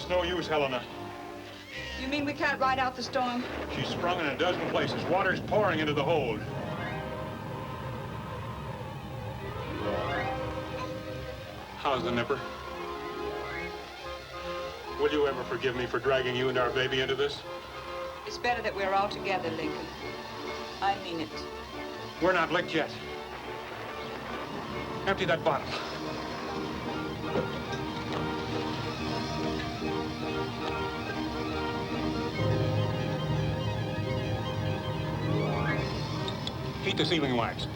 no use, Helena. You mean we can't ride out the storm? She's sprung in a dozen places. Water's pouring into the hold. How's the nipper? Will you ever forgive me for dragging you and our baby into this? It's better that we're all together, Lincoln. I mean it. We're not licked yet. Empty that bottle. Heat the sealing wax.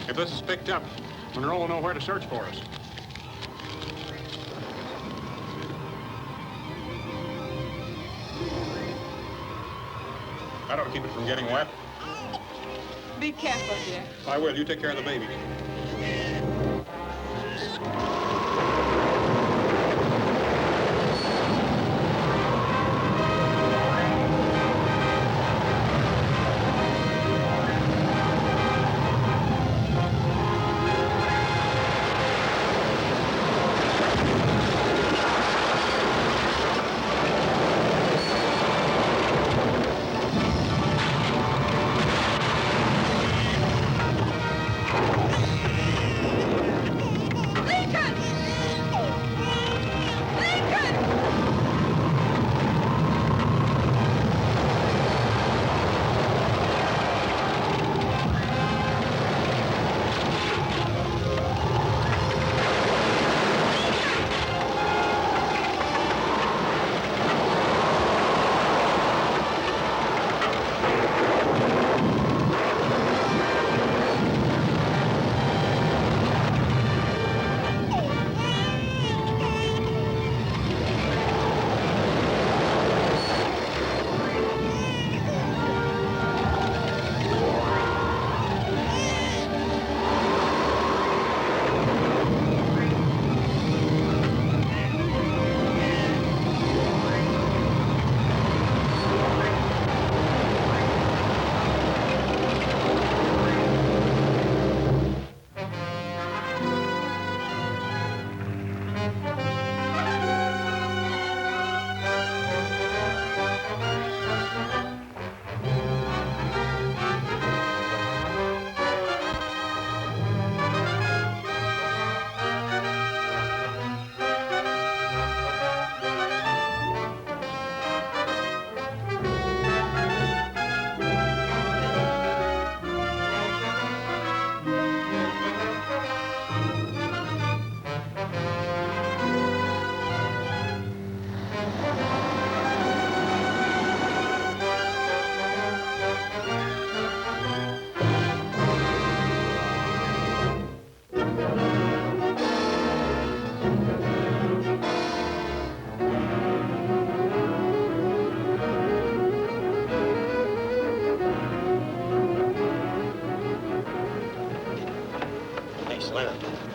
If this is picked up, Monroe will know where to search for us. I don't keep it from getting wet. Be careful, dear. I will. You take care of the baby.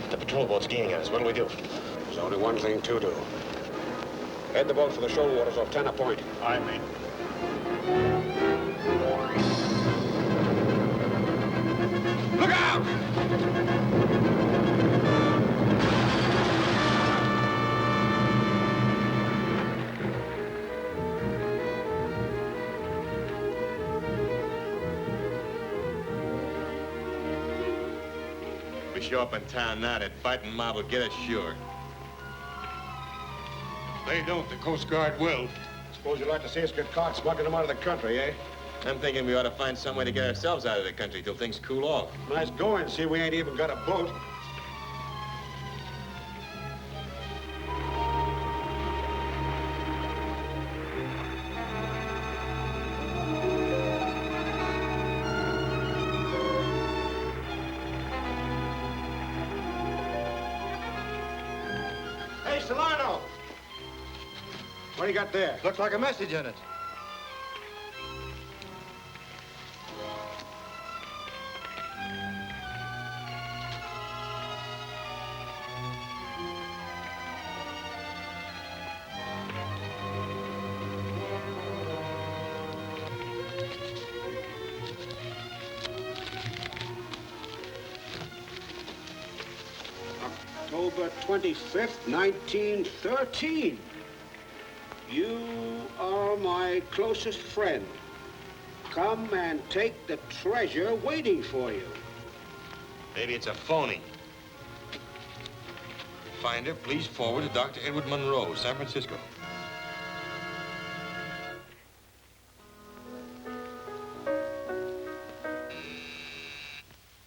The patrol boat's gaining on us. What'll we do? There's only one thing to do. Head the boat for the shoal waters off Tanner Point. I mean. Look out! We show up in town now, that fighting mob will get us sure. If they don't, the Coast Guard will. Suppose you'd like to see us get caught smuggling them out of the country, eh? I'm thinking we ought to find some way to get ourselves out of the country till things cool off. Nice going. See, we ain't even got a boat. Hey, Solano! What do you got there? Looks like a message in it. October 25th, 1913. You are my closest friend. Come and take the treasure waiting for you. Maybe it's a phony. Finder, please forward to Dr. Edward Monroe, San Francisco.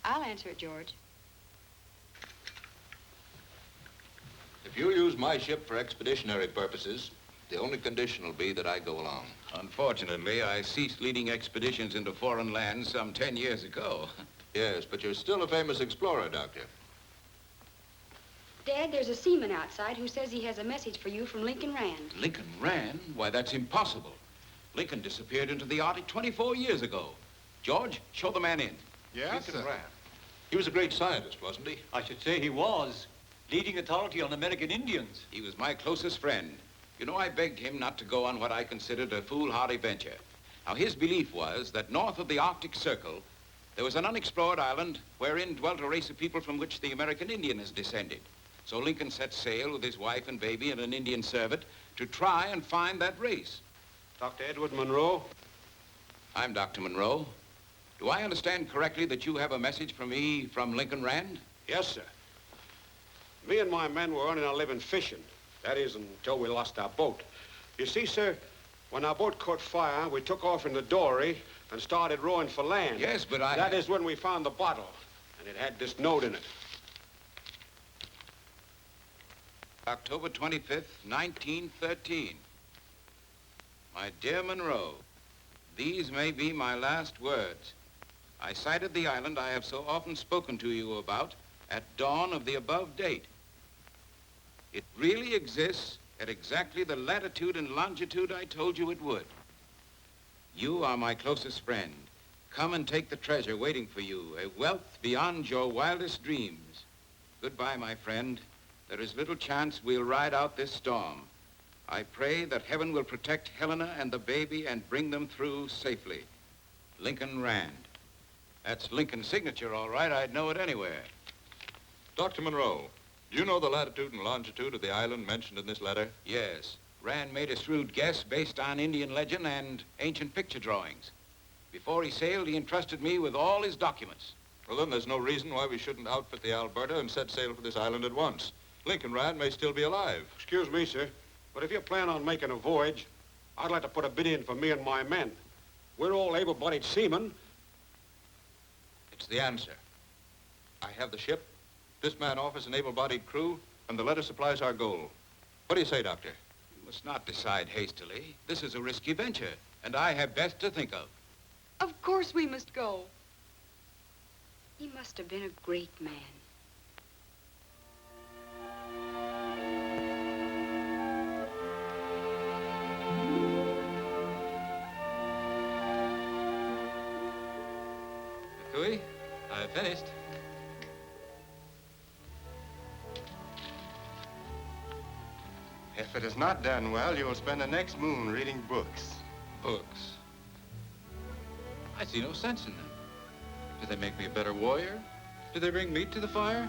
I'll answer it, George. If you'll use my ship for expeditionary purposes, the only condition will be that I go along. Unfortunately, I ceased leading expeditions into foreign lands some 10 years ago. Yes, but you're still a famous explorer, Doctor. Dad, there's a seaman outside who says he has a message for you from Lincoln Rand. Lincoln Rand? Why, that's impossible. Lincoln disappeared into the Arctic 24 years ago. George, show the man in. Yes, Lincoln Rand. He was a great scientist, wasn't he? I should say he was. Leading authority on American Indians. He was my closest friend. You know, I begged him not to go on what I considered a foolhardy venture. Now, his belief was that north of the Arctic Circle, there was an unexplored island wherein dwelt a race of people from which the American Indian has descended. So Lincoln set sail with his wife and baby and an Indian servant to try and find that race. Dr. Edward Monroe? I'm Dr. Monroe. Do I understand correctly that you have a message for me from Lincoln Rand? Yes, sir. Me and my men were earning our living fishing. That is, until we lost our boat. You see, sir, when our boat caught fire, we took off in the dory and started rowing for land. Yes, but That is when we found the bottle, and it had this note in it. October 25th, 1913. My dear Monroe, these may be my last words. I sighted the island I have so often spoken to you about at dawn of the above date. It really exists at exactly the latitude and longitude I told you it would. You are my closest friend. Come and take the treasure waiting for you, a wealth beyond your wildest dreams. Goodbye, my friend. There is little chance we'll ride out this storm. I pray that heaven will protect Helena and the baby and bring them through safely. Lincoln Rand. That's Lincoln's signature, all right. I'd know it anywhere. Dr. Monroe, do you know the latitude and longitude of the island mentioned in this letter? Yes. Rand made a shrewd guess based on Indian legend and ancient picture drawings. Before he sailed, he entrusted me with all his documents. Well, then there's no reason why we shouldn't outfit the Alberta and set sail for this island at once. Lincoln Rand may still be alive. Excuse me, sir, but if you plan on making a voyage, I'd like to put a bid in for me and my men. We're all able-bodied seamen. It's the answer. I have the ship. This man offers an able-bodied crew, and the letter supplies our goal. What do you say, Doctor? You must not decide hastily. This is a risky venture, and I have best to think of. Of course we must go. He must have been a great man. Louis, I've finished. If it is not done well, you will spend the next moon reading books. Books? I see no sense in them. Do they make me a better warrior? Do they bring meat to the fire?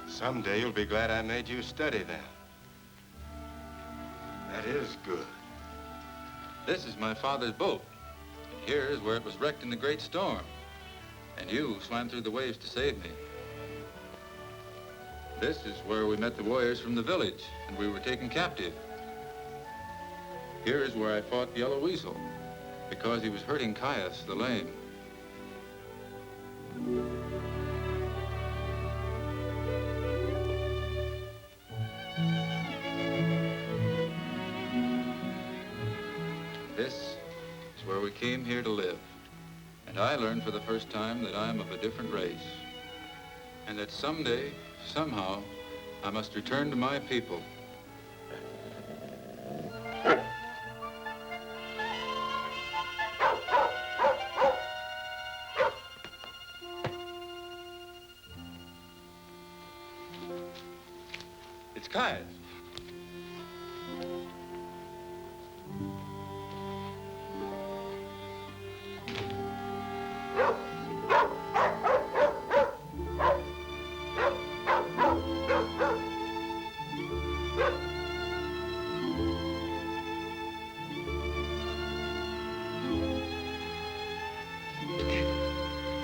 Someday you'll be glad I made you study them. That is good. This is my father's boat. And here is where it was wrecked in the great storm. And you swam through the waves to save me. This is where we met the warriors from the village, and we were taken captive. Here is where I fought Yellow Weasel, because he was hurting Caius the lame. This is where we came here to live. And I learned for the first time that I am of a different race. And that someday, somehow, I must return to my people. It's Caius.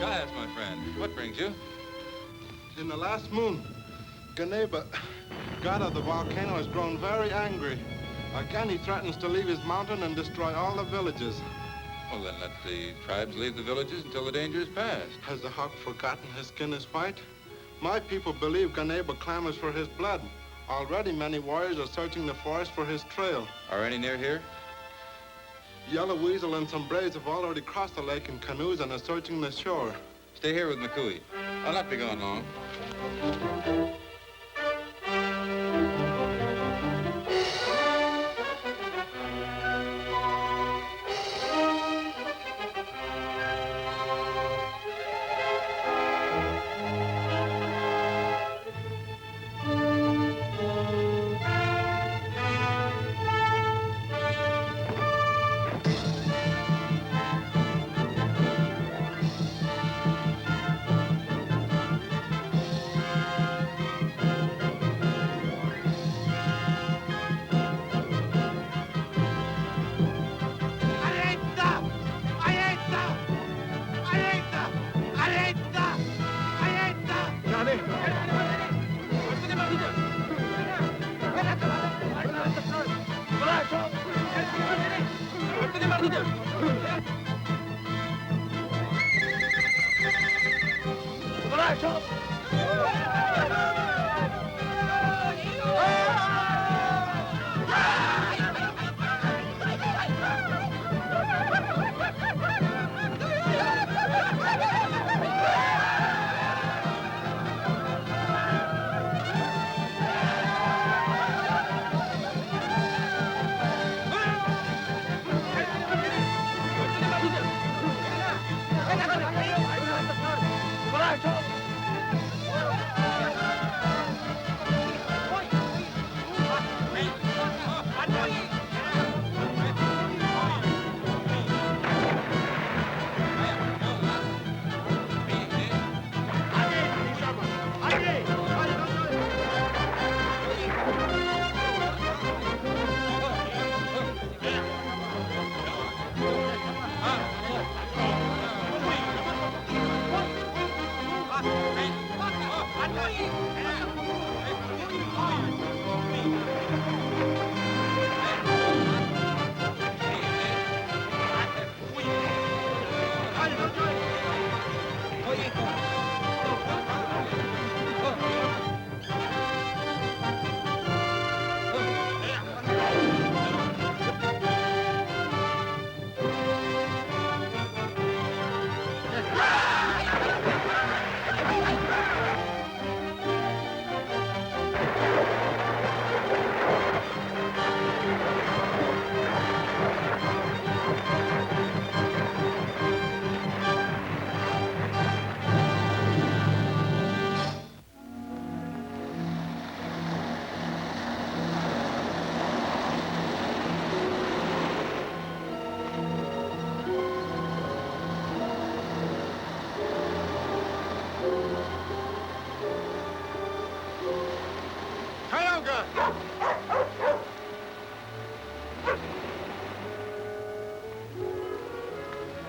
Gaius, my friend, what brings you? In the last moon, Ganeba, god of the volcano, has grown very angry. Again, he threatens to leave his mountain and destroy all the villages. Well, then let the tribes leave the villages until the danger is past. Has the hawk forgotten his skin is white? My people believe Ganeba clamors for his blood. Already many warriors are searching the forest for his trail. Are any near here? Yellow Weasel and some braves have already crossed the lake in canoes and are searching the shore. Stay here with McCooey. I'll not be gone long.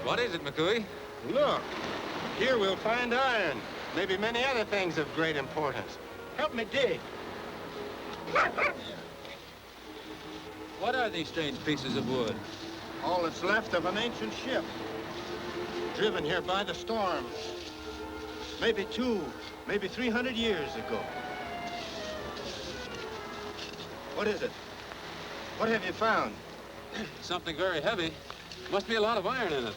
What is it, McCooey? Look, here we'll find iron. Maybe many other things of great importance. Help me dig. What are these strange pieces of wood? All that's left of an ancient ship. Driven here by the storms. Maybe 300 years ago. What is it? What have you found? Something very heavy. Must be a lot of iron in it.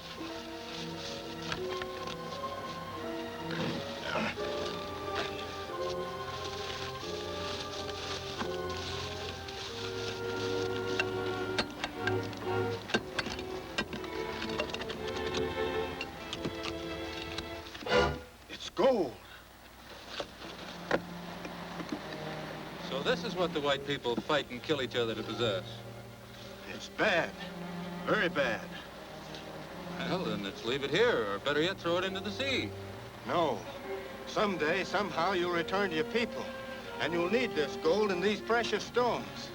It's gold. So this is what the white people fight and kill each other to possess. It's bad. Very bad. Well, then let's leave it here, or better yet, throw it into the sea. No. Someday, somehow, you'll return to your people. And you'll need this gold and these precious stones.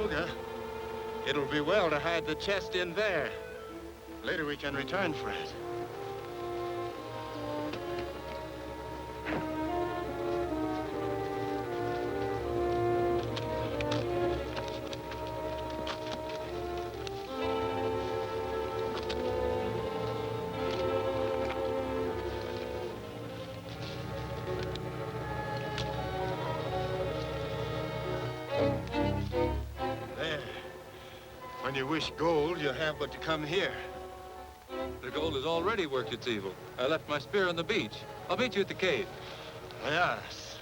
Olga. It'll be well to hide the chest in there. Later we can return for it. When you wish gold, you have but to come here. The gold has already worked its evil. I left my spear on the beach. I'll meet you at the cave. Yes.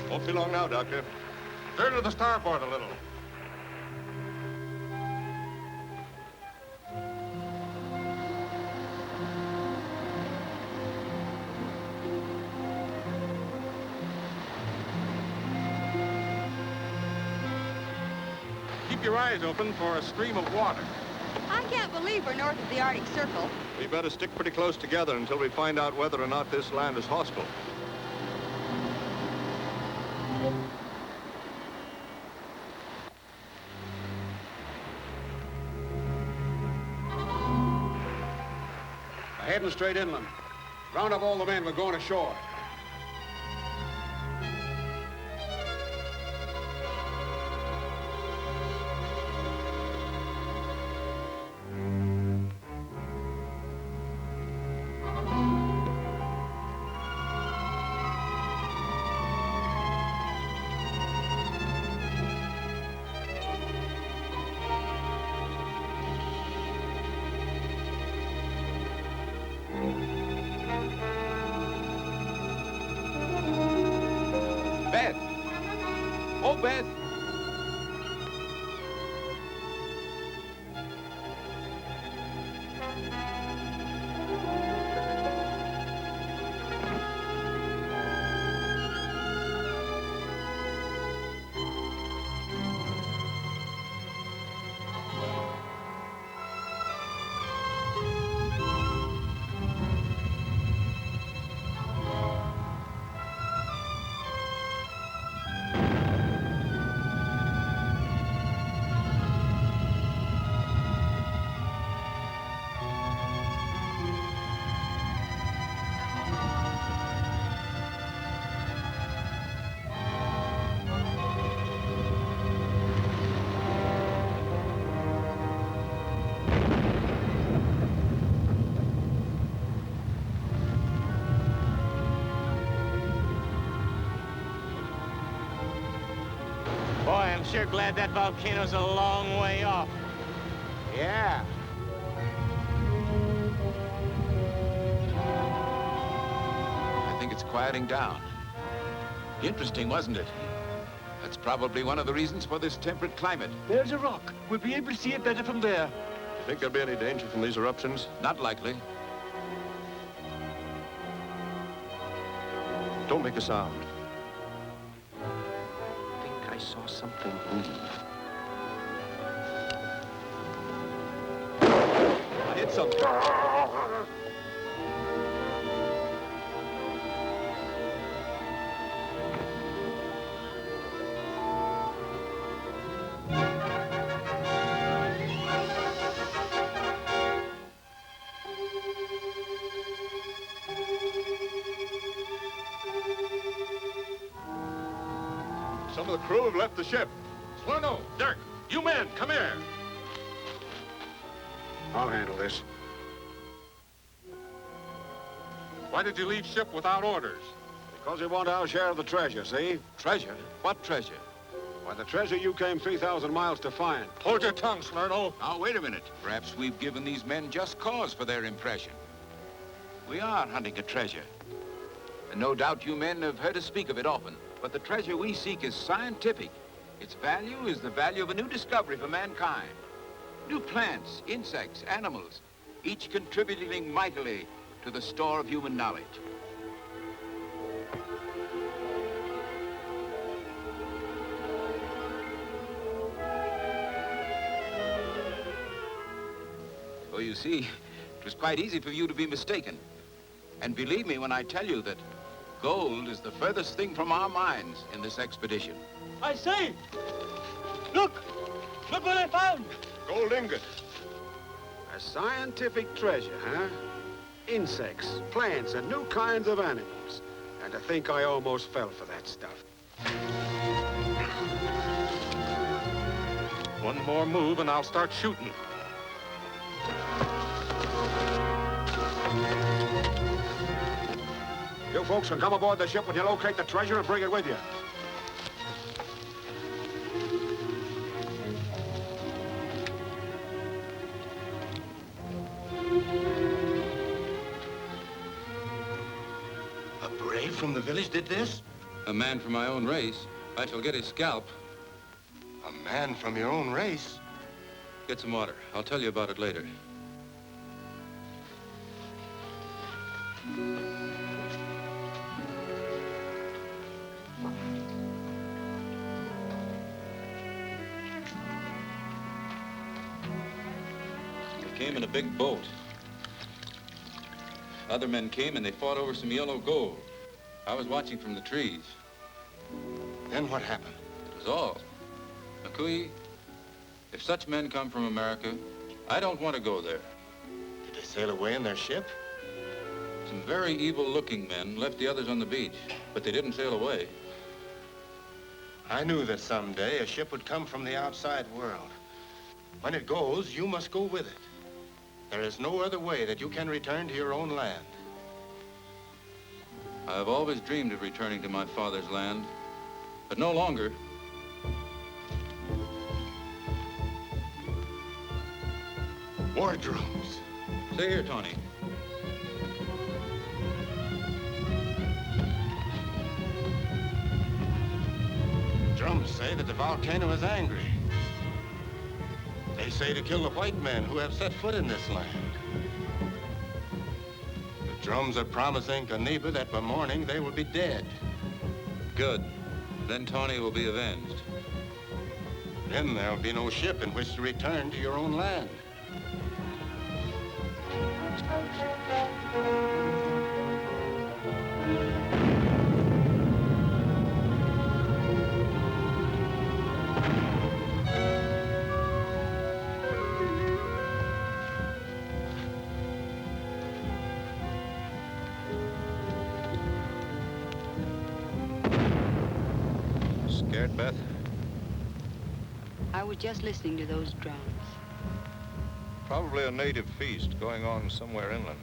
Won't be long now, Doctor. Turn to the starboard a little. Keep your eyes open for a stream of water. I can't believe we're north of the Arctic Circle. We better stick pretty close together until we find out whether or not this land is hostile. We're heading straight inland. Round up all the men. We're going ashore. Beth! Oh, Beth! Boy, I'm sure glad that volcano's a long way off. Yeah. I think it's quieting down. Interesting, wasn't it? That's probably one of the reasons for this temperate climate. There's a rock. We'll be able to see it better from there. You think there'll be any danger from these eruptions? Not likely. Don't make a sound. I think I saw something move. I hit something. Some of the crew have left the ship. Swerno, Dirk, you men, come here. I'll handle this. Why did you leave ship without orders? Because we want our share of the treasure, see? Treasure? What treasure? Why, the treasure you came 3,000 miles to find. Hold your tongue, Swerno. Now, wait a minute. Perhaps we've given these men just cause for their impression. We are hunting a treasure. And no doubt you men have heard us speak of it often. But the treasure we seek is scientific. Its value is the value of a new discovery for mankind. New plants, insects, animals, each contributing mightily to the store of human knowledge. you see, it was quite easy for you to be mistaken. And believe me when I tell you that gold is the furthest thing from our minds in this expedition. I say! Look! Look what I found! Gold ingot. A scientific treasure, huh? Insects, plants, and new kinds of animals. And to think I almost fell for that stuff. One more move and I'll start shooting. You folks can come aboard the ship when you locate the treasure and bring it with you. A brave from the village did this? A man from my own race. I shall get his scalp. A man from your own race? Get some water. I'll tell you about it later. They came in a big boat. Other men came and they fought over some yellow gold. I was watching from the trees. Then what happened? It was all. Makui, if such men come from America, I don't want to go there. Did they sail away in their ship? Some very evil-looking men left the others on the beach, but they didn't sail away. I knew that someday a ship would come from the outside world. When it goes, you must go with it. There is no other way that you can return to your own land. I have always dreamed of returning to my father's land, but no longer. War drums. Stay here, Tony. Drums say that the volcano is angry. They say to kill the white men who have set foot in this land. The drums are promising Caneba that by morning they will be dead. Good. Then Tony will be avenged. Then there'll be no ship in which to return to your own land. Scared, Beth? I was just listening to those drums. Probably a native feast going on somewhere inland.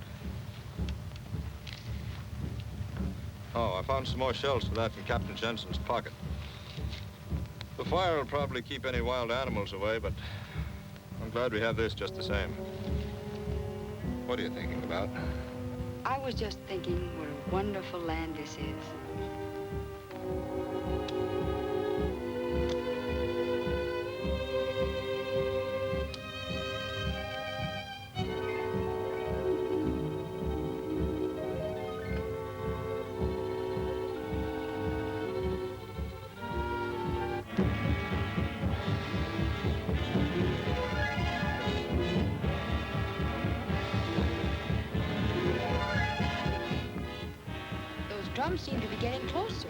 Oh, I found some more shells for that in Captain Jensen's pocket. The fire will probably keep any wild animals away, but I'm glad we have this just the same. What are you thinking about? I was just thinking what a wonderful land this is. Drums seem to be getting closer.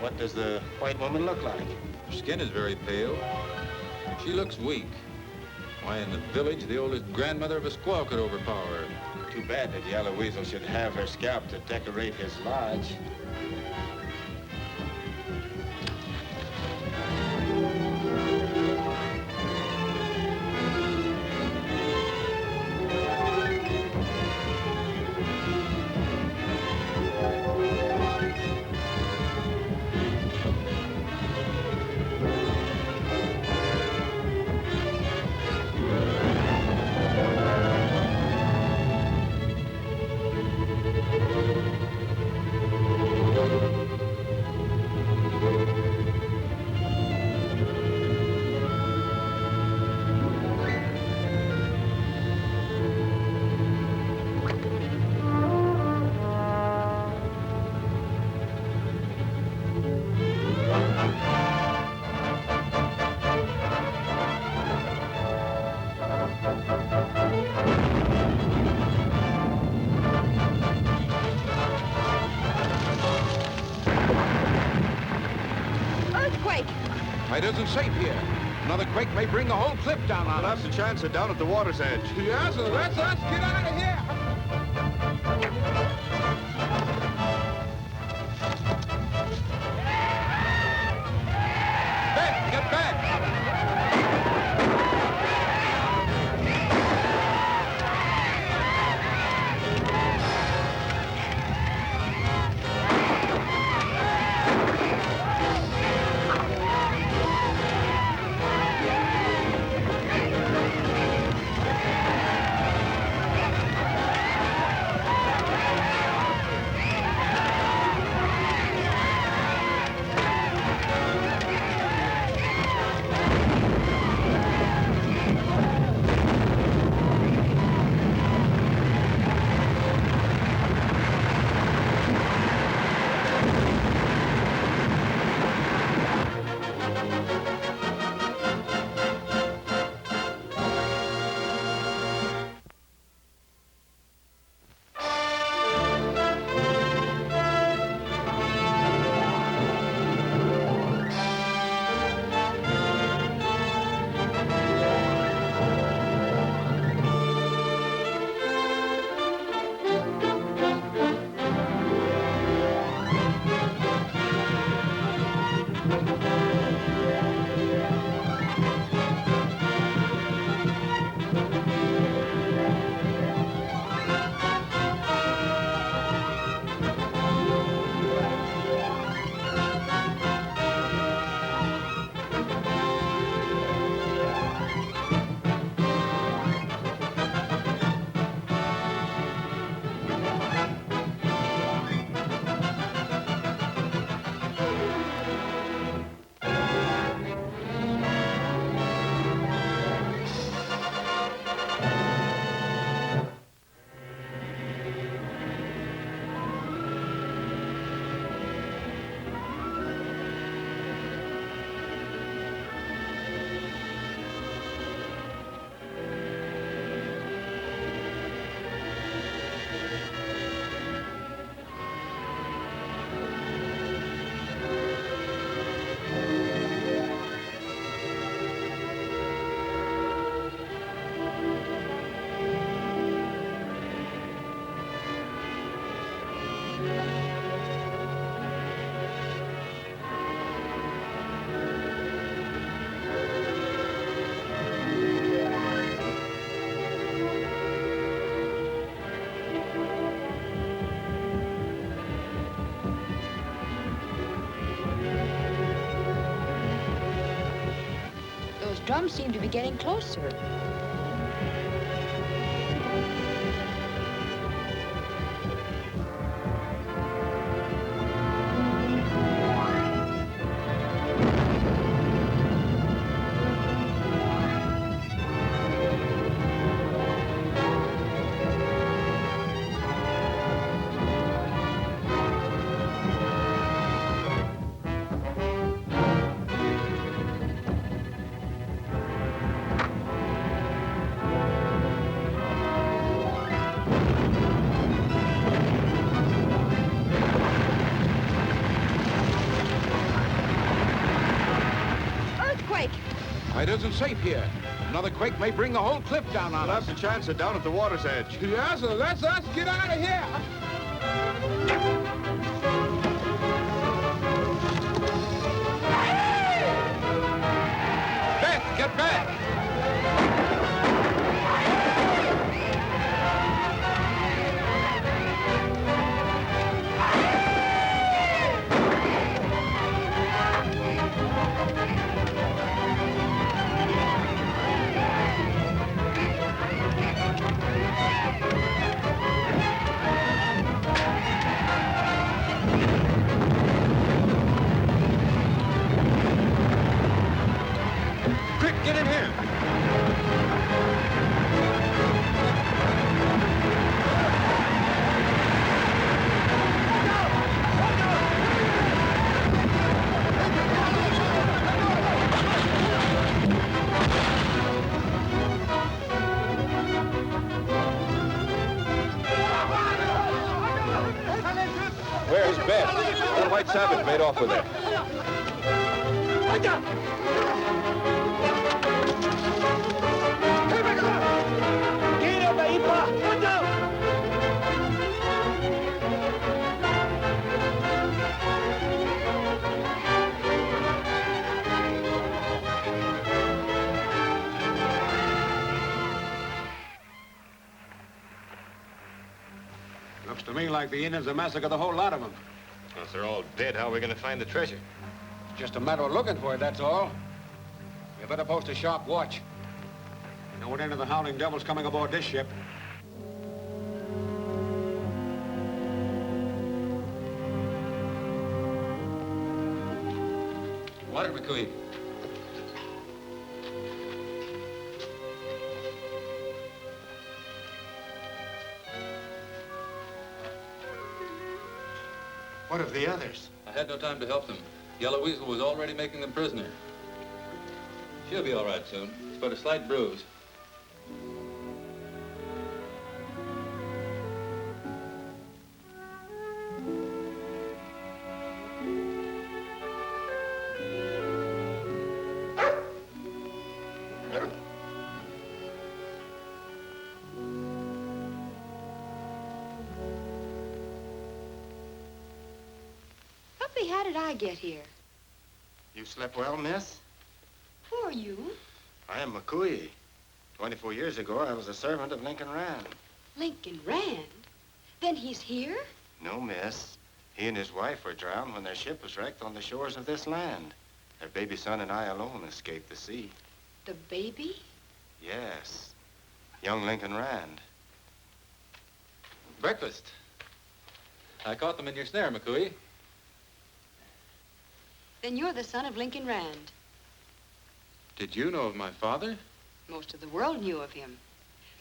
What does the white woman look like? Her skin is very pale. She looks weak. Why, in the village, the oldest grandmother of a squaw could overpower her. Too bad that Yellow Weasel should have her scalp to decorate his lodge. Earthquake! It isn't safe here. Another quake may bring the whole cliff down on us. That's the chance of down at the water's edge. Yes, let's us get out of here. Beth, get back! Those drums seem to be getting closer. It isn't safe here. Another quake may bring the whole cliff down on us. That's the chance of down at the water's edge. Yes, let's us get out of here. Beth, get back! Quick, get in here. savage made off with it. Looks to me like the Indians have massacred the whole lot of them. Once they're all dead, how are we going to find the treasure? It's just a matter of looking for it, that's all. You better post a sharp watch. No one into the Howling Devil's coming aboard this ship. Water, McCooey. What of the others? I had no time to help them. Yellow Weasel was already making them prisoner. She'll be all right soon. It's but a slight bruise. Puppy, how did I get here? You slept well, miss? Who are you? I am McCooey. 24 years ago, I was a servant of Lincoln Rand. Lincoln Rand? Then he's here? No, miss. He and his wife were drowned when their ship was wrecked on the shores of this land. Their baby son and I alone escaped the sea. The baby? Yes. Young Lincoln Rand. Breakfast. I caught them in your snare, McCooey. Then you're the son of Lincoln Rand. Did you know of my father? Most of the world knew of him.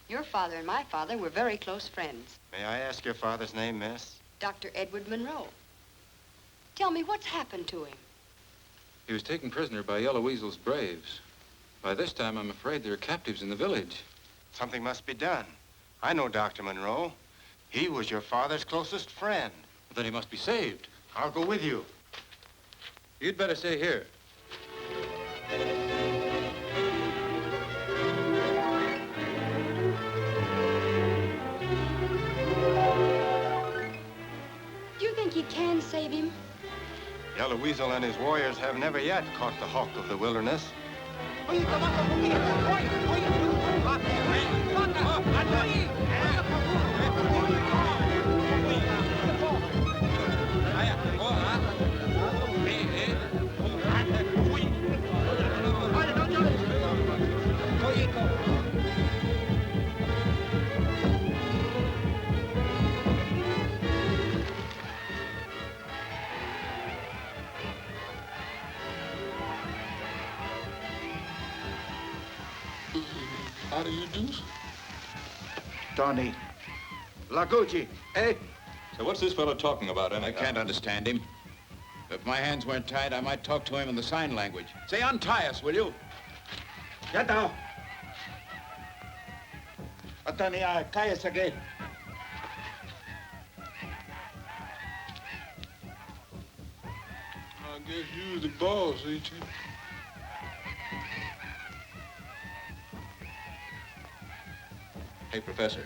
Your father and my father were very close friends. May I ask your father's name, miss? Dr. Edward Monroe. Tell me, what's happened to him? He was taken prisoner by Yellow Weasel's braves. By this time, I'm afraid there are captives in the village. Something must be done. I know Dr. Monroe. He was your father's closest friend. But then he must be saved. I'll go with you. You'd better stay here. Do you think he can save him? Yellow Weasel and his warriors have never yet caught the hawk of the wilderness. How do you do? Tony. Lagucci, eh? So what's this fellow talking about, I can't understand him. If my hands weren't tied, I might talk to him in the sign language. Say, untie us, will you? Get down. Atania, cállese aquí. I guess you're the boss, ain't you? Hey, Professor,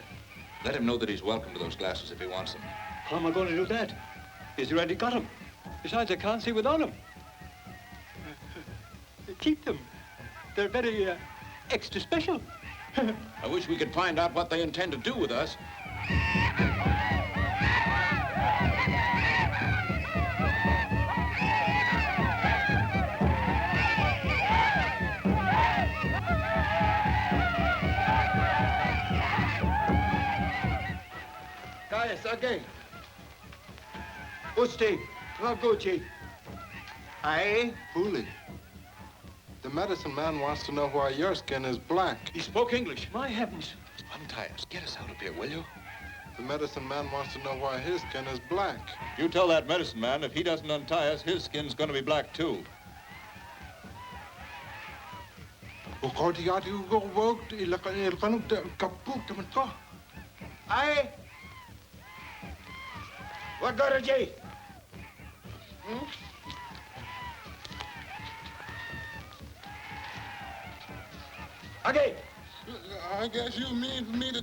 let him know that he's welcome to those glasses if he wants them. How am I going to do that? He's already got them. Besides, I can't see without them. Keep them. They're very extra special. I wish we could find out what they intend to do with us. Cállese aquí. Usted, Lagucci. Aye? Fooley. The medicine man wants to know why your skin is black. He spoke English. My heavens. Untie us. Get us out of here, will you? The medicine man wants to know why his skin is black. You tell that medicine man if he doesn't untie us, his skin's going to be black, too. Aye? What good is he? Okay. I guess you mean for me to...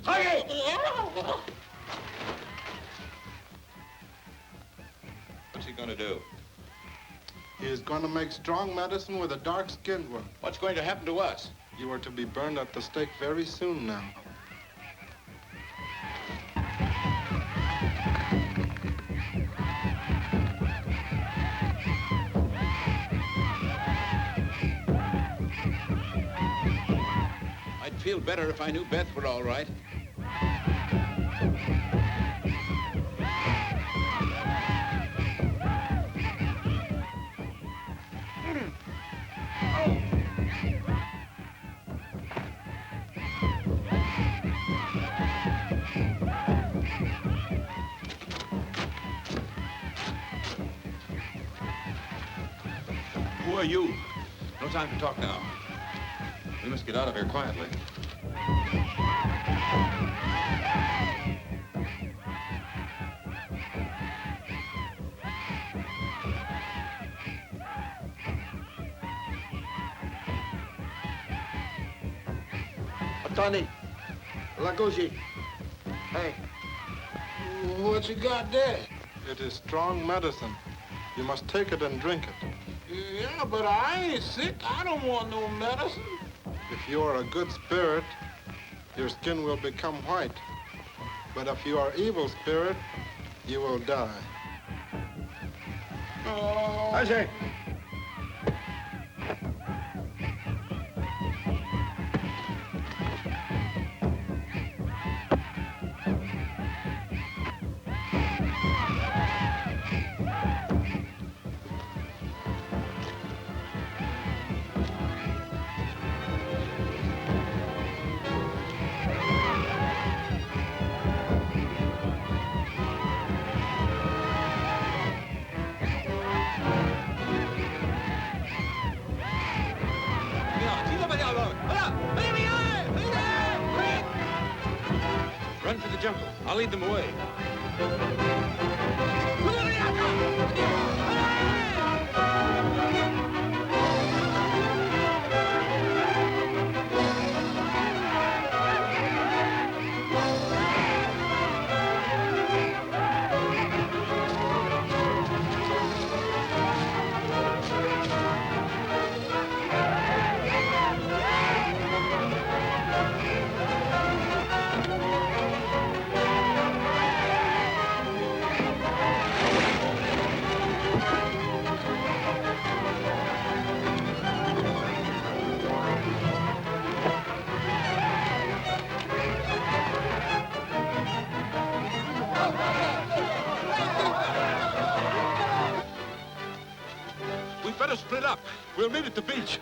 What's he gonna do? He's going to make strong medicine with a dark-skinned one. What's going to happen to us? You are to be burned at the stake very soon now. I'd feel better if I knew Beth were all right. Who are you? No time to talk now. We must get out of here quietly. Tony, Lagushi. Hey. What you got there? It is strong medicine. You must take it and drink it. Yeah, but I ain't sick. I don't want no medicine. If you are a good spirit, your skin will become white. But if you are evil spirit, you will die. Oh. I say. Run for the jungle. I'll lead them away. We'd better split up. We'll meet at the beach.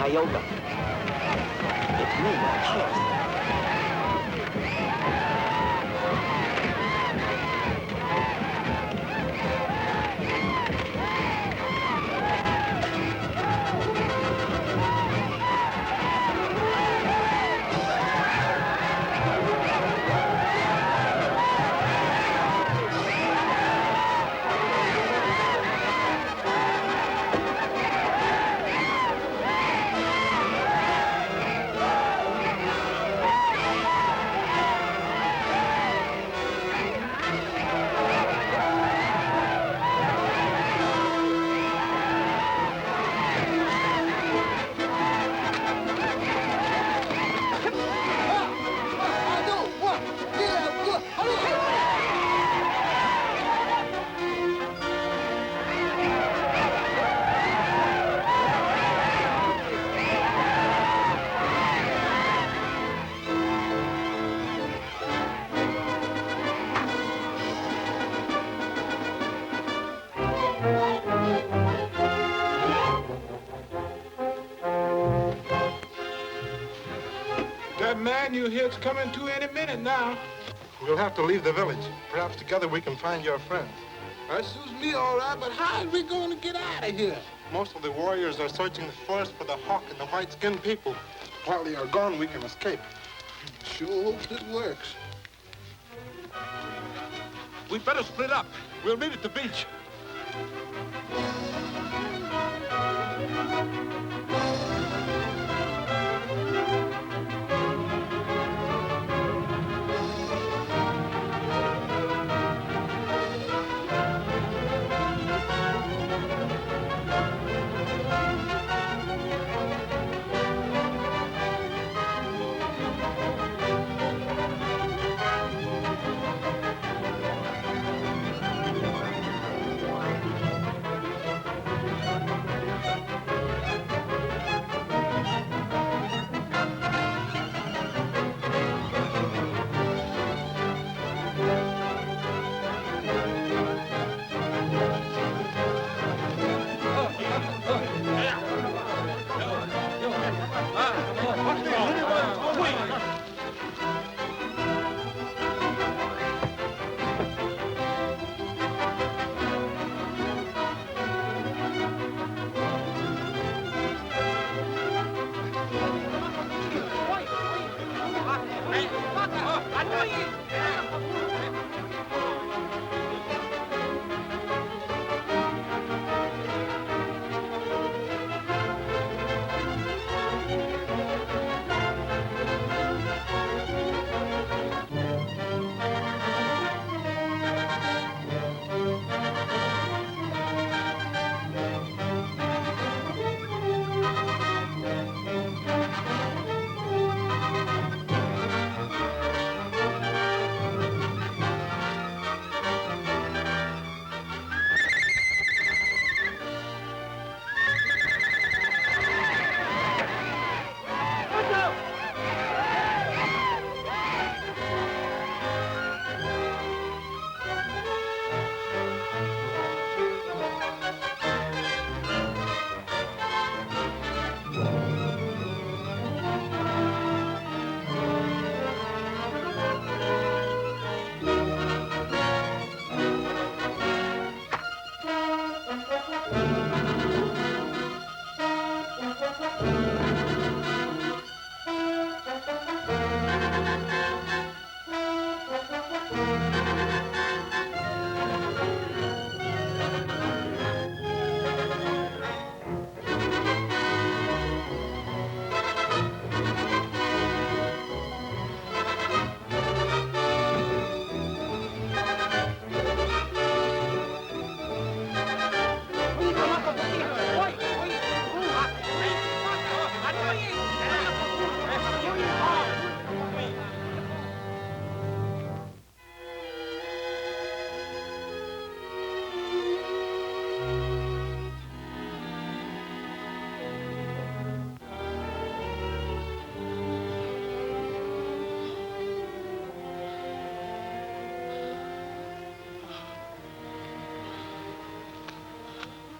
iota. It's me, Chance. That man you hear's coming to any minute now. We'll have to leave the village. Perhaps together we can find your friends. That suits me all right, but how are we going to get out of here? Most of the warriors are searching the forest for the hawk and the white-skinned people. While they are gone, we can escape. Sure hope this works. We'd better split up. We'll meet at the beach.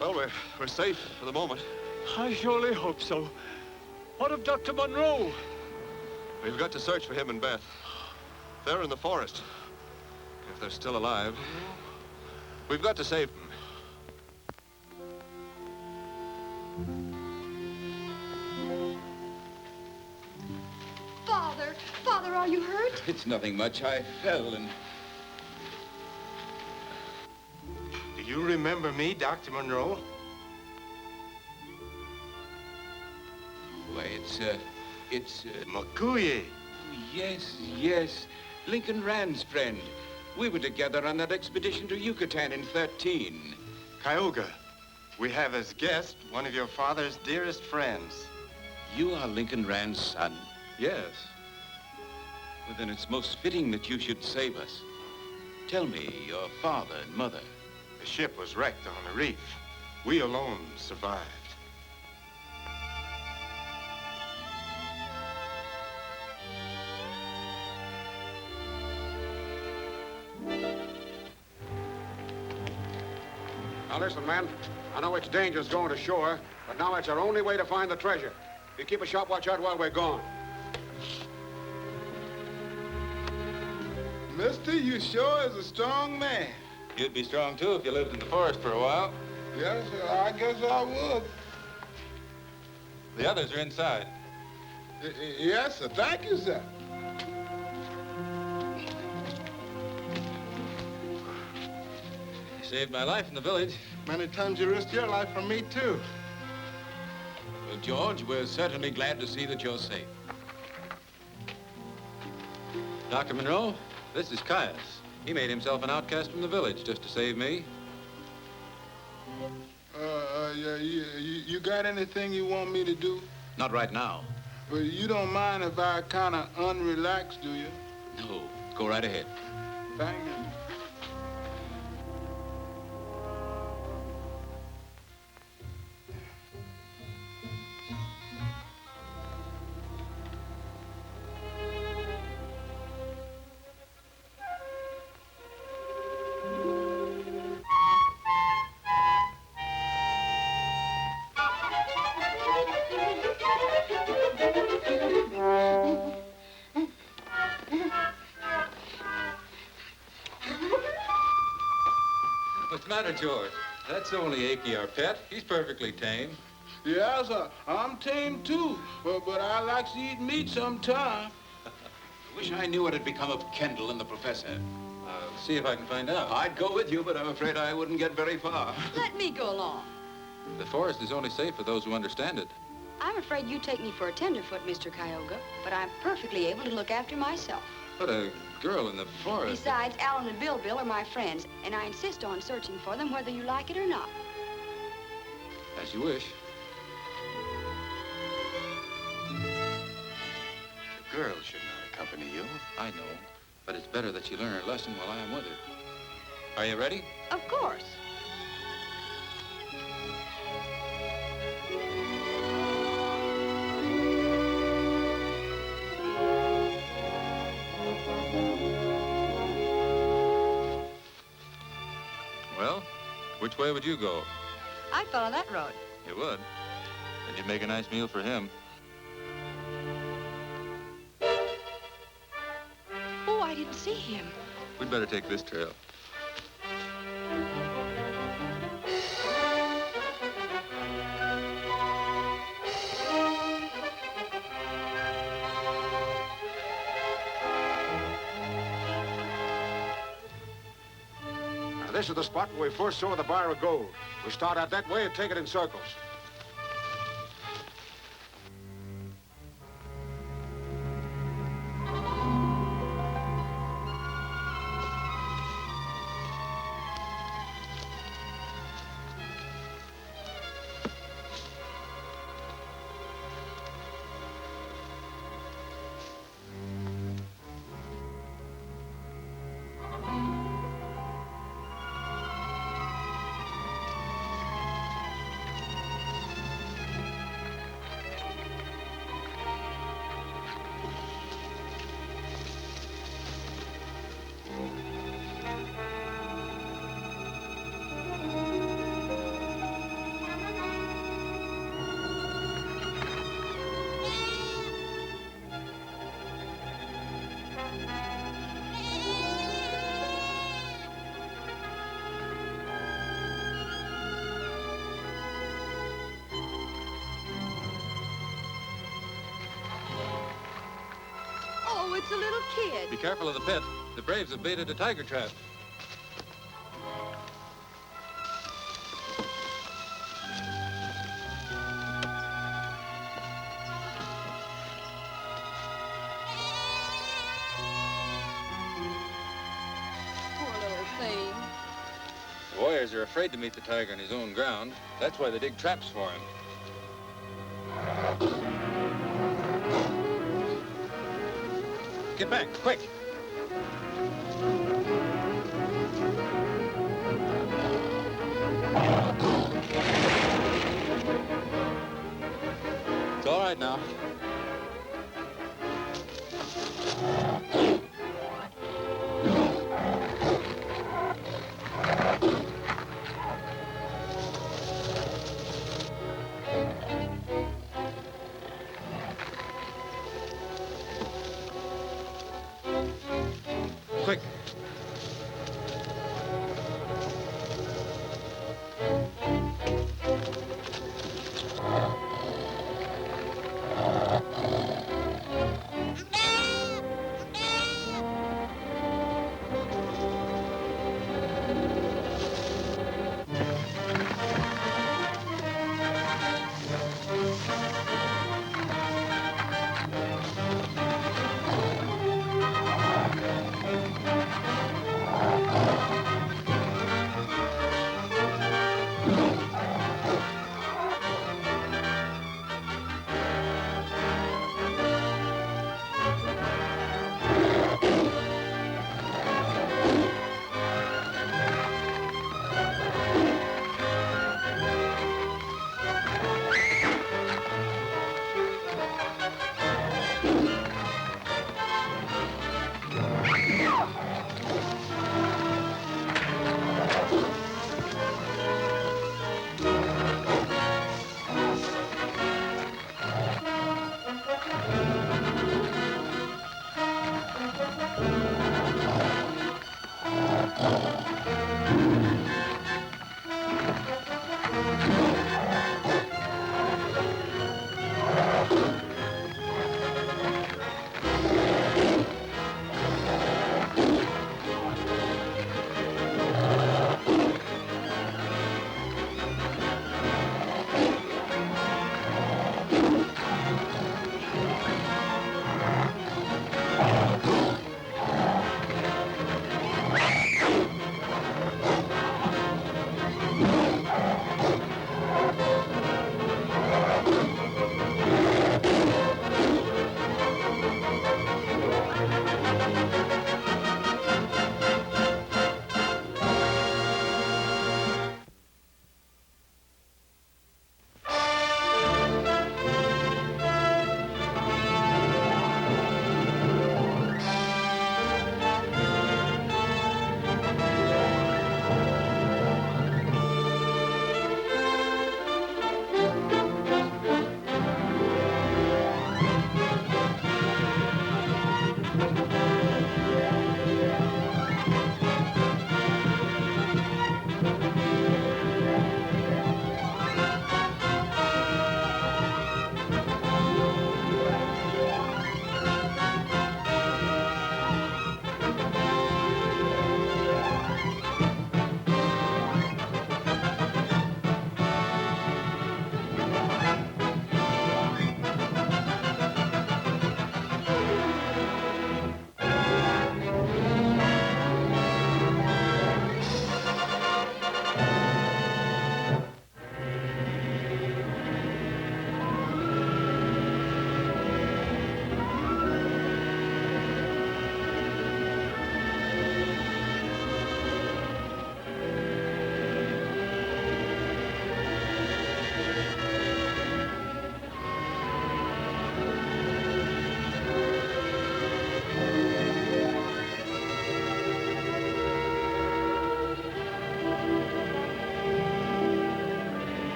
Well, we're safe for the moment. I surely hope so. What of Dr. Monroe? We've got to search for him and Beth. They're in the forest. If they're still alive, we've got to save them. Father, Father, are you hurt? It's nothing much. I fell and... Do you remember me, Dr. Monroe? Why, it's... Makuye. Yes, yes. Lincoln Rand's friend. We were together on that expedition to Yucatan in 13. Cayuga, we have as guest one of your father's dearest friends. You are Lincoln Rand's son? Yes. Well, then it's most fitting that you should save us. Tell me, your father and mother. The ship was wrecked on a reef. We alone survived. Now listen, man. I know it's dangerous going to shore, but now it's our only way to find the treasure. You keep a sharp watch out while we're gone. Mister, you sure is a strong man. You'd be strong, too, if you lived in the forest for a while. Yes, sir, I guess I would. The others are inside. Yes, sir. Thank you, sir. You saved my life in the village. Many times you risked your life for me, too. Well, George, we're certainly glad to see that you're safe. Dr. Monroe, this is Caius. He made himself an outcast from the village just to save me. Yeah, you got anything you want me to do? Not right now. Well, you don't mind if I kind of unrelax, do you? No, go right ahead. Thank you. What's the matter, George? That's only Achy, our pet. He's perfectly tame. Yes, sir. I'm tame, too. But I like to eat meat sometime. I wish I knew what had become of Kendall and the professor. I'll see if I can find out. I'd go with you, but I'm afraid I wouldn't get very far. Let me go along. The forest is only safe for those who understand it. I'm afraid you take me for a tenderfoot, Mr. Cayuga, but I'm perfectly able to look after myself. But a girl in the forest... Besides, Alan and Bill are my friends, and I insist on searching for them whether you like it or not. As you wish. The girl should not accompany you. I know, but it's better that she learn her lesson while I am with her. Are you ready? Of course. Well, which way would you go? I'd follow that road. You would? Then you'd make a nice meal for him. Oh, I didn't see him. We'd better take this trail. This is the spot where we first saw the bar of gold. We start out that way and take it in circles. a little kid. Be careful of the pit. The Braves have baited a tiger trap. Poor little thing. The warriors are afraid to meet the tiger on his own ground. That's why they dig traps for him. Get back, quick! It's all right now. Quick.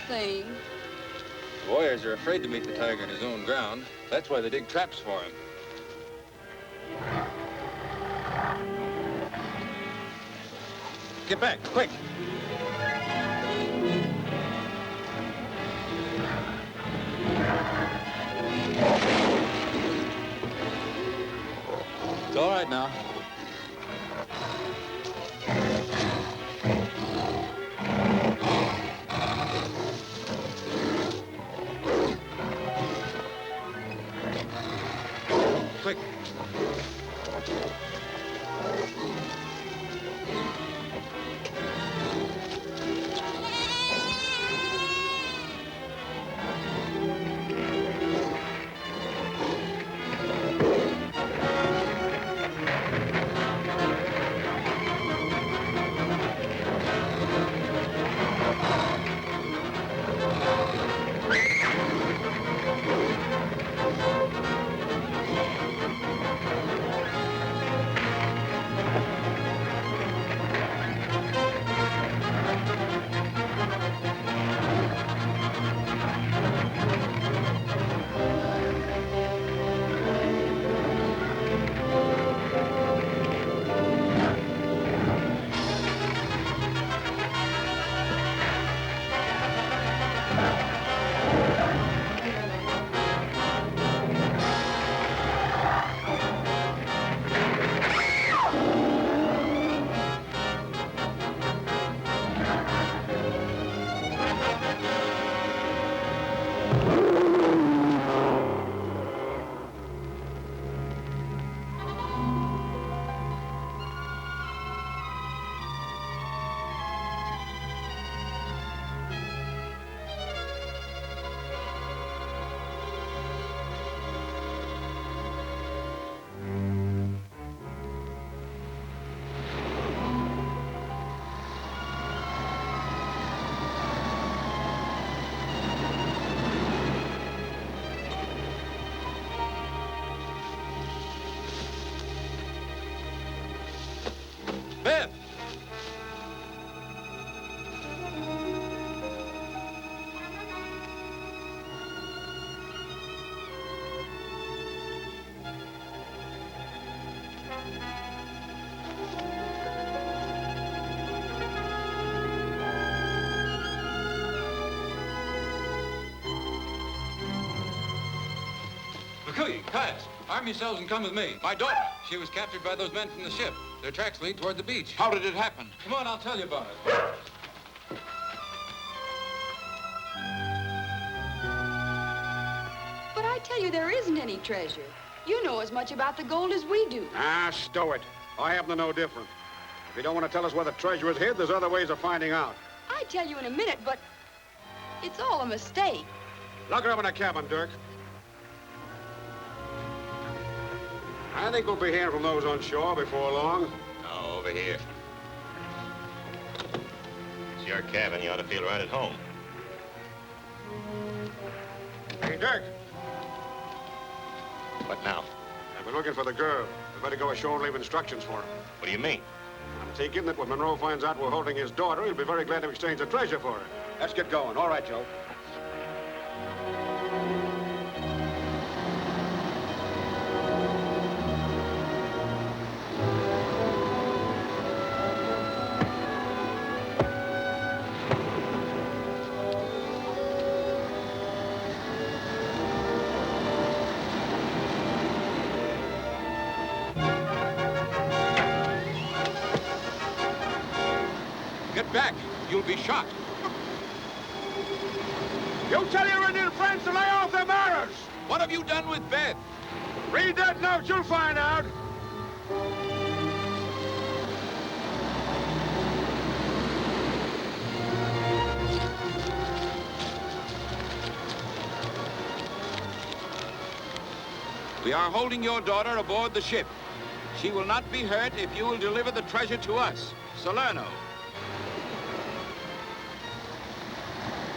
Thing. The warriors are afraid to meet the tiger on his own ground. That's why they dig traps for him. Get back, quick! all right now. Quick. Beth! McCooey, Caius, arm yourselves and come with me. My daughter, she was captured by those men from the ship. Their tracks lead toward the beach. How did it happen? Come on, I'll tell you about it. But I tell you, there isn't any treasure. You know as much about the gold as we do. Ah, stow it. I happen to know different. If you don't want to tell us where the treasure is hid, there's other ways of finding out. I tell you in a minute, but it's all a mistake. Lock her up in a cabin, Dirk. I think we'll be hearing from those on shore before long. No, over here. It's your cabin. You ought to feel right at home. Hey, Dirk. What now? We're looking for the girl. We better go ashore and leave instructions for him. What do you mean? I'm taking that when Monroe finds out we're holding his daughter, he'll be very glad to exchange the treasure for her. Let's get going. All right, Joe. Get back. You'll be shot. You tell your Indian friends to lay off their arrows. What have you done with Beth? Read that note, you'll find out. We are holding your daughter aboard the ship. She will not be hurt if you will deliver the treasure to us, Salerno.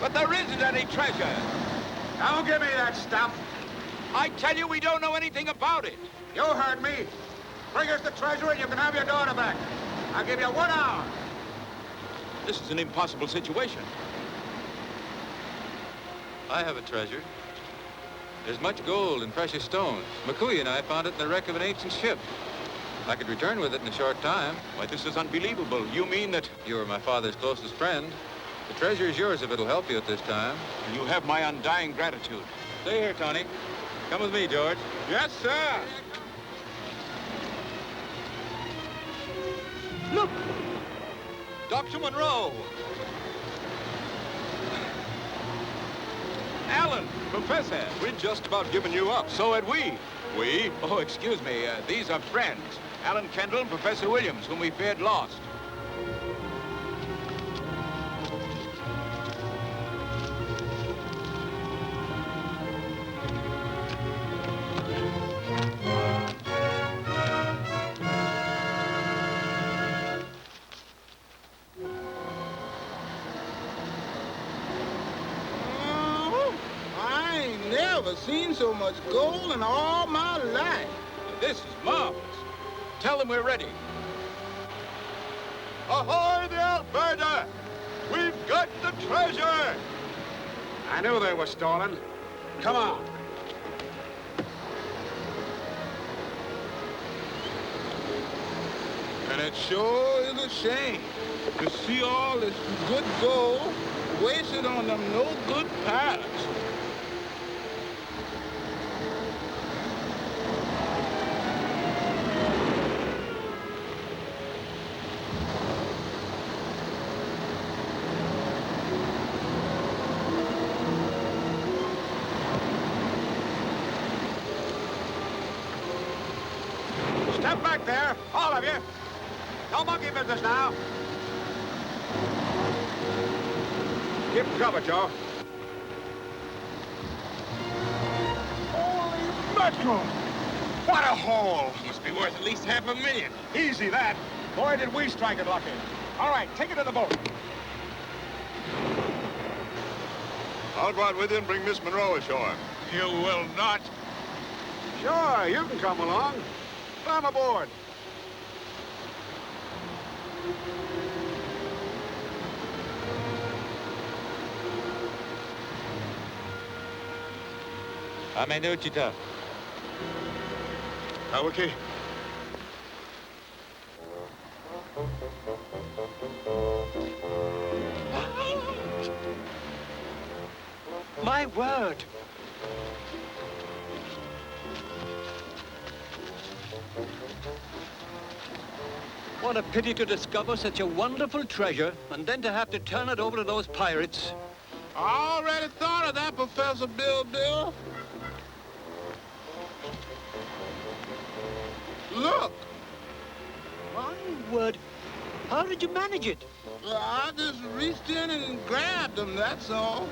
But there isn't any treasure. Don't give me that stuff. I tell you, we don't know anything about it. You heard me. Bring us the treasure and you can have your daughter back. I'll give you 1 hour. This is an impossible situation. I have a treasure. There's much gold and precious stones. McCooey and I found it in the wreck of an ancient ship. I could return with it in a short time. Why, this is unbelievable. You mean that... You were my father's closest friend. The treasure is yours if it'll help you at this time. You have my undying gratitude. Stay here, Tony. Come with me, George. Yes, sir. Look! Dr. Monroe! Alan! Professor! We'd just about given you up. So had we. We? Oh, excuse me. These are friends. Alan Kendall and Professor Williams, whom we feared lost. I ain't never seen so much gold in all my life. This is marvelous. Tell them we're ready. Ahoy, the Alberta! We've got the treasure! I knew they were stolen. Come on. And it sure is a shame to see all this good gold wasted on them no-good pirates. Step back there, all of you. No monkey business now. Keep them covered, Joe. Holy mackerel! What a haul! Must be worth at least $500,000. Easy, that. Boy, did we strike it lucky. All right, take it to the boat. I'll go out with you and bring Miss Monroe ashore. You will not. Sure, you can come along. Climb aboard. Amenuchita. Awaki. My word! What a pity to discover such a wonderful treasure and then to have to turn it over to those pirates. I already thought of that, Professor Bill. Look! My word! How did you manage it? I just reached in and grabbed them, that's all.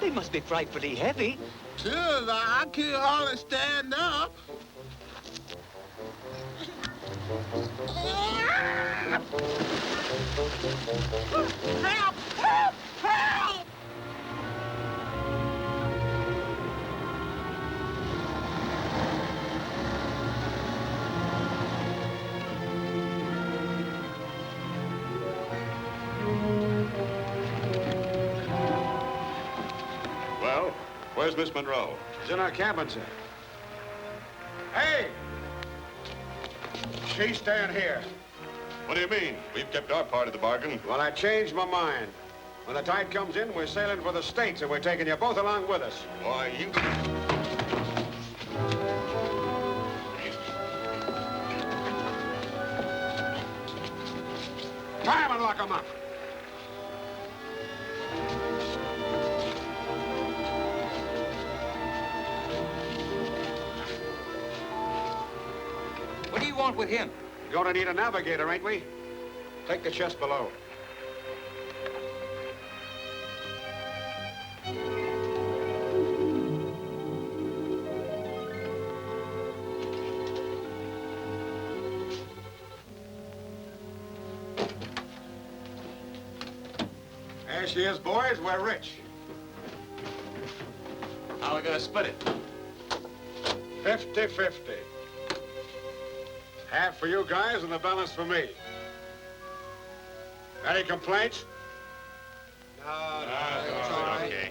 They must be frightfully heavy. Sure, I can't hardly stand up. Help! Help! Help! Well, where's Miss Monroe? She's in our cabin, sir. Hey! She's staying here. What do you mean? We've kept our part of the bargain. Well, I changed my mind. When the tide comes in, we're sailing for the States, and we're taking you both along with us. Why, you... Tie him and lock him up. What do you want with him? We're going to need a navigator, ain't we? Take the chest below. There she is, boys. We're rich. How are we gonna split it? 50-50. Half for you guys and the balance for me. Any complaints? No, it's all right. Okay.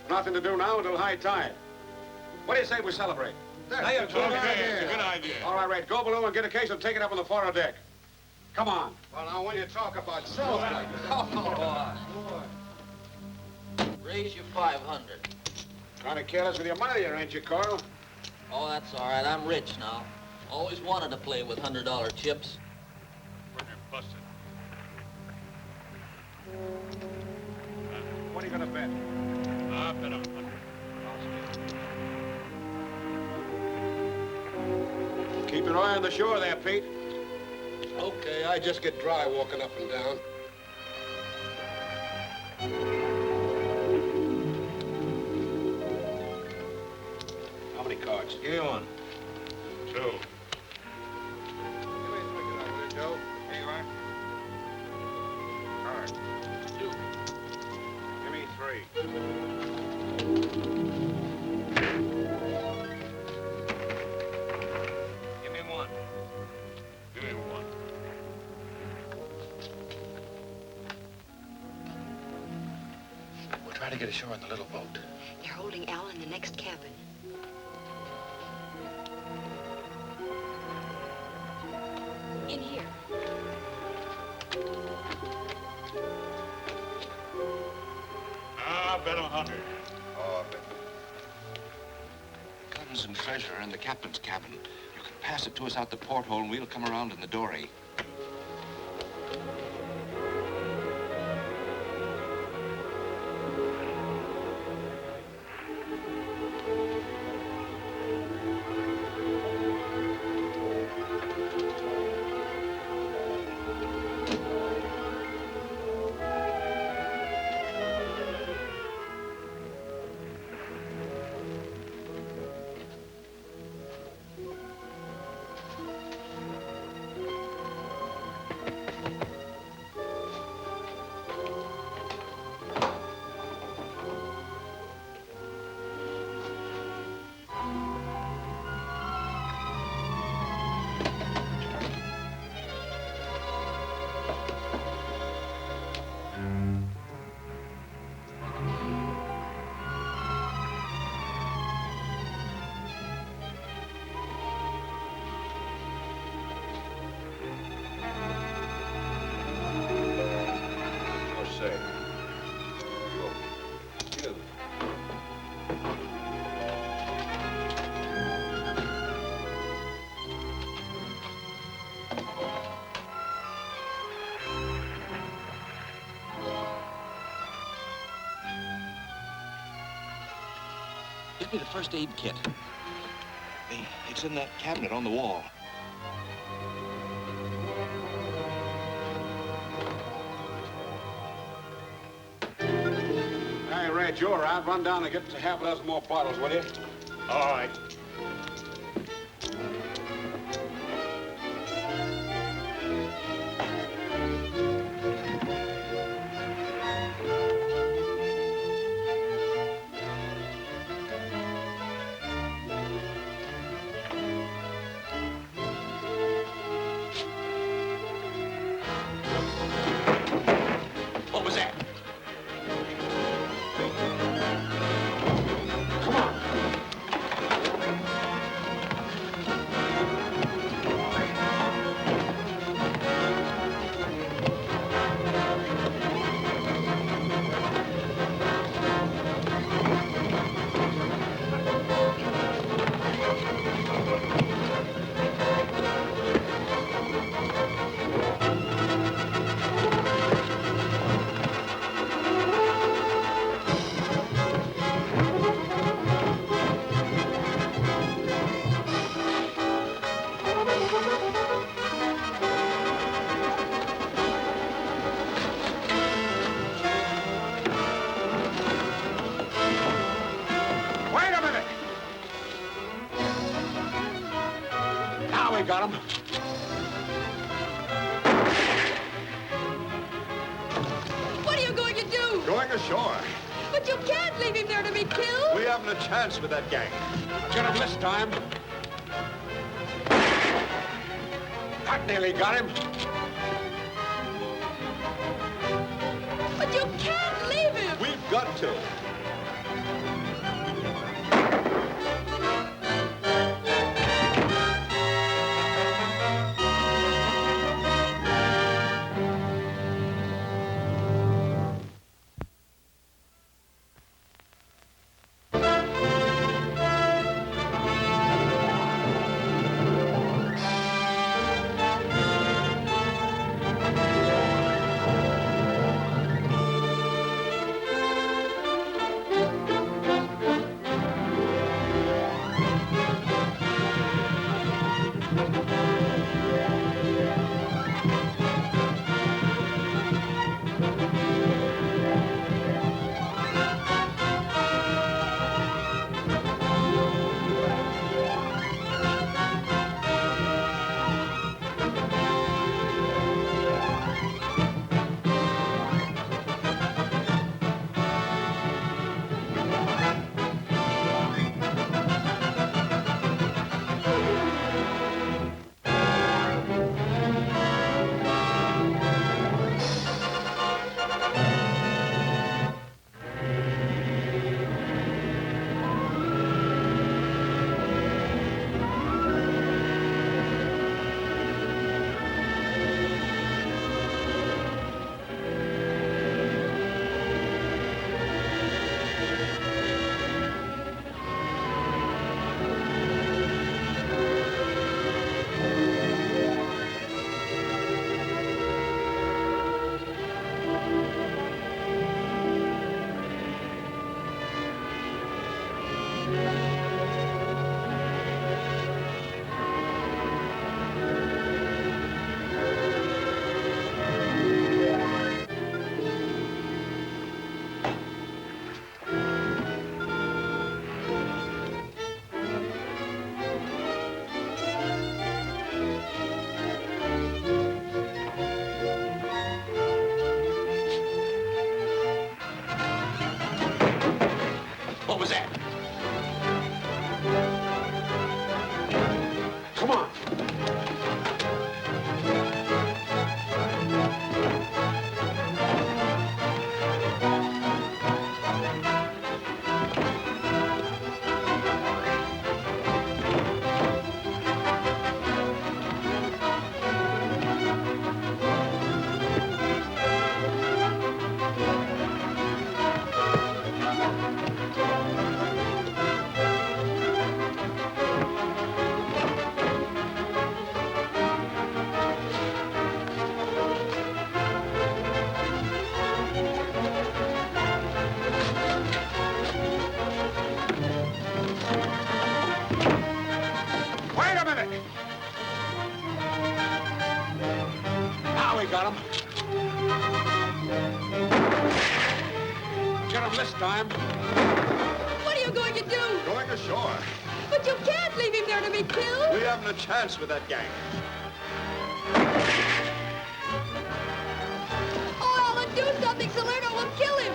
Nothing to do now until high tide. What do you say we celebrate? That's a good idea. It's a good idea. All right, go below and get a case and take it up on the forward deck. Come on. Well, now, when you talk about self Raise you 500. Kind of careless with your money there, ain't you, Carl? Oh, that's all right. I'm rich now. Always wanted to play with $100 chips. Where'd you bust it? What are you gonna bet? I bet $100. Keep your eye on the shore there, Pete. Okay, I just get dry walking up and down. How many cards? Give me one. 2. Give me 3 tonight, will you, Joe? Here you are. All right. 2. Give me 3. Give me one. Give me 1. We'll try to get ashore in the little boat. They're holding Al in the next cabin. In here. I bet 100. Oh, I bet. Guns and treasure are in the captain's cabin. You can pass it to us out the porthole and we'll come around in the dory. Get me the first aid kit. It's in that cabinet on the wall. Hey, Red, you're out. Run down and get half a dozen more bottles, will you? All right. What was that? Wait a minute! Now we got him. What are you going to do? Going ashore. But you can't leave him there to be killed. We haven't a chance with that gang. Get him this time. That nearly got him. But you can't leave him. We've got to. time. What are you going to do? Going ashore. But you can't leave him there to be killed. We haven't a chance with that gang. Oh, Alan, do something. Salerno will kill him.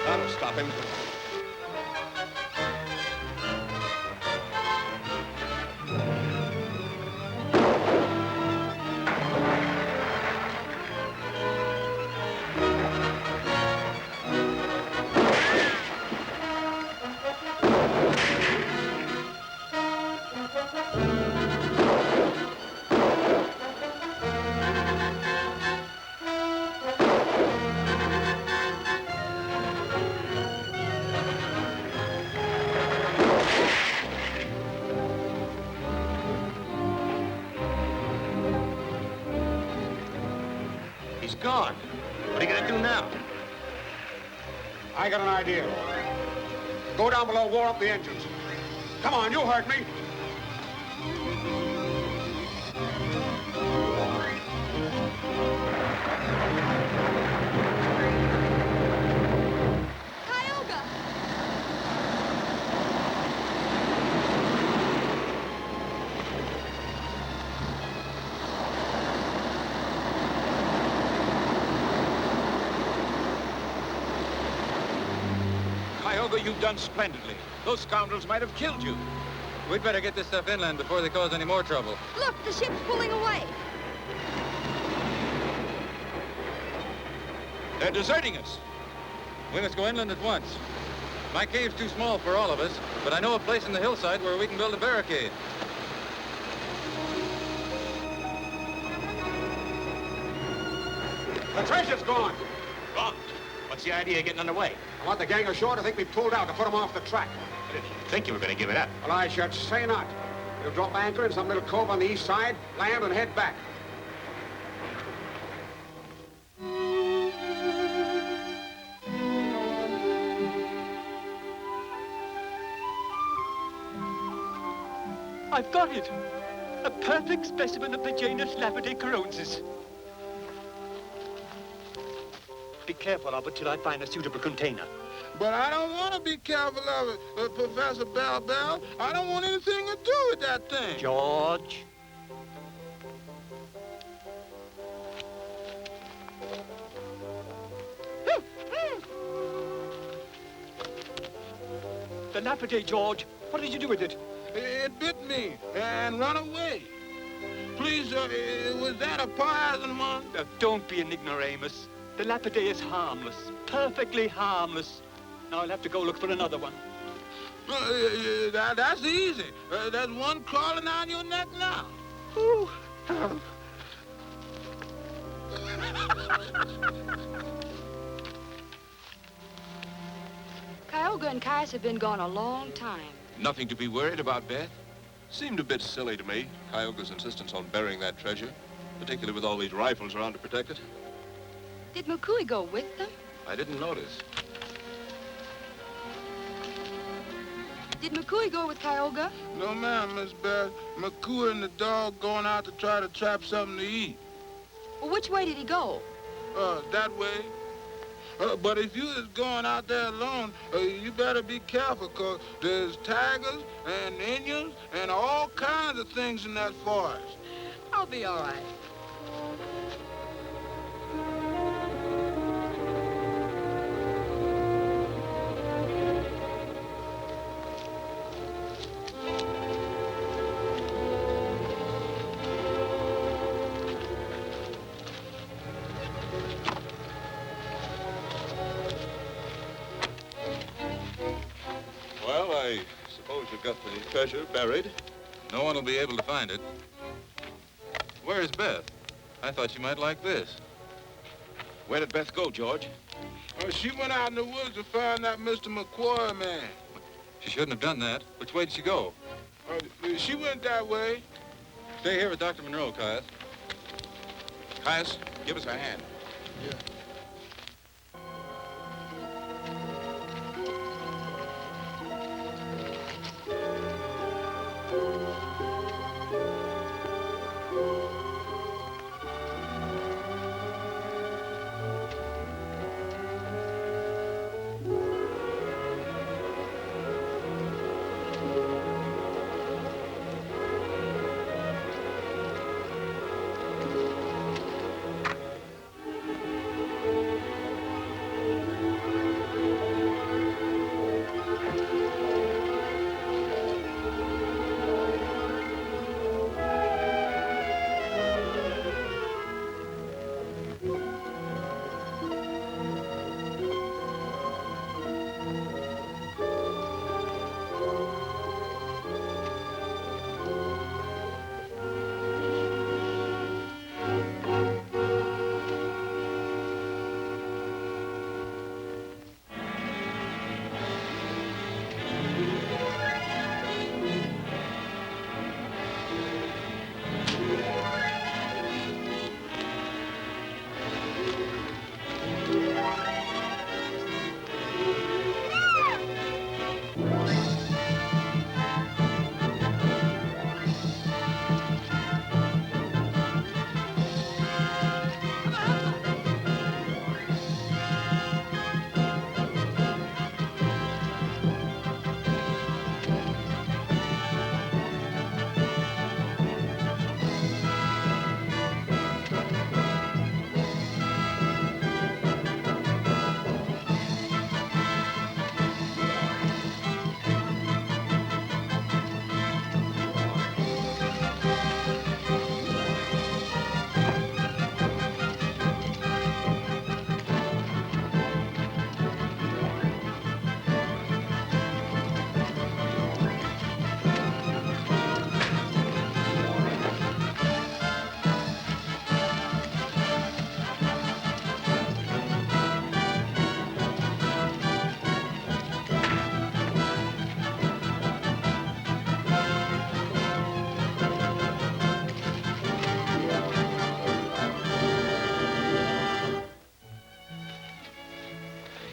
That'll stop him. He's gone. What are you gonna do now? I got an idea. Go down below, war up the engines. Come on, you heard me. Tioga! Tioga, you've done splendidly. Those scoundrels might have killed you. We'd better get this stuff inland before they cause any more trouble. Look, the ship's pulling away. They're deserting us. We must go inland at once. My cave's too small for all of us, but I know a place in the hillside where we can build a barricade. The treasure's gone. Gone. What's the idea of getting underway? I want the gang ashore to think we pulled out to put them off the track. I didn't think you were going to give it up. Well, I should say not. We'll drop anchor in some little cove on the east side, land, and head back. I've got it. A perfect specimen of the genus Lapidacoronsis. Be careful of it till I find a suitable container. But I don't want to be careful of it, Professor Bell. I don't want anything to do with that thing. George. The Lapidae, George. What did you do with it? It bit me and run away. Please, was that a poison one? Now, don't be an ignoramus. The Lapidae is harmless, perfectly harmless. Now I'll have to go look for another one. That's easy. There's one crawling down your neck now. Ooh. Tioga and Caius have been gone a long time. Nothing to be worried about, Beth? Seemed a bit silly to me, Tioga's insistence on burying that treasure, particularly with all these rifles around to protect it. Did Mukui go with them? I didn't notice. Did Mukui go with Tioga? No, ma'am, Miss Beth. McCool and the dog going out to try to trap something to eat. Well, which way did he go? That way. But if you is going out there alone, you better be careful, 'cause there's tigers and Indians and all kinds of things in that forest. I'll be all right. Well, I suppose you've got the treasure buried. No one will be able to find it. Where's Beth? I thought she might like this. Where did Beth go, George? She went out in the woods to find that Mr. McQuarrie man. She shouldn't have done that. Which way did she go? She went that way. Stay here with Dr. Monroe, Caius. Caius, give us a hand. Yeah.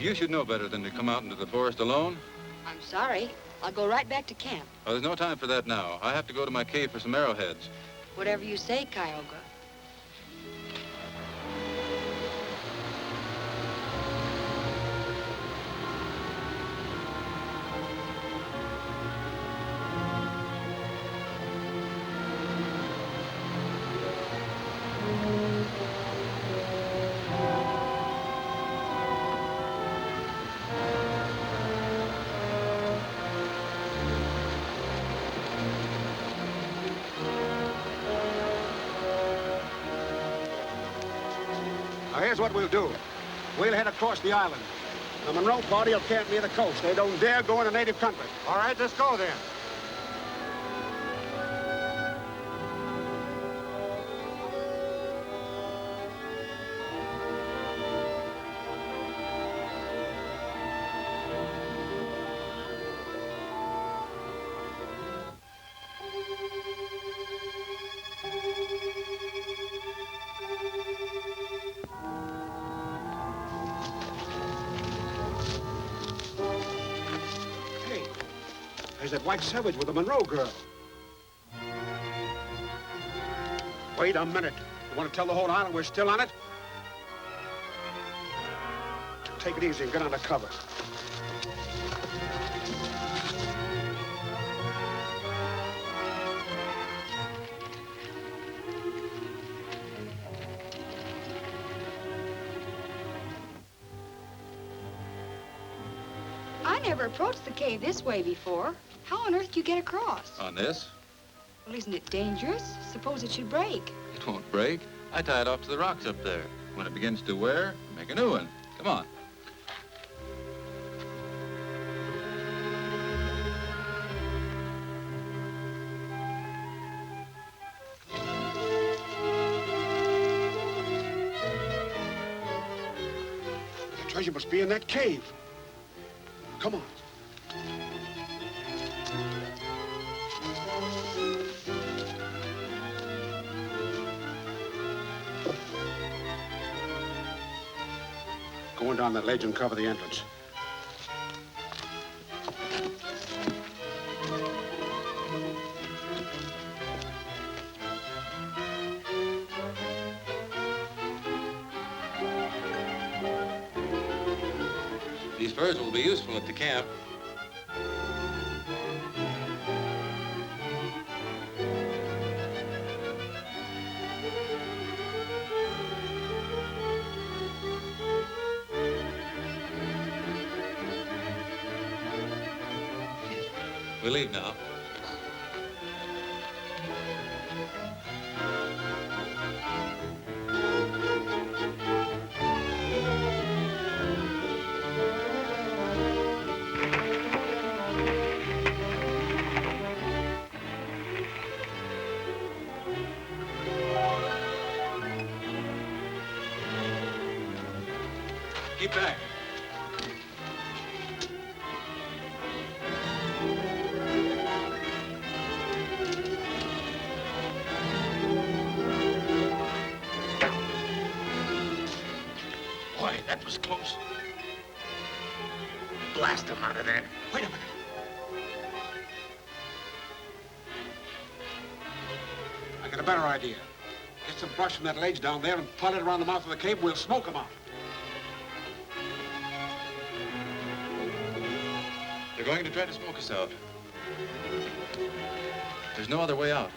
You should know better than to come out into the forest alone. I'm sorry. I'll go right back to camp. Oh, there's no time for that now. I have to go to my cave for some arrowheads. Whatever you say, Kyoga. Now, here's what we'll do. We'll head across the island. The Monroe party will camp near the coast. They don't dare go into native country. All right, let's go then. Hey, there's that white savage with the Monroe girl. Wait a minute. You want to tell the whole island we're still on it? Take it easy and get under cover. I never approached the cave this way before. How on earth do you get across? On this? Well, isn't it dangerous? Suppose it should break. It won't break. I tie it off to the rocks up there. When it begins to wear, make a new one. Come on. The treasure must be in that cave. Come on. Going down that ledge and cover the entrance. These furs will be useful at the camp. We leave now. Keep back. Boy, that was close. Blast him out of there. Wait a minute. I got a better idea. Get some brush from that ledge down there and pile it around the mouth of the cave, and we'll smoke them out. They're going to try to smoke us out. There's no other way out.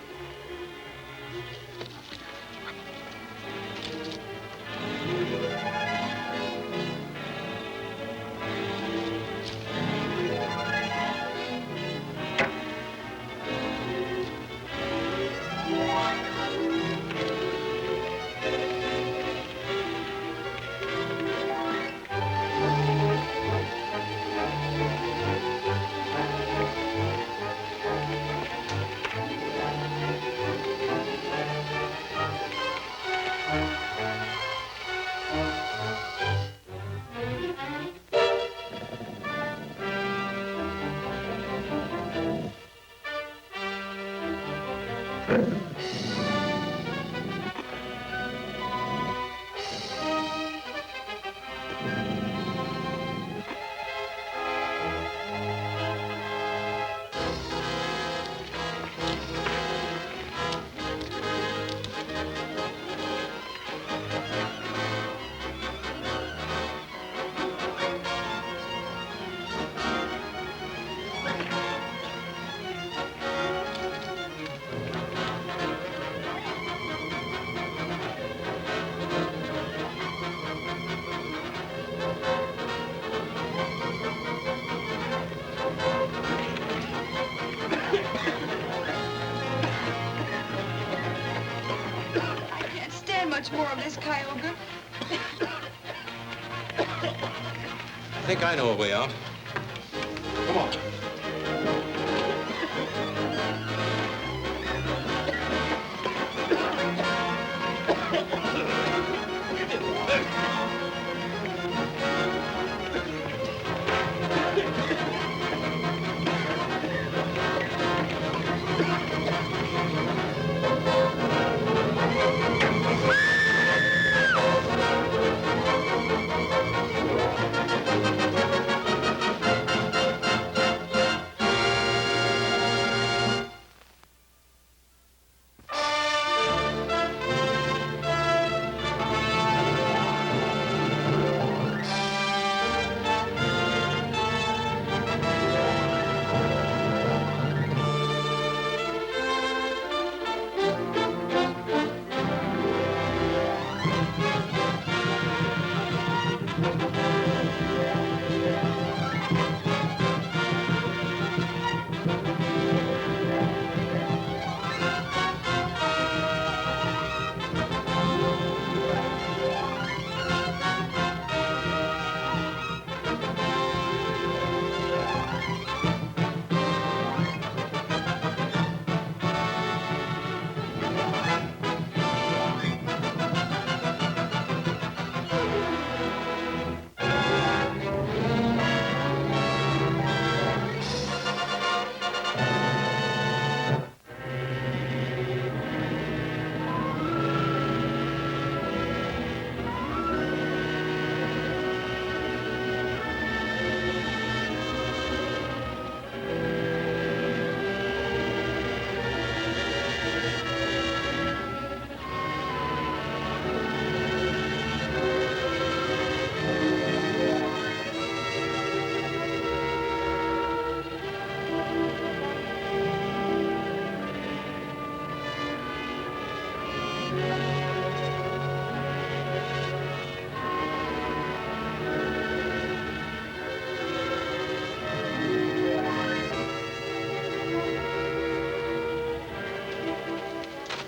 Cuyahoga? I think I know a way out. Come on.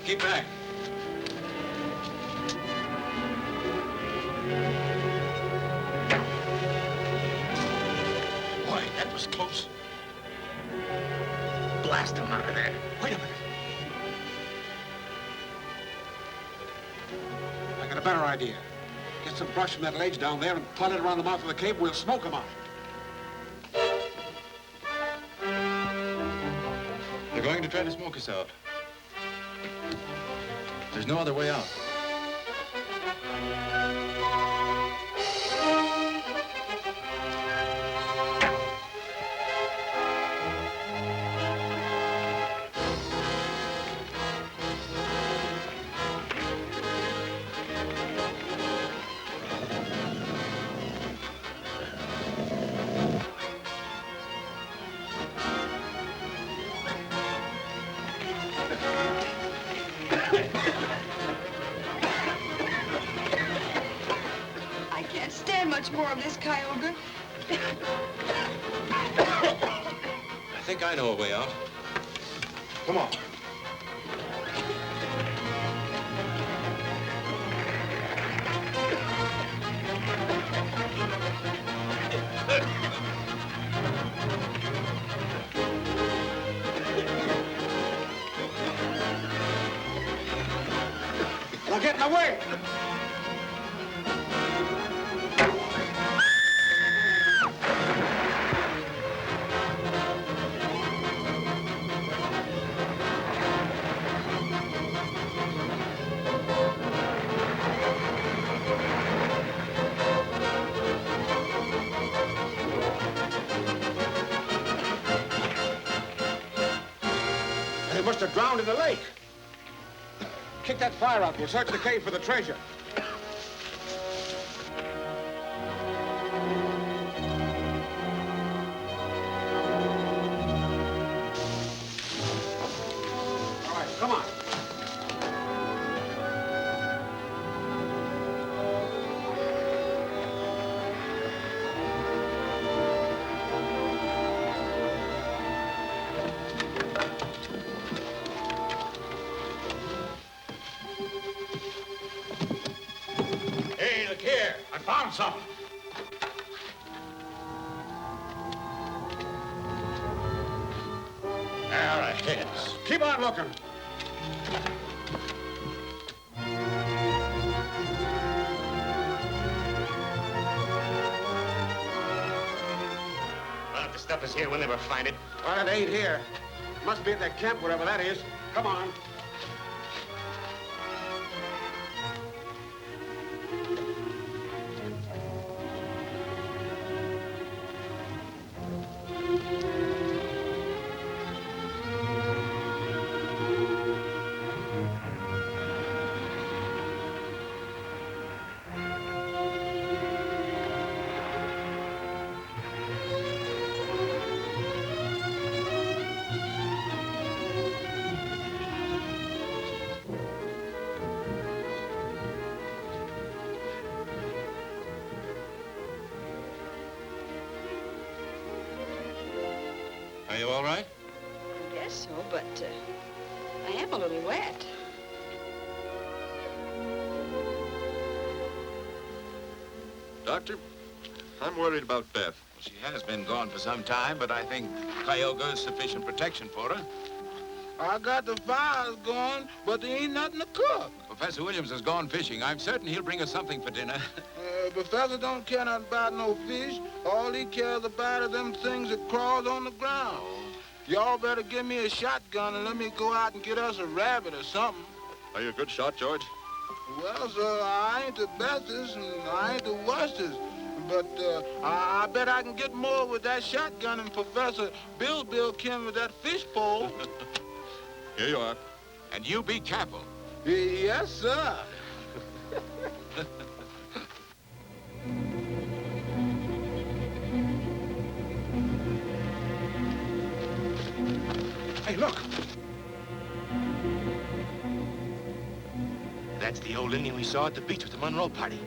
Keep back. Boy, that was close. Blast him out of there. Wait a minute. I got a better idea. Get some brush from that ledge down there and punt it around the mouth of the cave. We'll smoke them out. They're going to try to smoke us out. There's no other way out. I can't stand much more of this, Cuyahoga. I think I know a way out. Come on. Now get in the way! They must have drowned in the lake. Kick that fire out. We'll search the cave for the treasure. All right, come on. Keep on looking. Well, if the stuff is here, we'll never find it. Well, it ain't here. Must be at that camp, wherever that is. Come on. Are you all right? I guess so, but I am a little wet. Doctor, I'm worried about Beth. Well, she has been gone for some time, but I think Tioga is sufficient protection for her. I got the fires going, but there ain't nothing to cook. Professor Williams has gone fishing. I'm certain he'll bring us something for dinner. Professor don't care nothing about no fish. All he cares about are them things that crawls on the ground. Y'all better give me a shotgun and let me go out and get us a rabbit or something. Are you a good shot, George? Well, sir, I ain't the bestest and I ain't the worstest. But I bet I can get more with that shotgun than Professor Bill can with that fish pole. Here you are. And you be careful. Yes, sir. Hey, look. That's the old Indian we saw at the beach with the Monroe party.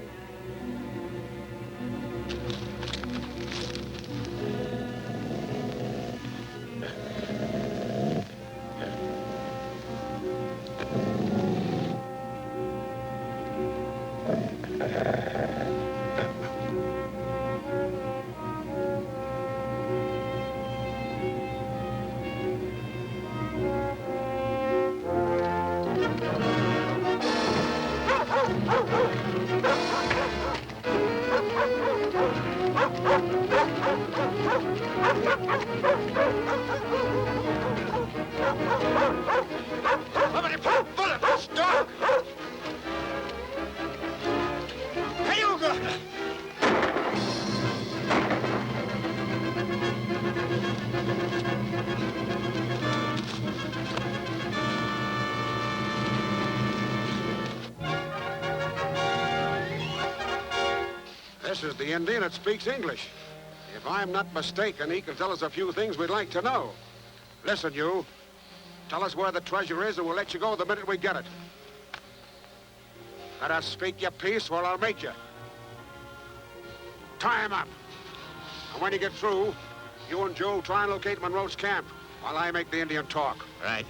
Somebody put a bullet in this dog! Tioga! This is the Indian that speaks English. If I'm not mistaken, he can tell us a few things we'd like to know. Listen, you. Tell us where the treasure is and we'll let you go the minute we get it. Let us speak your piece or I'll make you. Tie him up. And when you get through, you and Joe try and locate Monroe's camp while I make the Indian talk. Right.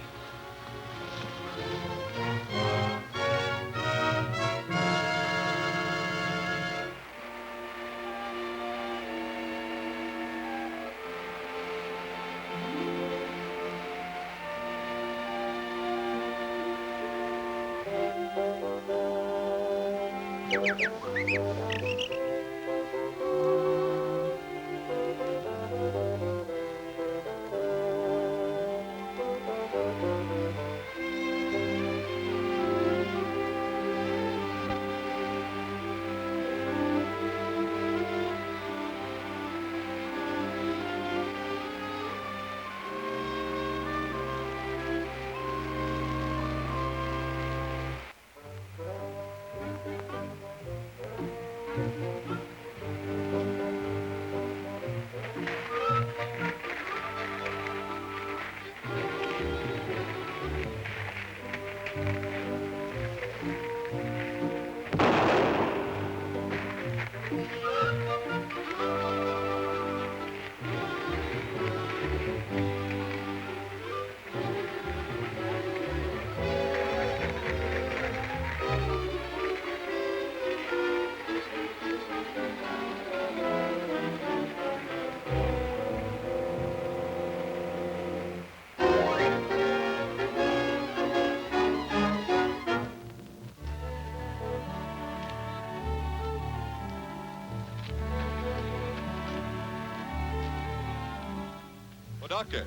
doctor.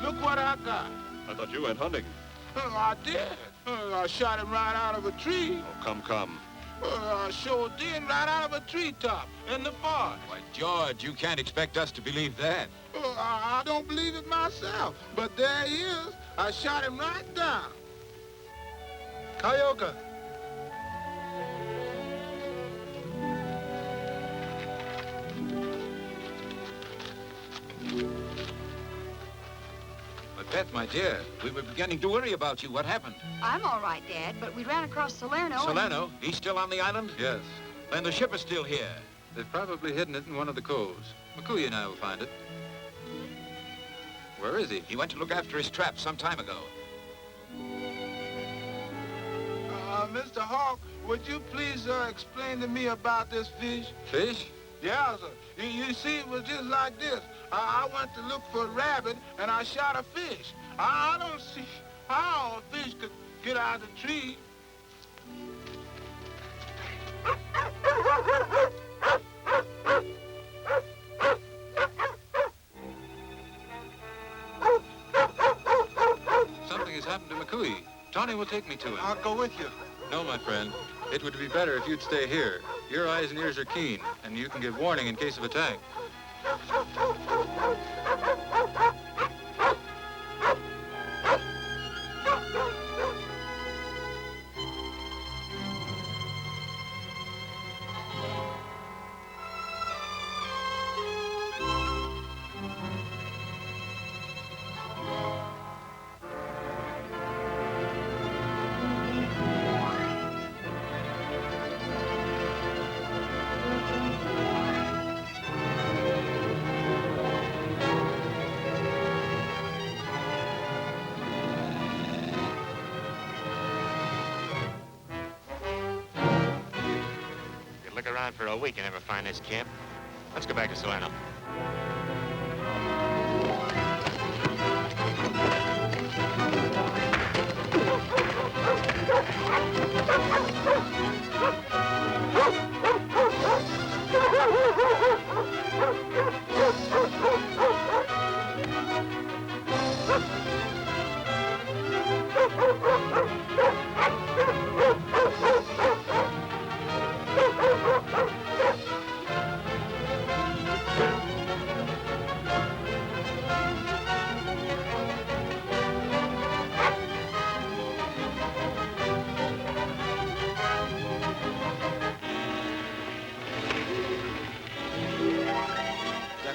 Look what I got. I thought you went hunting. I did. I shot him right out of a tree. Oh, come. I sure did, right out of a treetop in the forest. Why, George, you can't expect us to believe that. I don't believe it myself, but there he is. I shot him right down. Tioga. But Beth, my dear, we were beginning to worry about you. What happened? I'm all right, Dad, but we ran across Salerno. Salerno? He's still on the island? Yes. Then the ship is still here. They've probably hidden it in one of the coves. McCooey and I will find it. Where is he? He went to look after his traps some time ago. Mr. Hawk, would you please explain to me about this fish? Fish? Yeah, sir. You see, it was just like this. I went to look for a rabbit, and I shot a fish. I don't see how a fish could get out of the tree. Something has happened to McCooey. Tony will take me to him. I'll go with you. No, my friend. It would be better if you'd stay here. Your eyes and ears are keen, and you can give warning in case of attack. Look around for a week and never find this camp. Let's go back to Salerno.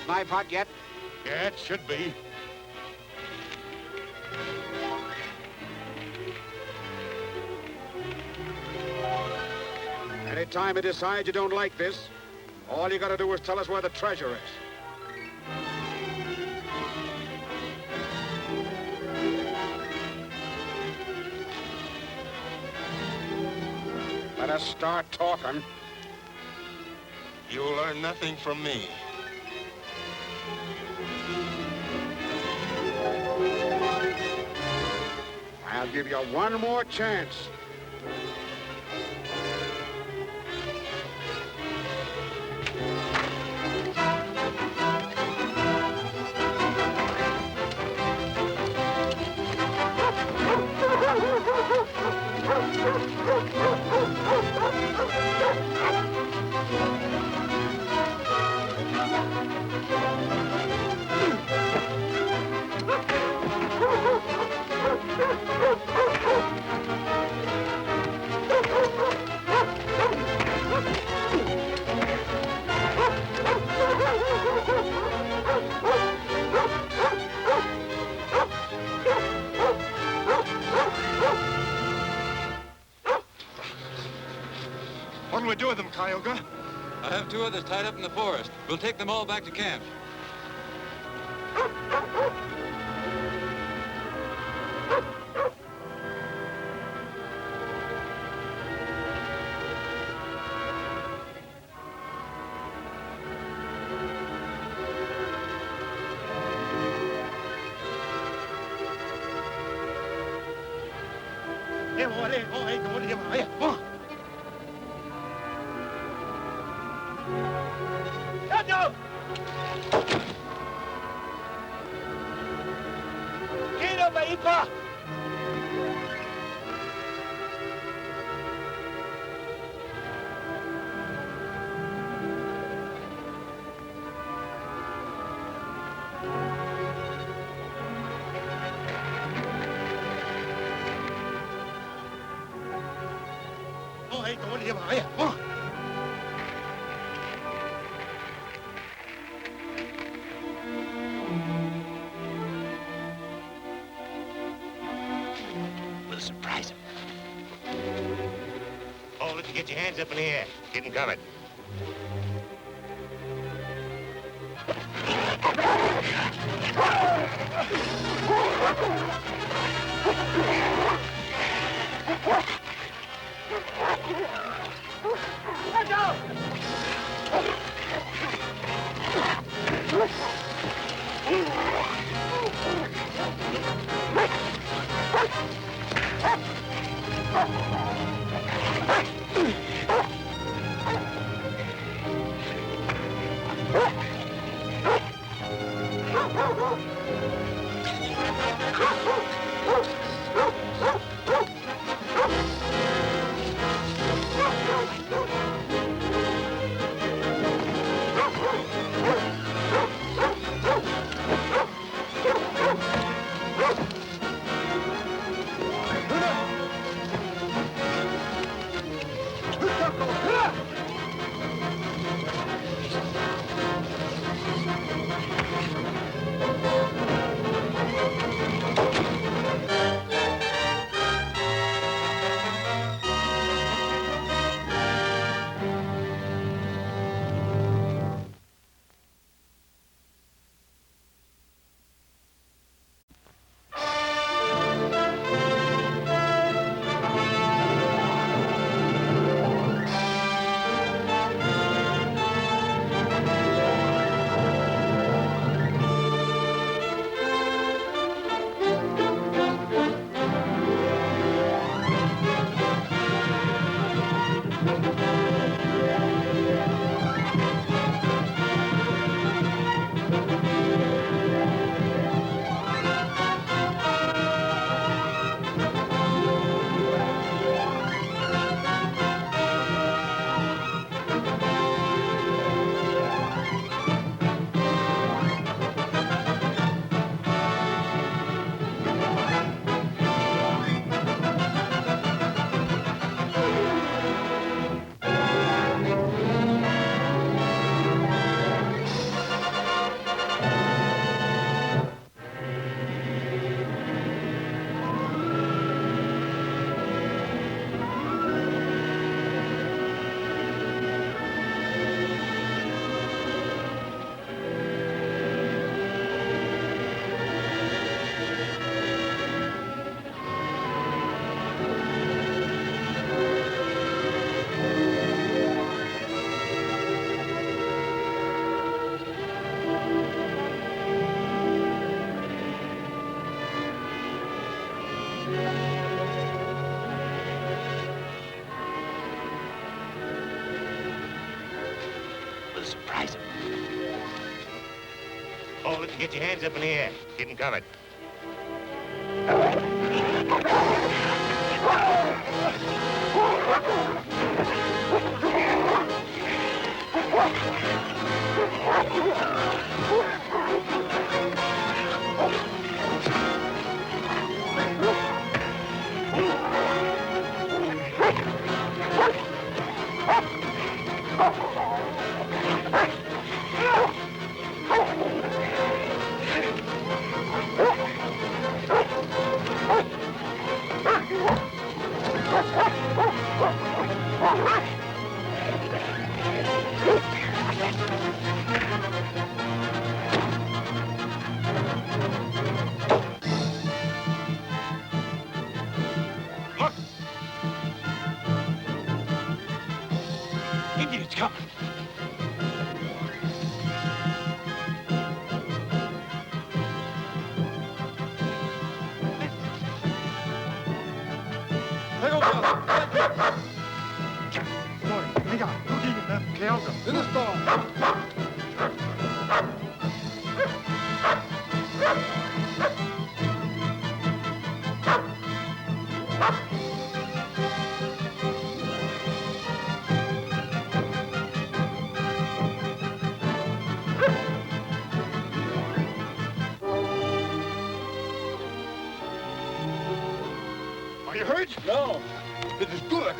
Knife hot yet? Yeah, it should be. Anytime you decide you don't like this, all you gotta do is tell us where the treasure is. Let us start talking. You'll learn nothing from me. I'll give you one more chance. What'll we do with them, Tioga? I have two others tied up in the forest. We'll take them all back to camp. Come on. We'll surprise him. Hold it and get your hands up in the air. Get him covered. Let go! We'll surprise him. Hold it and get your hands up in the air. Get him covered. Indians coming. Good morning. Hang on. Who gave you that, Keoga? In the store. No, it is good.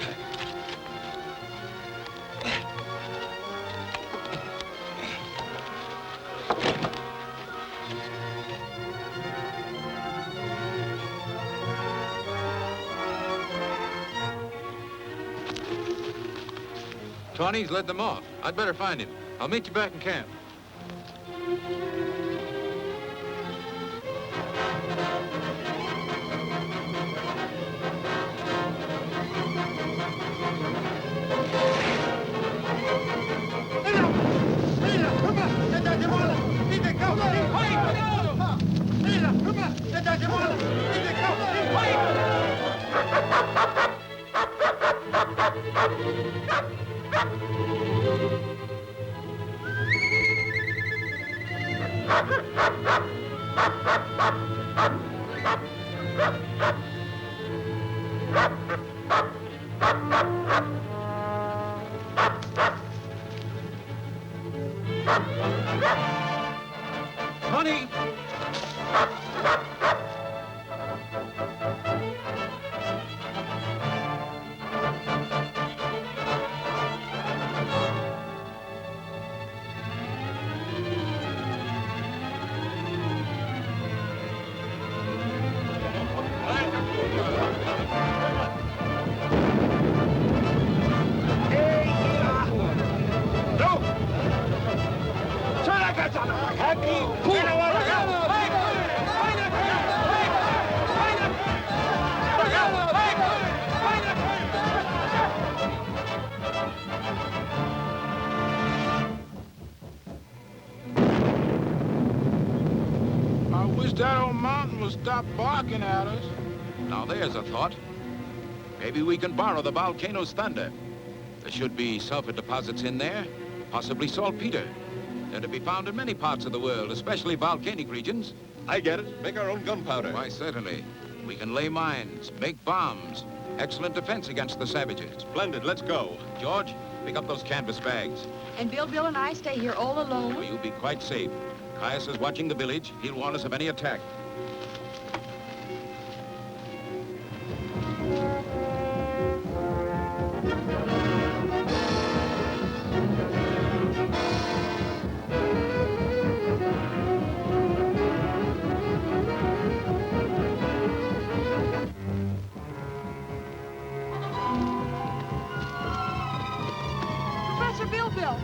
Tawny's led them off. I'd better find him. I'll meet you back in camp. Honey! I wish that old mountain would stop barking at us. Now there's a thought. Maybe we can borrow the volcano's thunder. There should be sulfur deposits in there, possibly saltpeter. They're to be found in many parts of the world, especially volcanic regions. I get it. Make our own gunpowder. Why, certainly. We can lay mines, make bombs. Excellent defense against the savages. Splendid. Let's go. George, pick up those canvas bags. And Bill, and I stay here all alone? Well, you'll be quite safe. Caius is watching the village. He'll warn us of any attack. Professor Bill.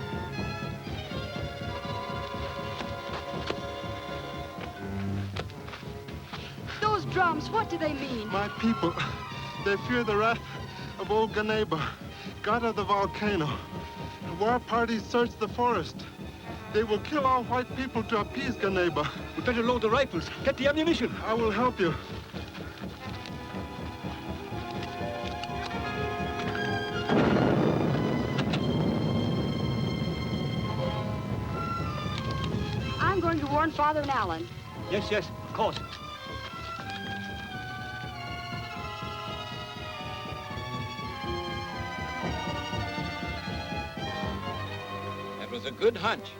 Those drums, what do they mean? My people, they fear the wrath of old Ganeba, god of the volcano. War parties search the forest. They will kill all white people to appease Ganeba. We better load the rifles. Get the ammunition. I will help you. I'm going to warn Father and Alan. Yes, of course. That was a good hunch.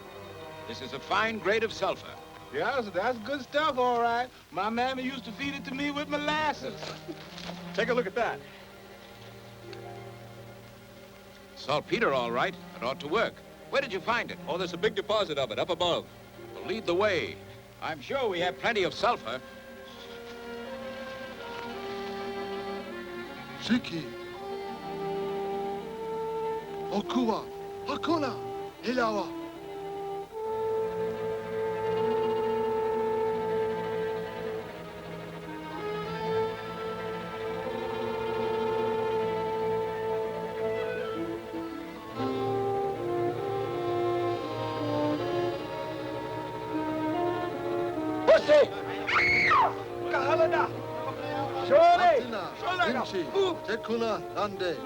This is a fine grade of sulfur. Yeah, that's good stuff, all right. My mammy used to feed it to me with molasses. Take a look at that. Saltpeter, all right. It ought to work. Where did you find it? Oh, there's a big deposit of it up above. Well, lead the way. I'm sure we have plenty of sulfur. Shiki. Okuwa. Hakuna. Ilawa. Kahalada! Shole! Inchi. Tekuna. Ande.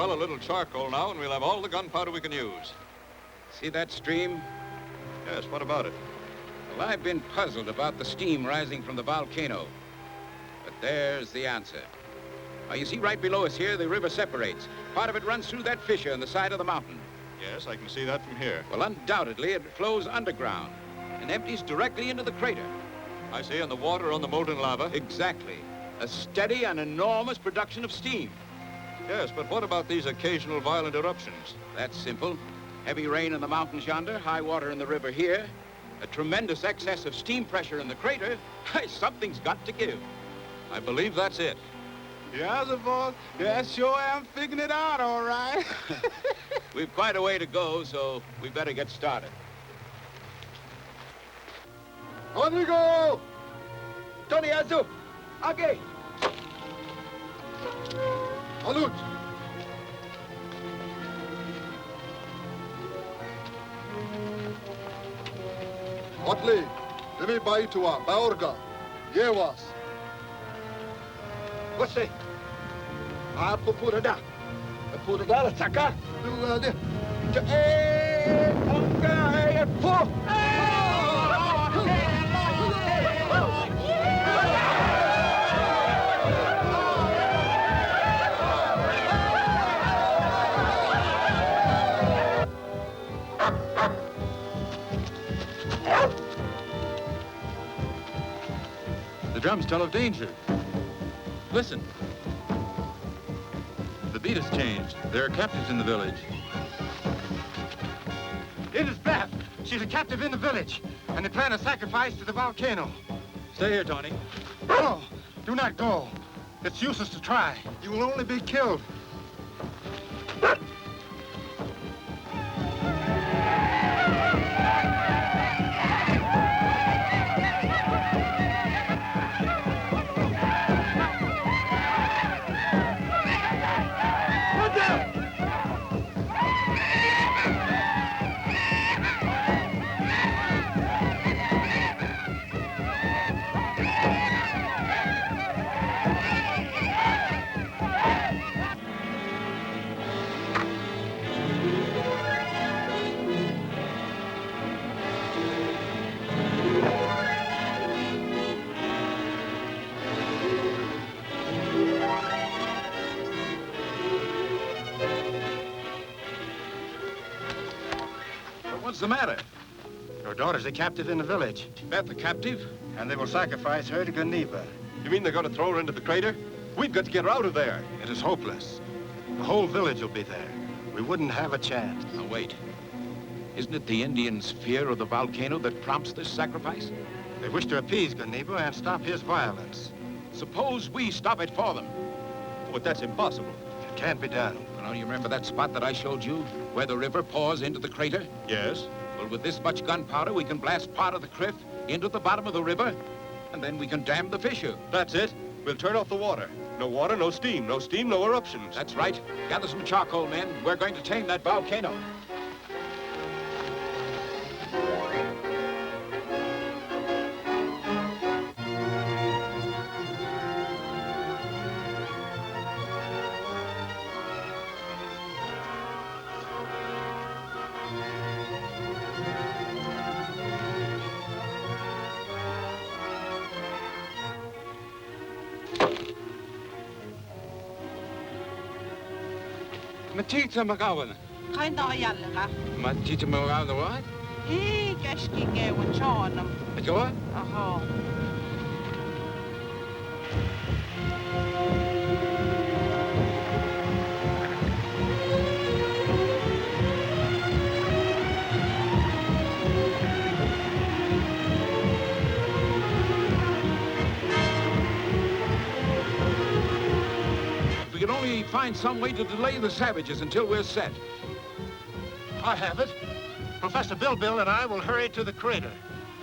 Well, a little charcoal now, and we'll have all the gunpowder we can use. See that stream? Yes, what about it? Well, I've been puzzled about the steam rising from the volcano. But there's the answer. Now, you see right below us here, the river separates. Part of it runs through that fissure in the side of the mountain. Yes, I can see that from here. Well, undoubtedly, it flows underground and empties directly into the crater. I see, and the water on the molten lava? Exactly. A steady and enormous production of steam. Yes, but what about these occasional violent eruptions? That's simple. Heavy rain in the mountains yonder, high water in the river here, a tremendous excess of steam pressure in the crater. Something's got to give. I believe that's it. Yes, boss. Yeah, sure am figuring it out, all right. We've quite a way to go, so we better get started. On we go! Tony Azu, okay. Alut. Otley, demi baitua, baorga, yewas. What's it? Pupurada. Pupurada, saka. The drums tell of danger. Listen. The beat has changed. There are captives in the village. It is Beth. She's a captive in the village, and they plan a sacrifice to the volcano. Stay here, Tony. No, do not go. It's useless to try. You will only be killed. What's the matter? Your daughter's a captive in the village. Beth, the captive? And they will sacrifice her to Geneva. You mean they're going to throw her into the crater? We've got to get her out of there. It is hopeless. The whole village will be there. We wouldn't have a chance. Now, wait. Isn't it the Indians' fear of the volcano that prompts this sacrifice? They wish to appease Geneva and stop his violence. Suppose we stop it for them. But that's impossible. It can't be done. Well, now, you remember that spot that I showed you, where the river pours into the crater? Yes. Well, with this much gunpowder, we can blast part of the cliff into the bottom of the river, and then we can dam the fissure. That's it. We'll turn off the water. No water, no steam. No steam, no eruptions. That's right. Gather some charcoal, men. We're going to tame that volcano. Matita McGowan. Kain na yalla. Matita McGowan, the what? Gaski ge wa chonam. What? Aha. We can only find some way to delay the savages until we're set. I have it. Professor Bill and I will hurry to the crater.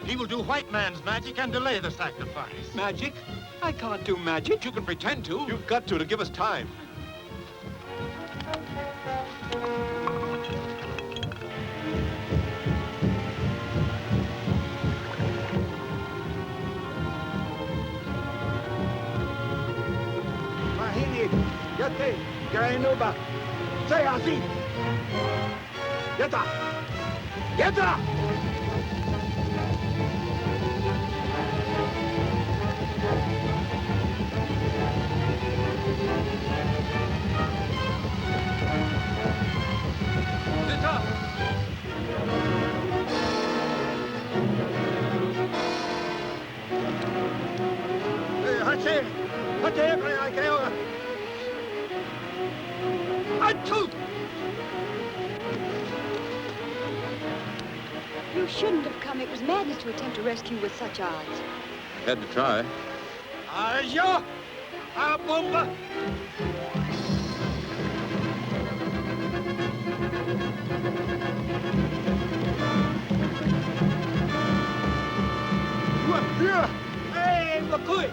He will do white man's magic and delay the sacrifice. Magic? I can't do magic. You can pretend to. You've got to give us time. Mahini, yate, gainoba. sea así. Ya está. Ya está. You shouldn't have come. It was madness to attempt to rescue with such odds. Had to try. Yo! A bomba! Hey, McCoy!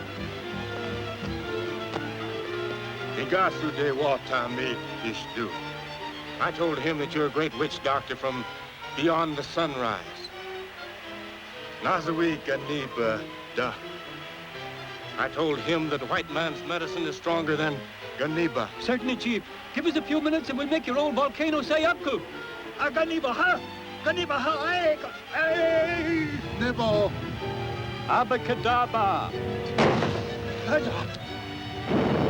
Igasu de Watami Ishdu. I told him that you're a great witch doctor from beyond the sunrise. Nazawi Ganiba Da. I told him that white man's medicine is stronger than Ganiba. Certainly, Chief. Give us a few minutes and we'll make your old volcano say upku. Ganiba ha! Ganiba ha! Hey! Nebo! Abacadabra.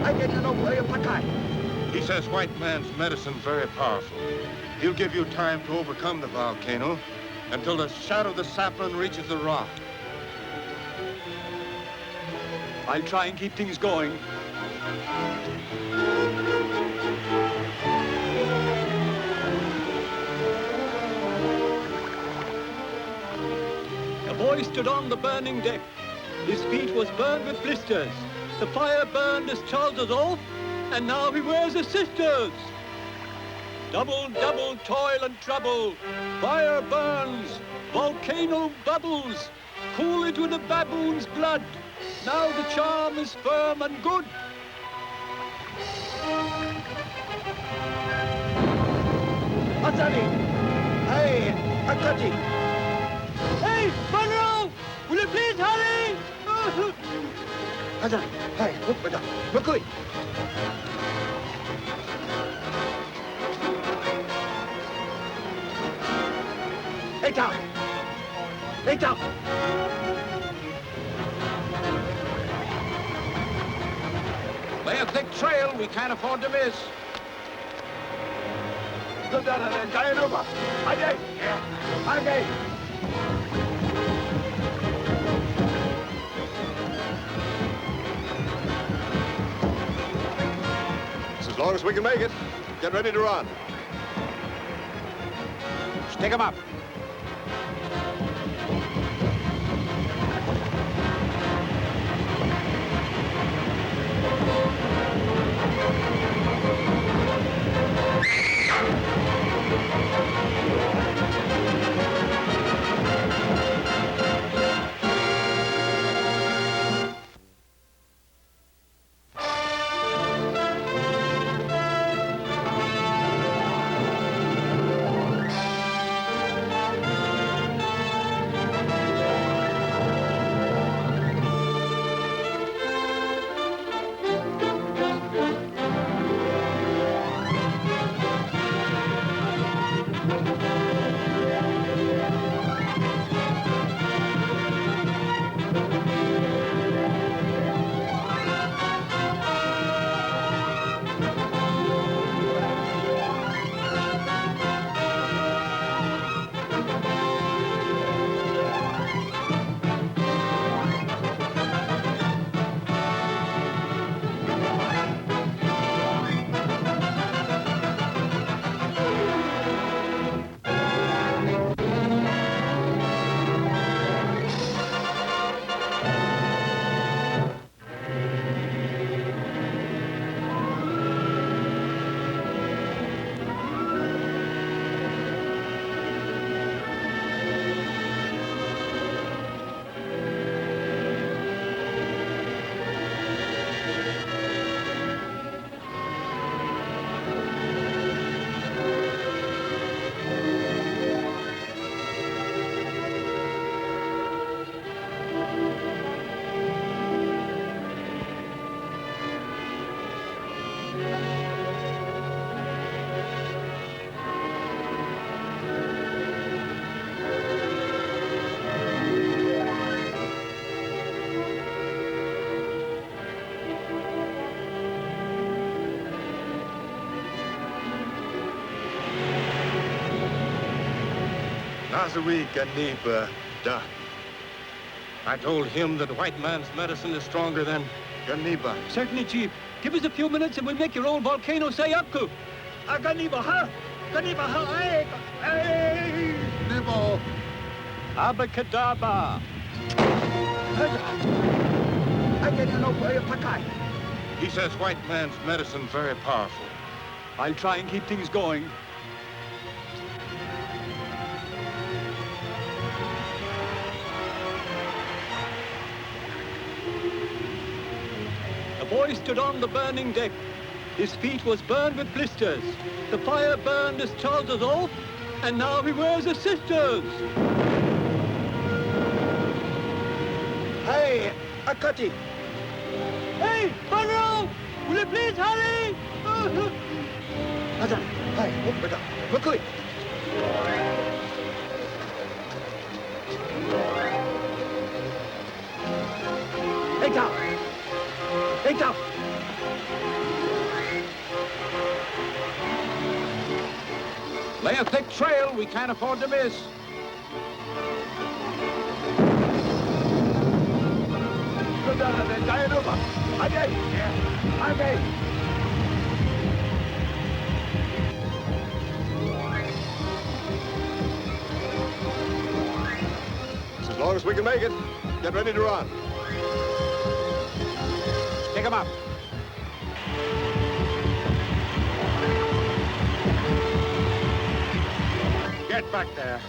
I didn't know where you put. He says white man's medicine's very powerful. He'll give you time to overcome the volcano until the shadow of the sapling reaches the rock. I'll try and keep things going. The boy stood on the burning deck. His feet was burned with blisters. The fire burned his trousers off, and now he wears his sisters. Double, double toil and trouble. Fire burns, volcano bubbles, cool into the baboon's blood. Now the charm is firm and good. Azali! Hey, Akachi! Hey, Monroe! Will you please hurry? Azali! Hey, look, madam. McCoy! Hey, down! Hey, down! Lay a thick trail. We can't afford to miss. Look down there, giant over! Again! Again! As long as we can make it, get ready to run. Stick 'em up. Nazari Ganiba, Doc. I told him that the white man's medicine is stronger than Ganiba. Certainly, Chief. Give us a few minutes and we'll make your old volcano say upku. Ganiba, ha? Ganiba, ha? Hey! Nibo. Abacadabra. He says white man's medicine very powerful. I'll try and keep things going. The boy stood on the burning deck. His feet was burned with blisters. The fire burned his trousers off, and now he wears a sister's. Hey, Akati. Hey, Monroe! Will you please hurry? Hey, quickly. Hey, down. Hey, down. Lay a thick trail we can't afford to miss. As long as we can make it, get ready to run. Pick 'em up. Get back there.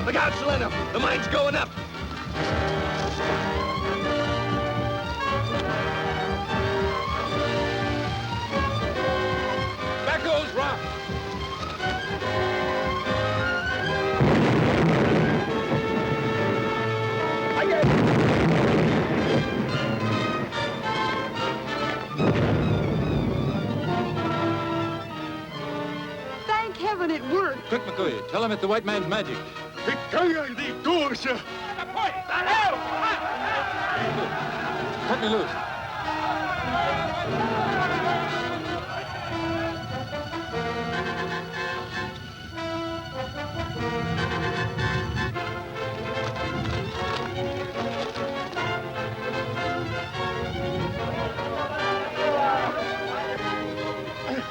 Look out, Selena. The mine's going up. Back goes rock. Thank heaven it worked. Quick, McCoy, tell him it's the white man's magic. Cut me loose.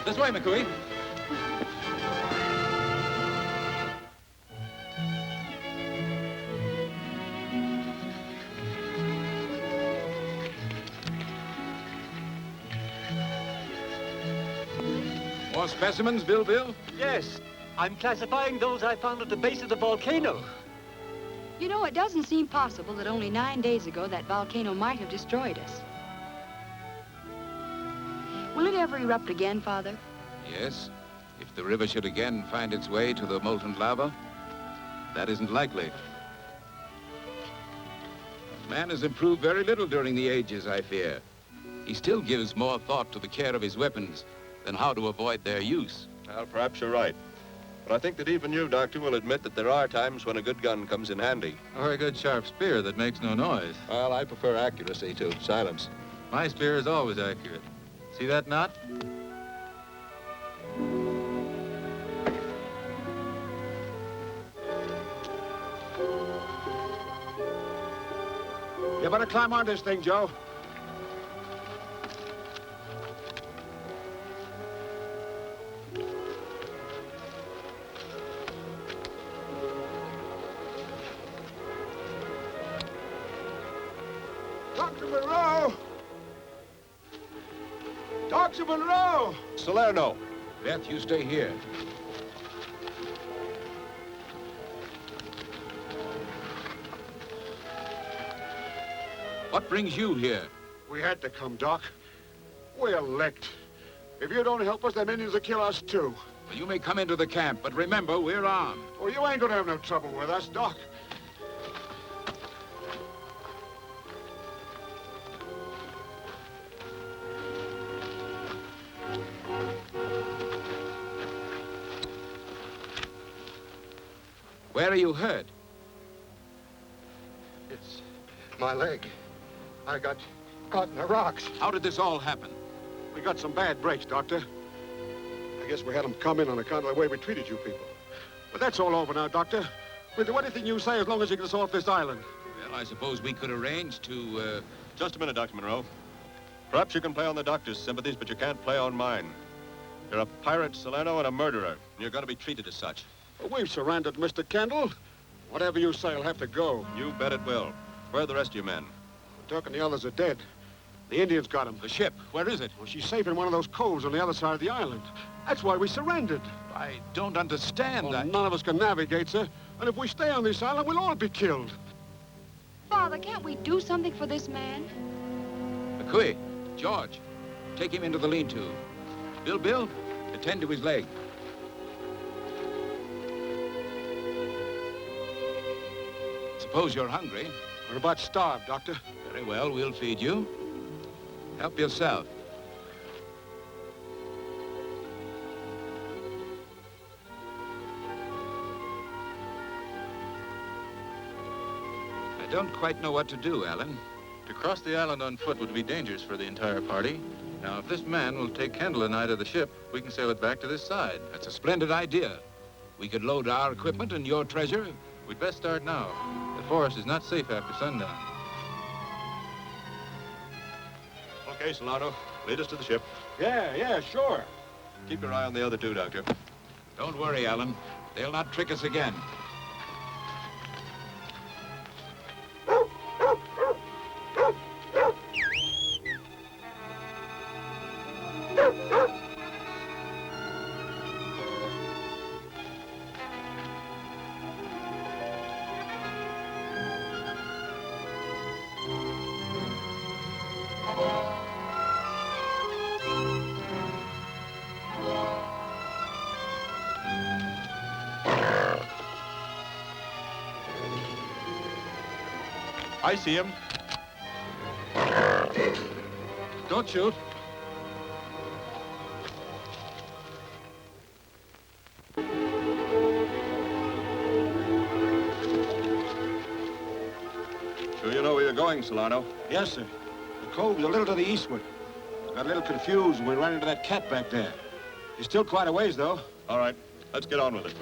This way, McCoy. More specimens, Bill? Yes. I'm classifying those I found at the base of the volcano. You know, it doesn't seem possible that only 9 days ago that volcano might have destroyed us. Will it ever erupt again, Father? Yes. If the river should again find its way to the molten lava, that isn't likely. Man has improved very little during the ages, I fear. He still gives more thought to the care of his weapons than how to avoid their use. Well, perhaps you're right. But I think that even you, Doctor, will admit that there are times when a good gun comes in handy. A very good sharp spear that makes no noise. Well, I prefer accuracy to silence. My spear is always accurate. See that knot? You better climb on this thing, Joe. Dr. Monroe! Dr. Monroe! Salerno. Beth, you stay here. What brings you here? We had to come, Doc. We're licked. If you don't help us, them Indians will kill us, too. Well, you may come into the camp, but remember, we're armed. Oh, you ain't gonna have no trouble with us, Doc. Where are you hurt? It's my leg. I got caught in the rocks. How did this all happen? We got some bad breaks, Doctor. I guess we had them come in on account of the way we treated you people. But that's all over now, Doctor. We'll do anything you say as long as you get us off this island. Well, I suppose we could arrange to, Just a minute, Dr. Monroe. Perhaps you can play on the doctor's sympathies, but you can't play on mine. You're a pirate, Salerno, and a murderer. And you're going to be treated as such. Well, we've surrendered, Mr. Kendall. Whatever you say will have to go. You bet it will. Where are the rest of your men? Turk and the others are dead. The Indians got them. The ship, where is it? Well, she's safe in one of those coves on the other side of the island. That's why we surrendered. I don't understand. Well, none of us can navigate, sir. And if we stay on this island, we'll all be killed. Father, can't we do something for this man? McCoy, George, take him into the lean-to. Bill, attend to his leg. Suppose you're hungry. We're about starved, Doctor. Very well, we'll feed you. Help yourself. I don't quite know what to do, Alan. To cross the island on foot would be dangerous for the entire party. Now, if this man will take Kendall and I to the ship, we can sail it back to this side. That's a splendid idea. We could load our equipment and your treasure. We'd best start now. The forest is not safe after sundown. Okay, Solano. Lead us to the ship. Yeah, sure. Keep your eye on the other two, Doctor. Don't worry, Alan. They'll not trick us again. I see him. Don't shoot. Do you know where you're going, Solano? Yes, sir. The cove's a little to the eastward. Got a little confused when we ran into that cat back there. He's still quite a ways, though. All right, let's get on with it.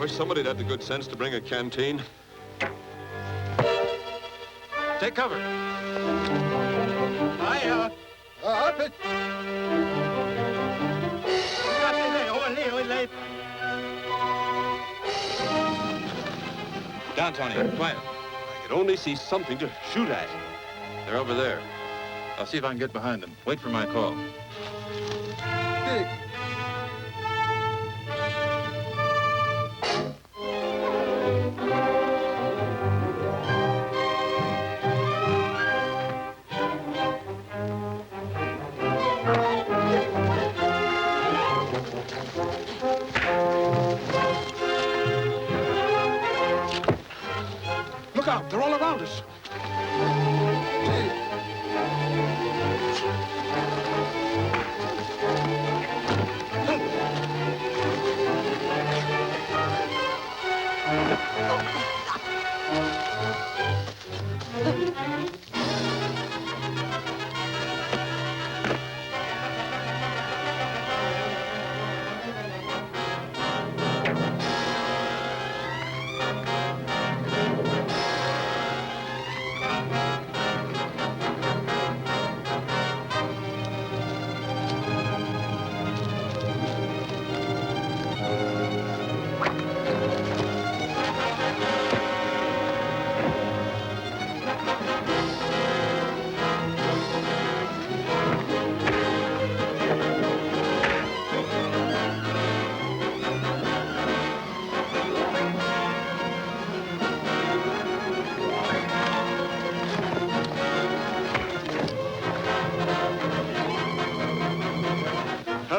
Wish somebody'd had the good sense to bring a canteen. Take cover. Up it. Down, Tony. Quiet. I could only see something to shoot at. They're over there. I'll see if I can get behind them. Wait for my call. Look out, they're all around us.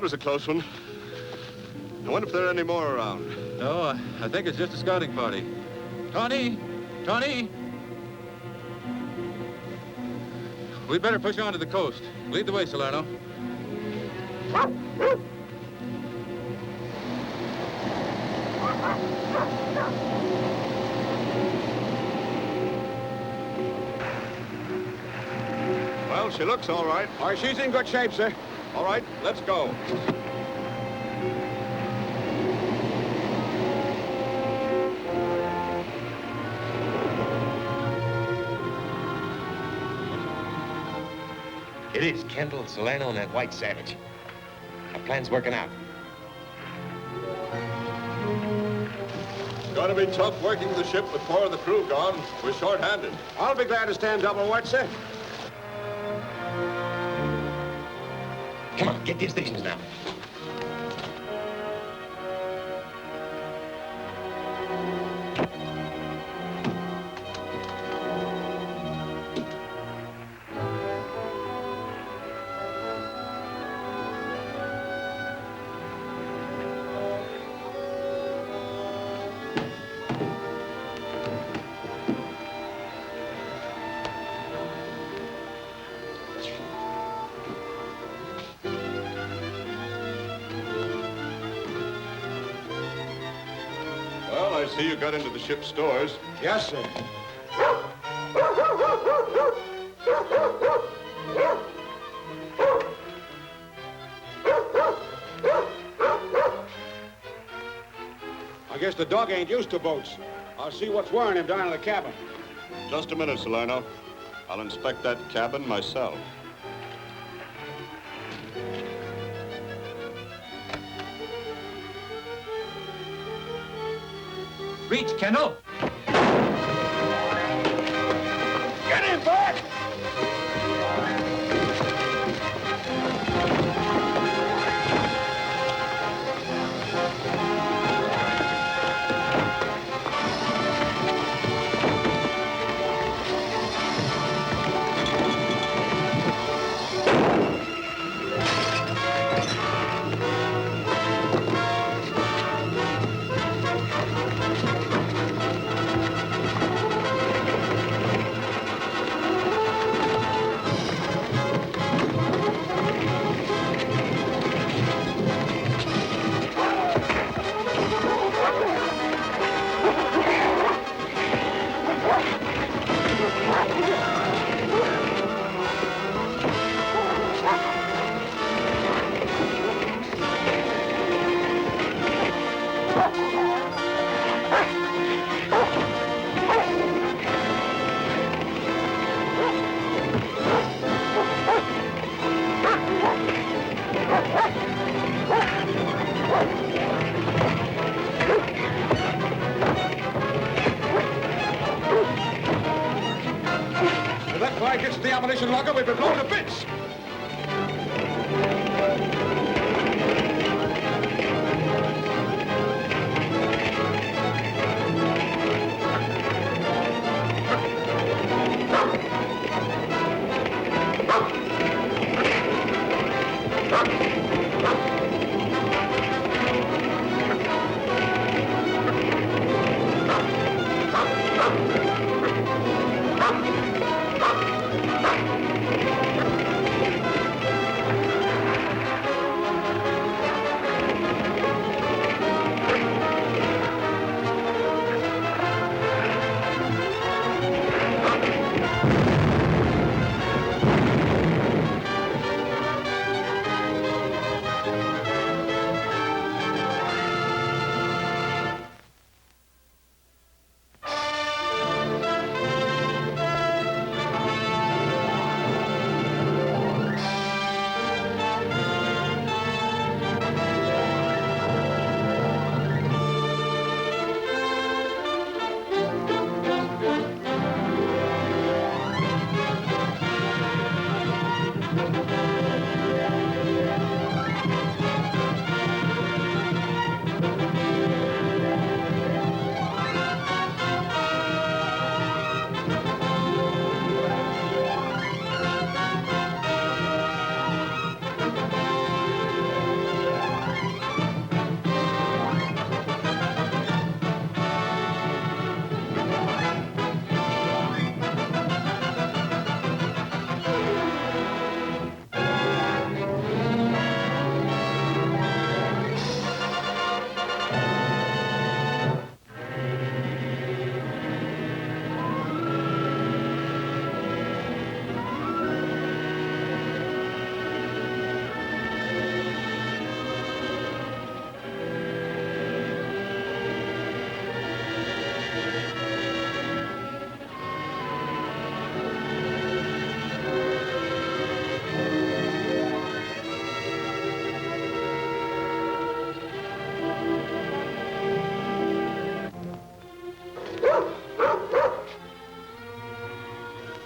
was a close one. I wonder if there are any more around. No, I think it's just a scouting party. Tony! Tony! We'd better push on to the coast. Lead the way, Salerno. Well, she looks all right. All right, she's in good shape, sir. All right, let's go. It is Kendall, Salerno, and that white savage. Our plan's working out. It's going to be tough working the ship with 4 of the crew gone. We're short-handed. I'll be glad to stand double watch, sir. Come on, get to your stations now. Well, I see you got into the ship's stores. Yes, sir. I guess the dog ain't used to boats. I'll see what's wearing him down in the cabin. Just a minute, Salerno. I'll inspect that cabin myself. Reach, Kendall. Get him back! If that flag gets to the ammunition locker, we've been blown to bits.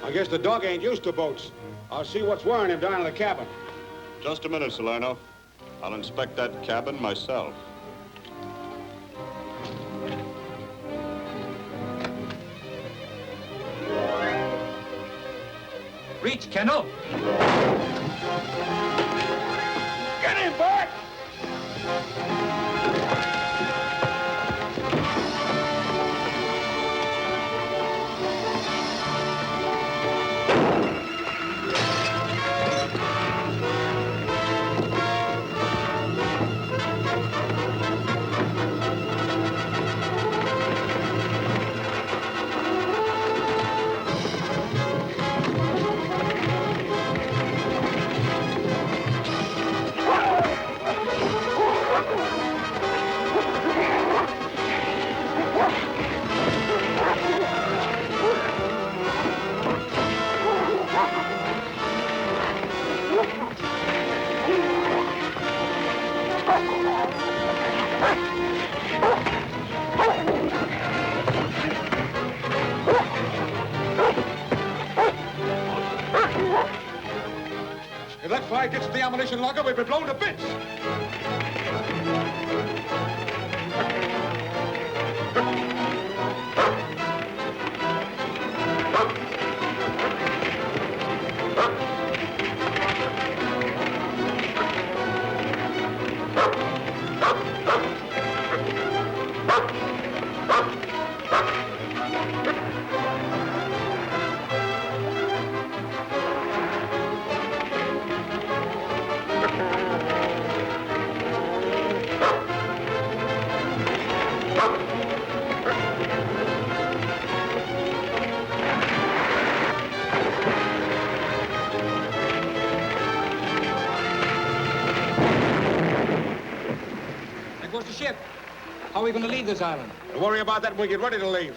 I guess the dog ain't used to boats. I'll see what's wearing him down in the cabin. Just a minute, Salerno. I'll inspect that cabin myself. Reach, Keno. Get him, Bert! If that fire gets to the ammunition locker, we'll be blown to bits. There goes the ship. How are we going to leave this island? Don't worry about that when we get ready to leave.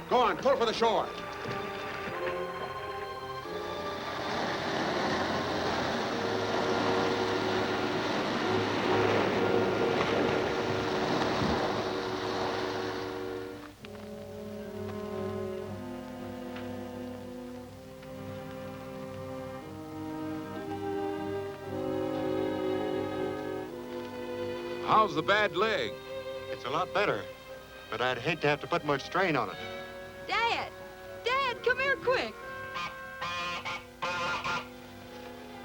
Go on, pull for the shore. How's the bad leg? It's a lot better, but I'd hate to have to put much strain on it. Dad! Dad, come here quick.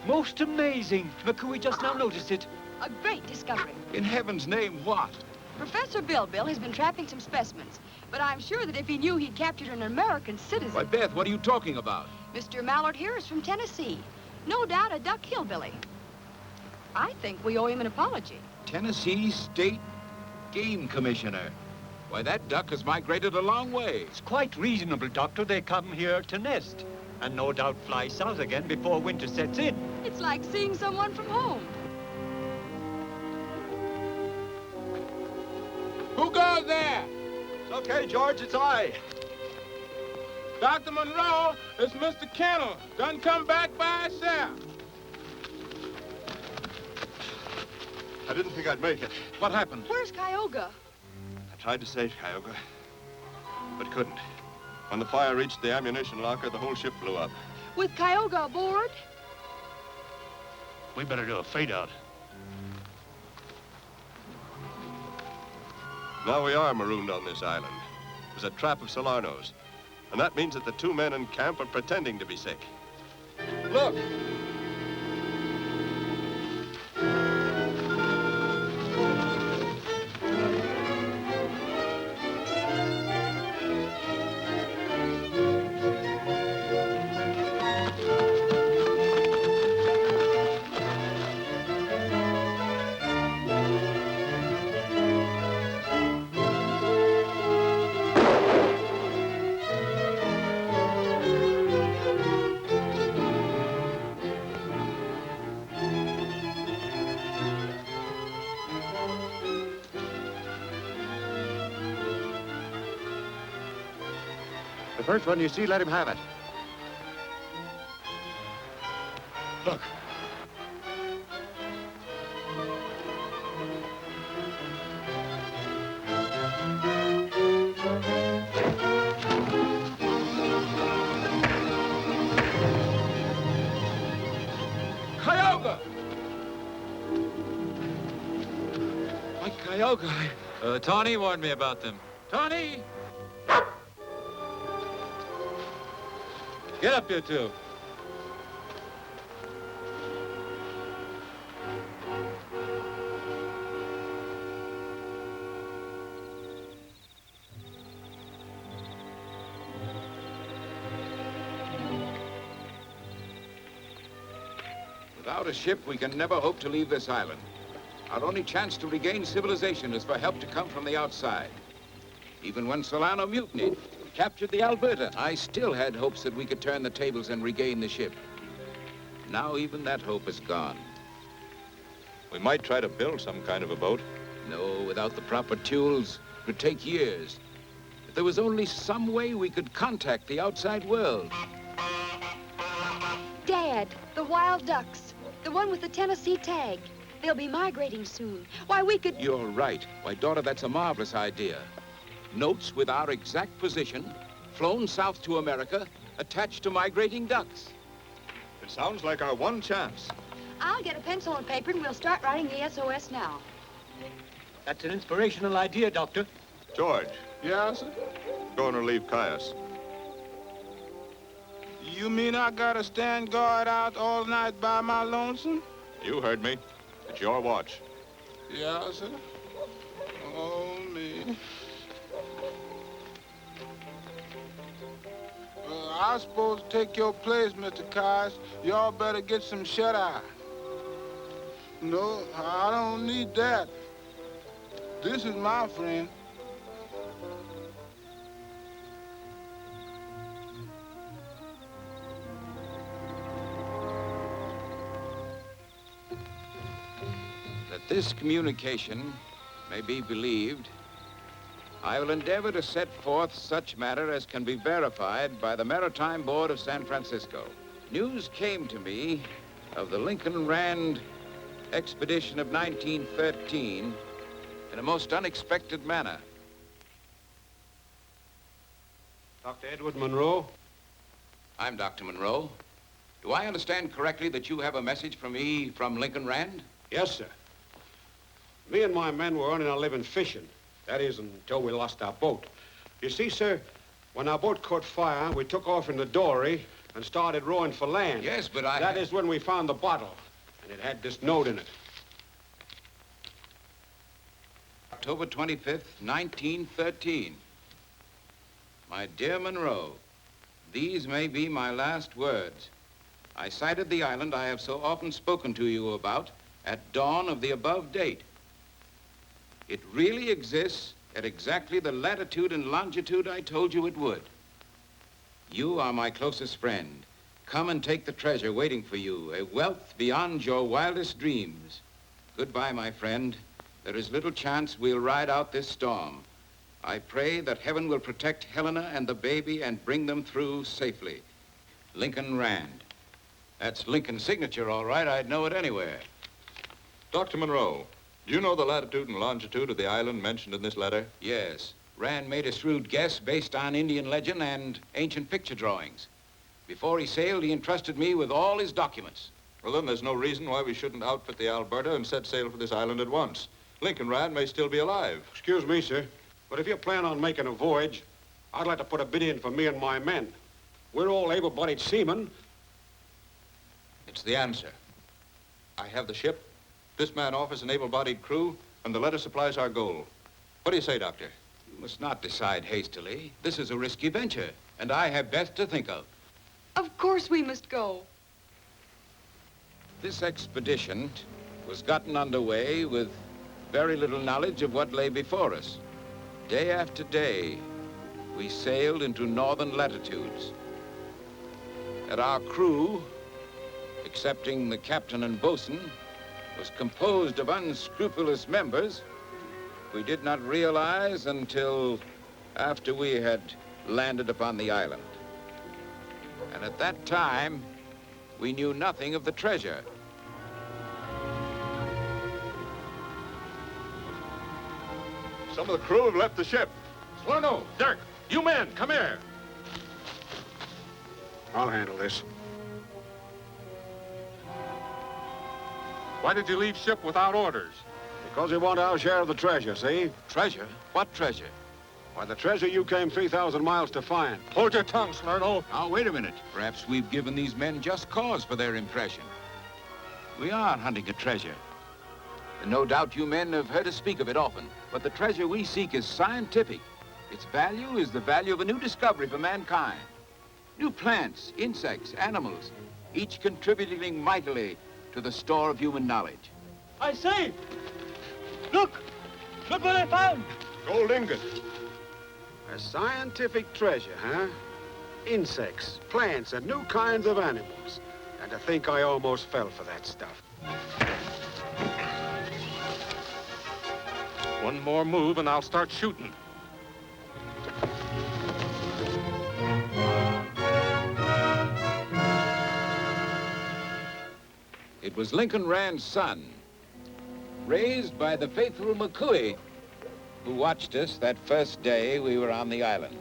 Most amazing. McCooey just now noticed it. A great discovery. In heaven's name, what? Professor Bill has been trapping some specimens, but I'm sure that if he knew he'd captured an American citizen... Why, Beth, what are you talking about? Mr. Mallard here is from Tennessee. No doubt a duck hillbilly. I think we owe him an apology. Tennessee State Game Commissioner. Why, that duck has migrated a long way. It's quite reasonable, Doctor. They come here to nest, and no doubt fly south again before winter sets in. It's like seeing someone from home. Who goes there? It's okay, George, it's I. Dr. Monroe, it's Mr. Kennel. Done come back by himself. I didn't think I'd make it. What happened? Where's Kyoga? I tried to save Kyoga, but couldn't. When the fire reached the ammunition locker, the whole ship blew up. With Kyoga aboard? We better do a fade out. Now we are marooned on this island. It was a trap of Salerno's. And that means that the two men in camp are pretending to be sick. Look. The first one you see, let him have it. Look. Kyogo. Tawny warned me about them. Tawny! Get up, you two. Without a ship, we can never hope to leave this island. Our only chance to regain civilization is for help to come from the outside. Even when Solano mutinied, captured the Alberta, I still had hopes that we could turn the tables and regain the ship. Now even that hope is gone. We might try to build some kind of a boat. No, without the proper tools, it would take years. If there was only some way we could contact the outside world. Dad, the wild ducks. The one with the Tennessee tag. They'll be migrating soon. Why, we could... You're right. Why, daughter, that's a marvelous idea. Notes with our exact position, flown south to America, attached to migrating ducks. It sounds like our one chance. I'll get a pencil and paper and we'll start writing the SOS now. That's an inspirational idea, Doctor. George. Yeah, sir? Go and relieve Caius. You mean I gotta stand guard out all night by my lonesome? You heard me. It's your watch. Yeah, sir. Oh, me. I was supposed to take your place, Mr. Caius. Y'all better get some shut-eye. No, I don't need that. This is my friend. That this communication may be believed, I will endeavor to set forth such matter as can be verified by the Maritime Board of San Francisco. News came to me of the Lincoln Rand expedition of 1913 in a most unexpected manner. Dr. Edward Monroe? I'm Dr. Monroe. Do I understand correctly that you have a message for me from Lincoln Rand? Yes, sir. Me and my men were earning our living fishing. That is, until we lost our boat. You see, sir, when our boat caught fire, we took off in the dory and started rowing for land. Yes, but That is when we found the bottle, and it had this note in it. October 25th, 1913. My dear Monroe, these may be my last words. I sighted the island I have so often spoken to you about at dawn of the above date. It really exists at exactly the latitude and longitude I told you it would. You are my closest friend. Come and take the treasure waiting for you, a wealth beyond your wildest dreams. Goodbye, my friend. There is little chance we'll ride out this storm. I pray that heaven will protect Helena and the baby and bring them through safely. Lincoln Rand. That's Lincoln's signature, all right. I'd know it anywhere. Dr. Monroe, do you know the latitude and longitude of the island mentioned in this letter? Yes. Rand made a shrewd guess based on Indian legend and ancient picture drawings. Before he sailed, he entrusted me with all his documents. Well, then there's no reason why we shouldn't outfit the Alberta and set sail for this island at once. Lincoln Rand may still be alive. Excuse me, sir, but if you plan on making a voyage, I'd like to put a bid in for me and my men. We're all able-bodied seamen. It's the answer. I have the ship. This man offers an able-bodied crew, and the letter supplies our goal. What do you say, Doctor? You must not decide hastily. This is a risky venture, and I have best to think of. Of course we must go. This expedition was gotten underway with very little knowledge of what lay before us. Day after day, we sailed into northern latitudes. And our crew, excepting the captain and bosun, was composed of unscrupulous members we did not realize until after we had landed upon the island. And at that time, we knew nothing of the treasure. Some of the crew have left the ship. Solano, Dirk, you men, come here. I'll handle this. Why did you leave ship without orders? Because we want our share of the treasure, see? Treasure? What treasure? Why, the treasure you came 3,000 miles to find. Hold your tongue, Salerno. Now, wait a minute. Perhaps we've given these men just cause for their impression. We are hunting a treasure. And no doubt you men have heard us speak of it often, but the treasure we seek is scientific. Its value is the value of a new discovery for mankind. New plants, insects, animals, each contributing mightily to the store of human knowledge. I say! Look! Look what I found! Gold ingot. A scientific treasure, huh? Insects, plants, and new kinds of animals. And to think I almost fell for that stuff. One more move and I'll start shooting. It was Lincoln Rand's son, raised by the faithful McCooey, who watched us that first day we were on the island.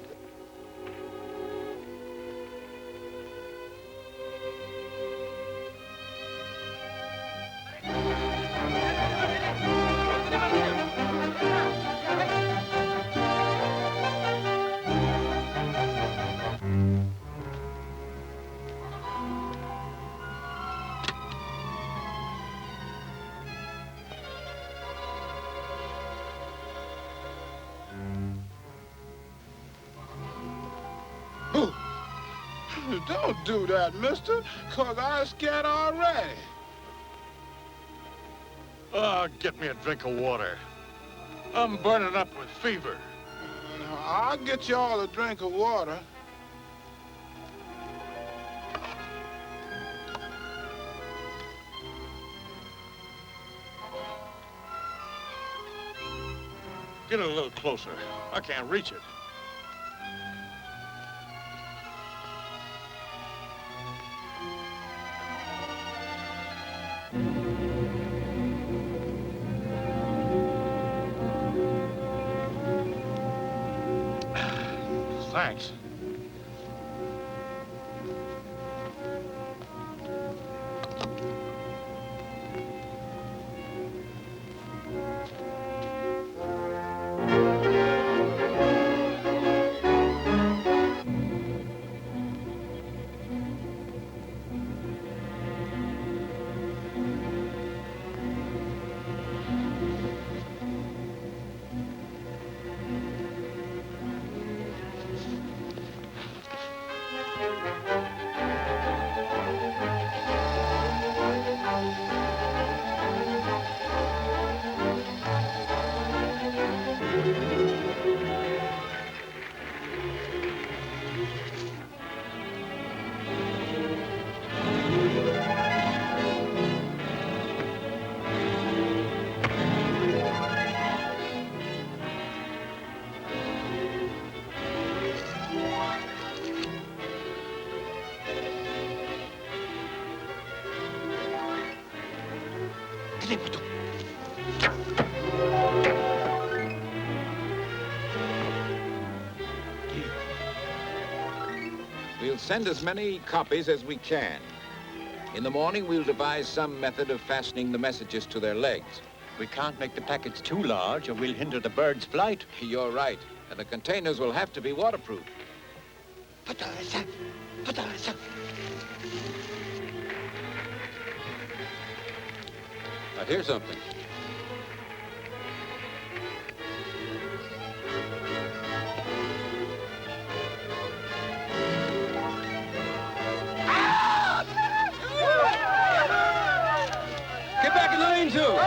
Don't do that, mister, 'cause I'm scared already. Get me a drink of water. I'm burning up with fever. I'll get you all a drink of water. Get a little closer. I can't reach it. Thanks. We'll send as many copies as we can. In the morning, we'll devise some method of fastening the messages to their legs. We can't make the packets too large or we'll hinder the bird's flight. You're right. And the containers will have to be waterproof. I hear something. Get back in the lane, too!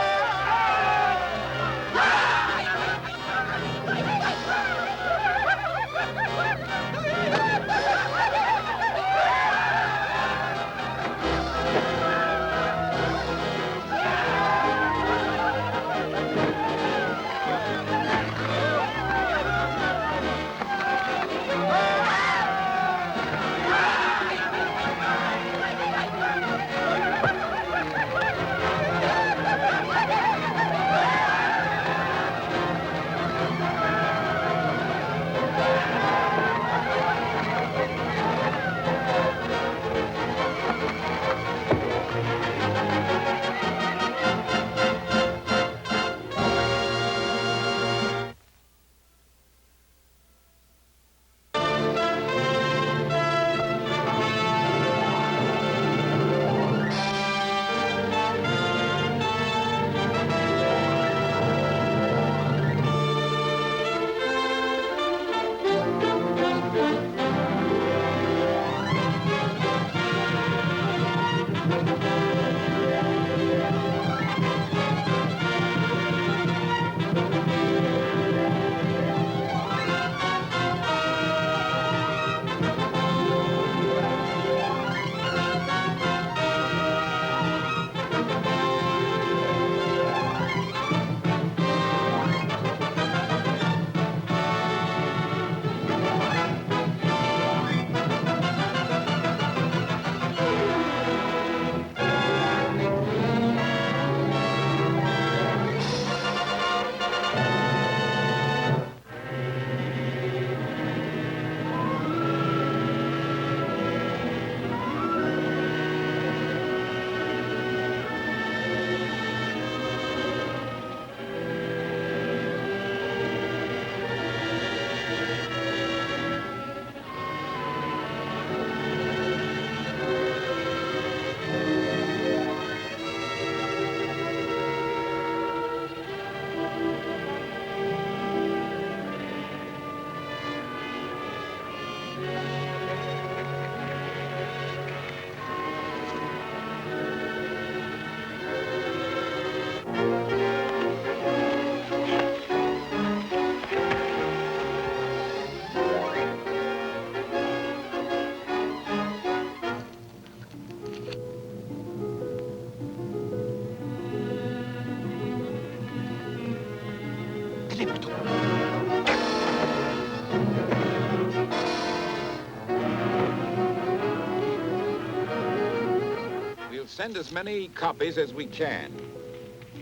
We'll send as many copies as we can.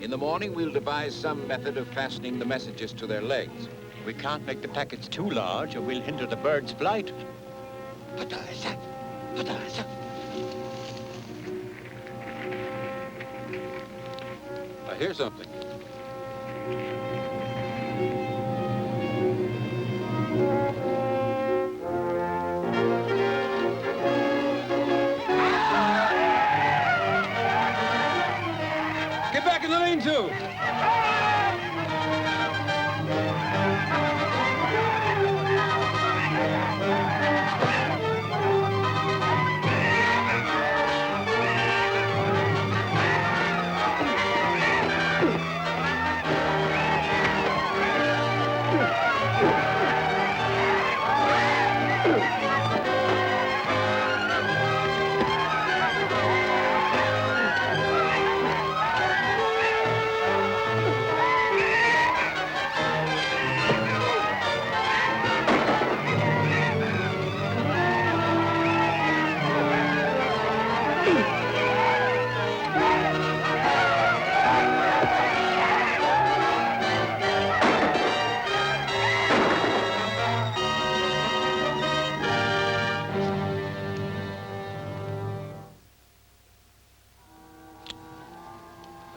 In the morning, we'll devise some method of fastening the messages to their legs. We can't make the packets too large or we'll hinder the bird's flight. I hear something. Get back in the lean-to!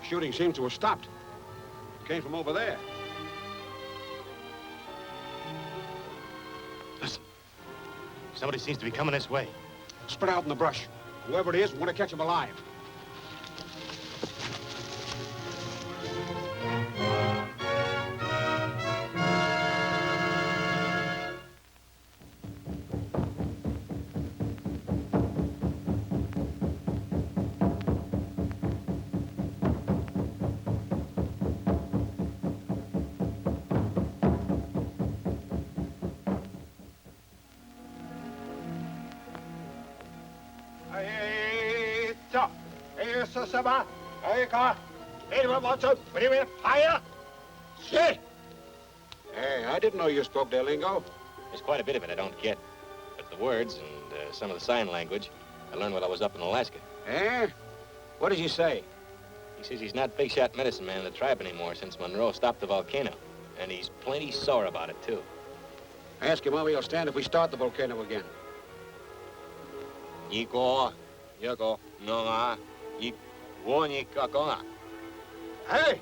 Shooting seems to have stopped. It came from over there. Listen. Somebody seems to be coming this way. Spread out in the brush. Whoever it is, we want to catch him alive. Hey, I didn't know you spoke their lingo. There's quite a bit of it I don't get. But the words and some of the sign language I learned while I was up in Alaska. Eh? What did you say? He says he's not big shot medicine man in the tribe anymore since Monroe stopped the volcano. And he's plenty sore about it, too. Ask him how he'll stand if we start the volcano again. Niko, Yako, Nonga, Wonikakona. Hey!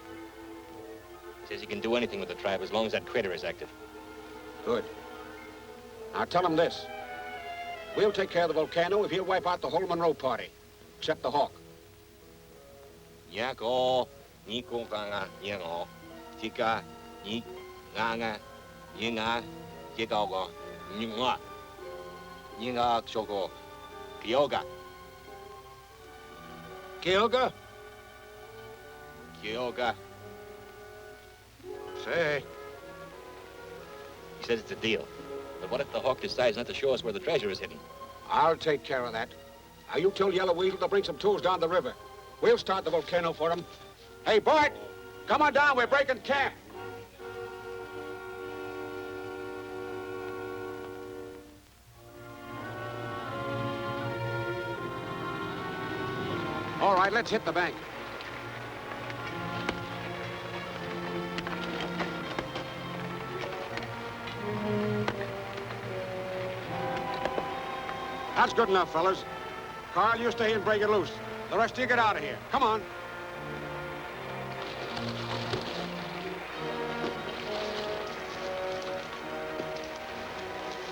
He says he can do anything with the tribe as long as that critter is active. Good. Now tell him this. We'll take care of the volcano if he'll wipe out the whole Monroe party, except the hawk. Yako, Niko Kanga, Yango, Tika, Ni, Nanga, Yinga, Yikago, Nyingwa, Yinga Choko, Kyoga. Kyoga? Kyoga. Say. He says it's a deal. But what if the hawk decides not to show us where the treasure is hidden? I'll take care of that. Now, you tell Yellow Weasel to bring some tools down the river. We'll start the volcano for him. Hey, Bart, come on down. We're breaking camp. All right, let's hit the bank. That's good enough, fellas. Carl, you stay and break it loose. The rest of you get out of here. Come on.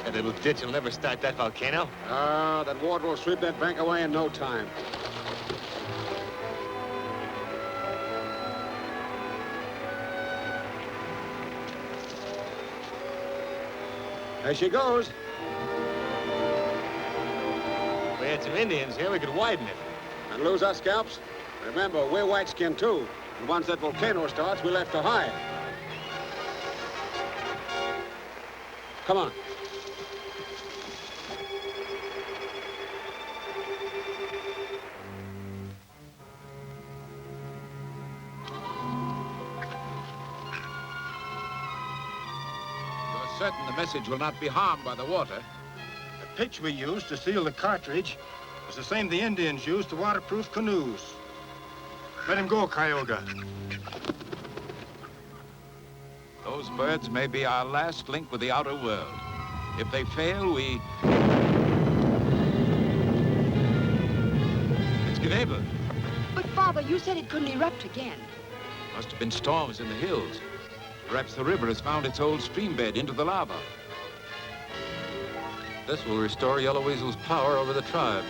That little ditch will never start that volcano. That water will sweep that bank away in no time. There she goes. If we had some Indians here, we could widen it. And lose our scalps? Remember, we're white-skinned, too. And once that volcano starts, we'll have to hide. Come on. certain the message will not be harmed by the water. The pitch we used to seal the cartridge was the same the Indians used to waterproof canoes. Let him go, Cuyahoga. Those birds may be our last link with the outer world. If they fail, we... It's Gnebel. But, Father, you said it couldn't erupt again. Must have been storms in the hills. Perhaps the river has found its old stream bed into the lava. This will restore Yellow Weasel's power over the tribe.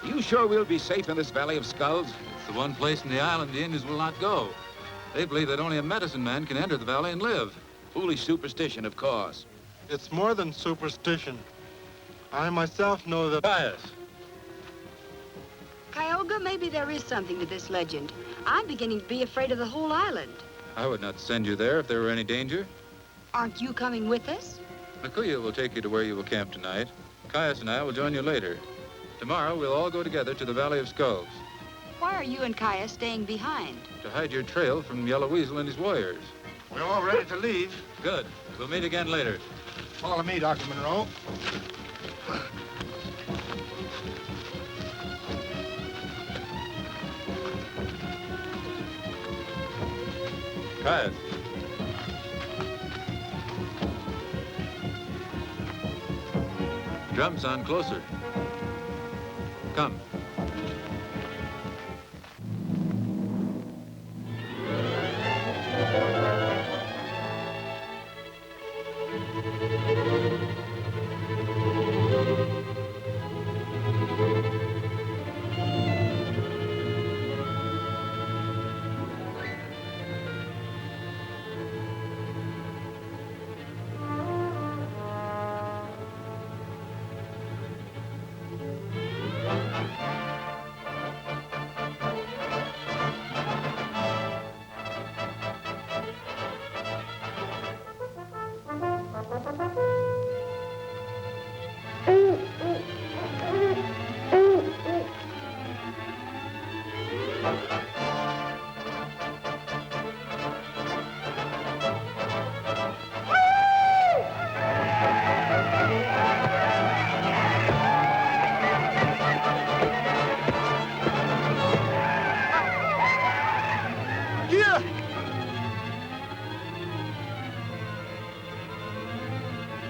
You sure we'll be safe in this Valley of Skulls? It's the one place in the island the Indians will not go. They believe that only a medicine man can enter the valley and live. Foolish superstition, of course. It's more than superstition. I myself know the bias. Cuyahoga, maybe there is something to this legend. I'm beginning to be afraid of the whole island. I would not send you there if there were any danger. Aren't you coming with us? Nakuya will take you to where you will camp tonight. Caius and I will join you later. Tomorrow, we'll all go together to the Valley of Skulls. Why are you and Caius staying behind? To hide your trail from Yellow Weasel and his warriors. We're all ready to leave. Good. We'll meet again later. Follow me, Dr. Monroe. Caius. Drums sound closer. Come.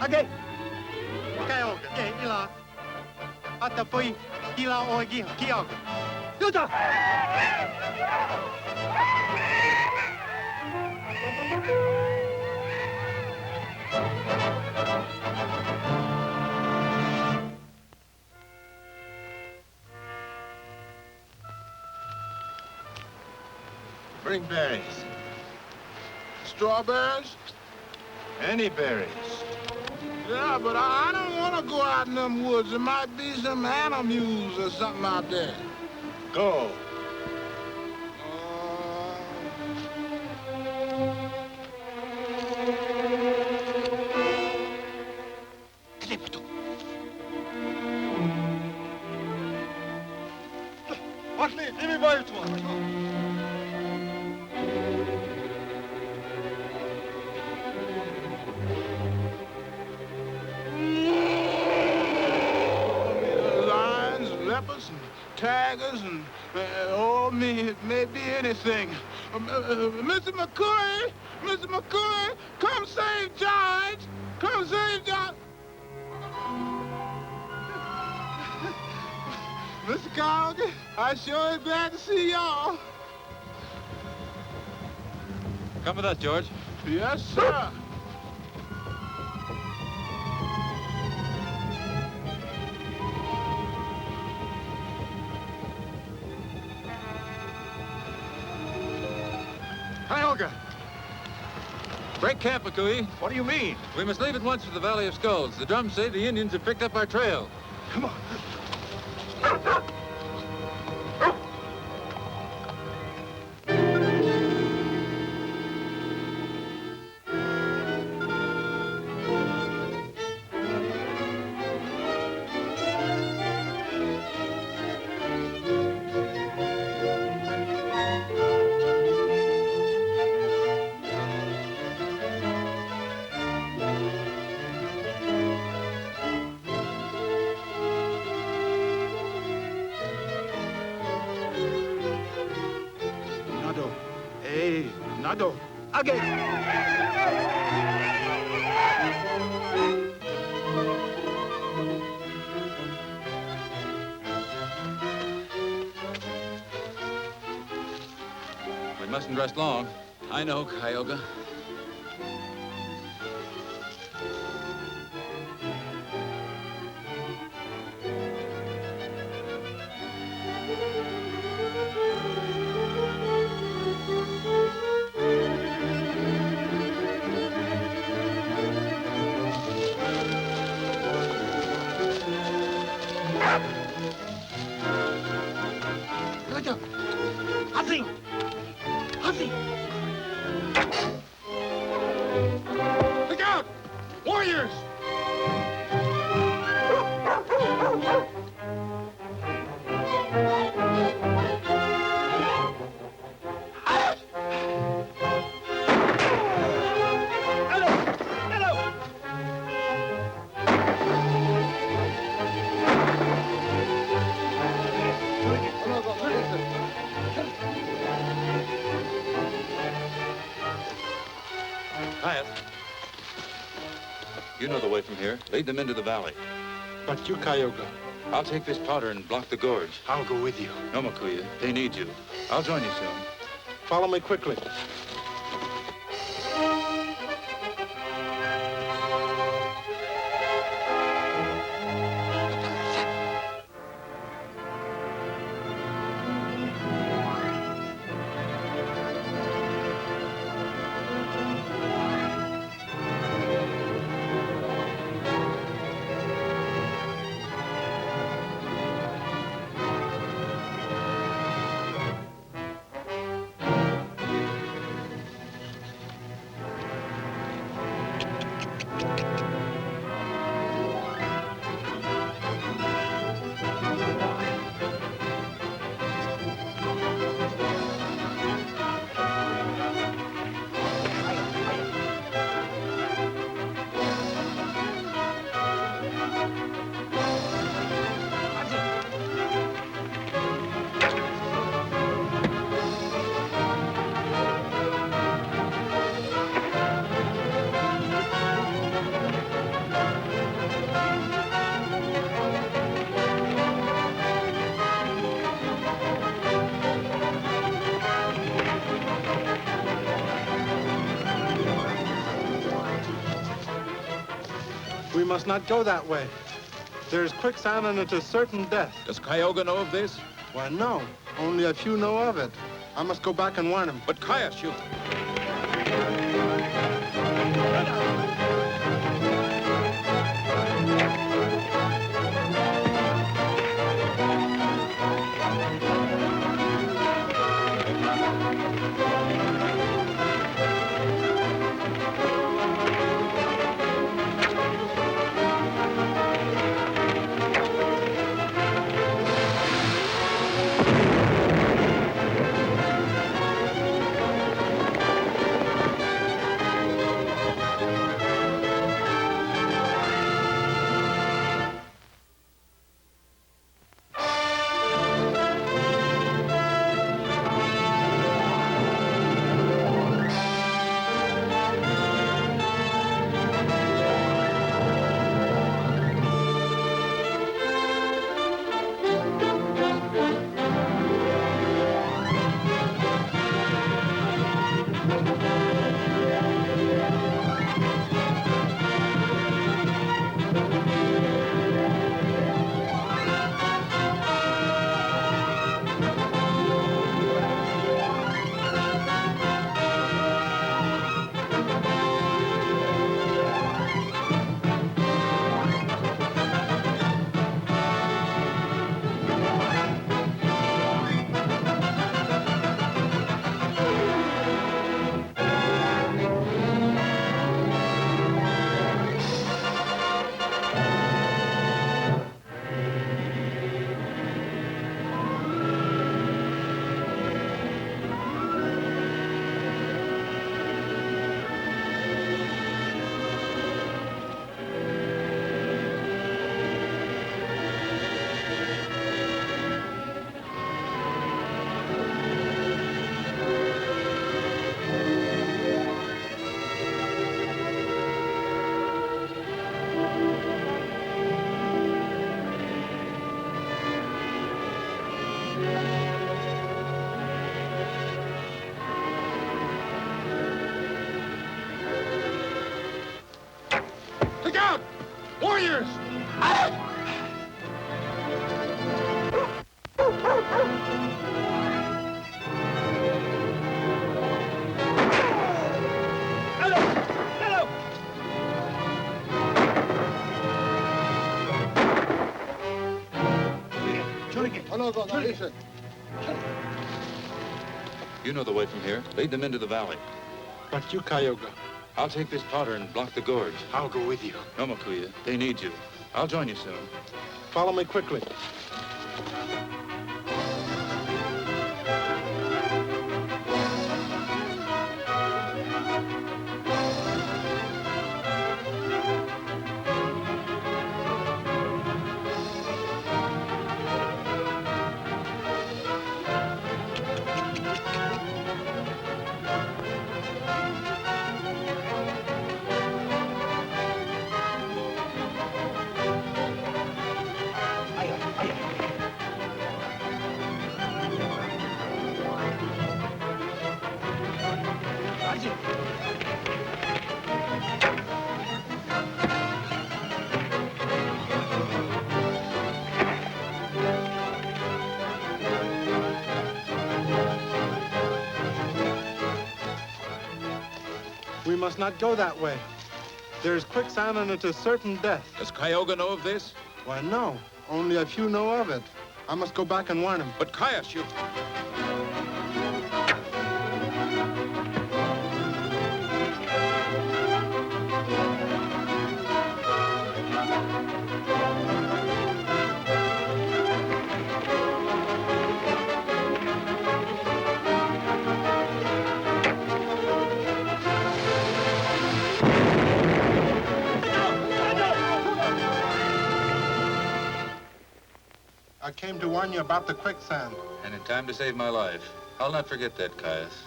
Again. Cuyahoga, ila. Ata poi ila ogi Cuyahoga. Yuta. Bring berries. Strawberries? Any berries. Yeah, but I don't want to go out in them woods. There might be some animals or something out there. Go. Let me buy it one. Leopards and tigers and, oh, me, it may be anything. Mr. McCoy, come save George. Come save George. Mr. Cowger, I sure am glad to see y'all. Come with us, George. Yes, sir. Tioga! Break camp, McCooey. What do you mean? We must leave at once for the Valley of Skulls. The drums say the Indians have picked up our trail. Come on. Nado. Hey, Nado. Again. We mustn't rest long. I know, Tioga. Hussie! Hussie! Look out! Warriors! Hyatt. You know the way from here. Lead them into the valley. But you, Tioga. I'll take this powder and block the gorge. I'll go with you. No, Makuya. They need you. I'll join you soon. Follow me quickly. We must not go that way. There's quicksand and it is certain death. Does Tioga know of this? Why, no. Only a few know of it. I must go back and warn him. But Caius, you... Look out! Warriors! You know the way from here. Lead them into the valley. But you, Cayuga. I'll take this powder and block the gorge. I'll go with you. No, Makuya. They need you. I'll join you soon. Follow me quickly. We must not go that way. There's quicksand and it is certain death. Does Cayuga know of this? Why, no. Only a few know of it. I must go back and warn him. But Caius, you... I came to warn you about the quicksand. And in time to save my life. I'll not forget that, Caius.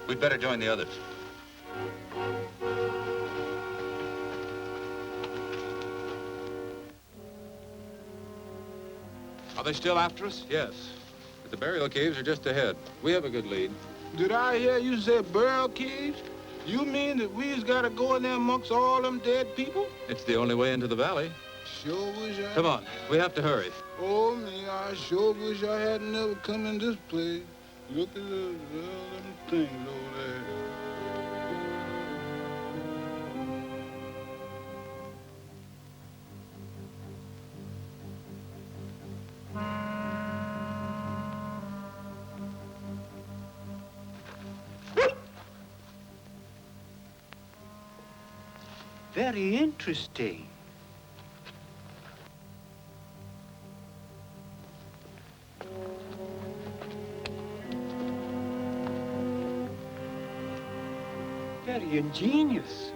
We'd better join the others. Are they still after us? Yes. But the burial caves are just ahead. We have a good lead. Did I hear you say burial caves? You mean that we's gotta go in there amongst all them dead people? It's the only way into the valley. Sure wish I... Come on, we have to hurry. Oh, me, I sure wish I had never come in this place. Look at them things over there. Very interesting. Very ingenious.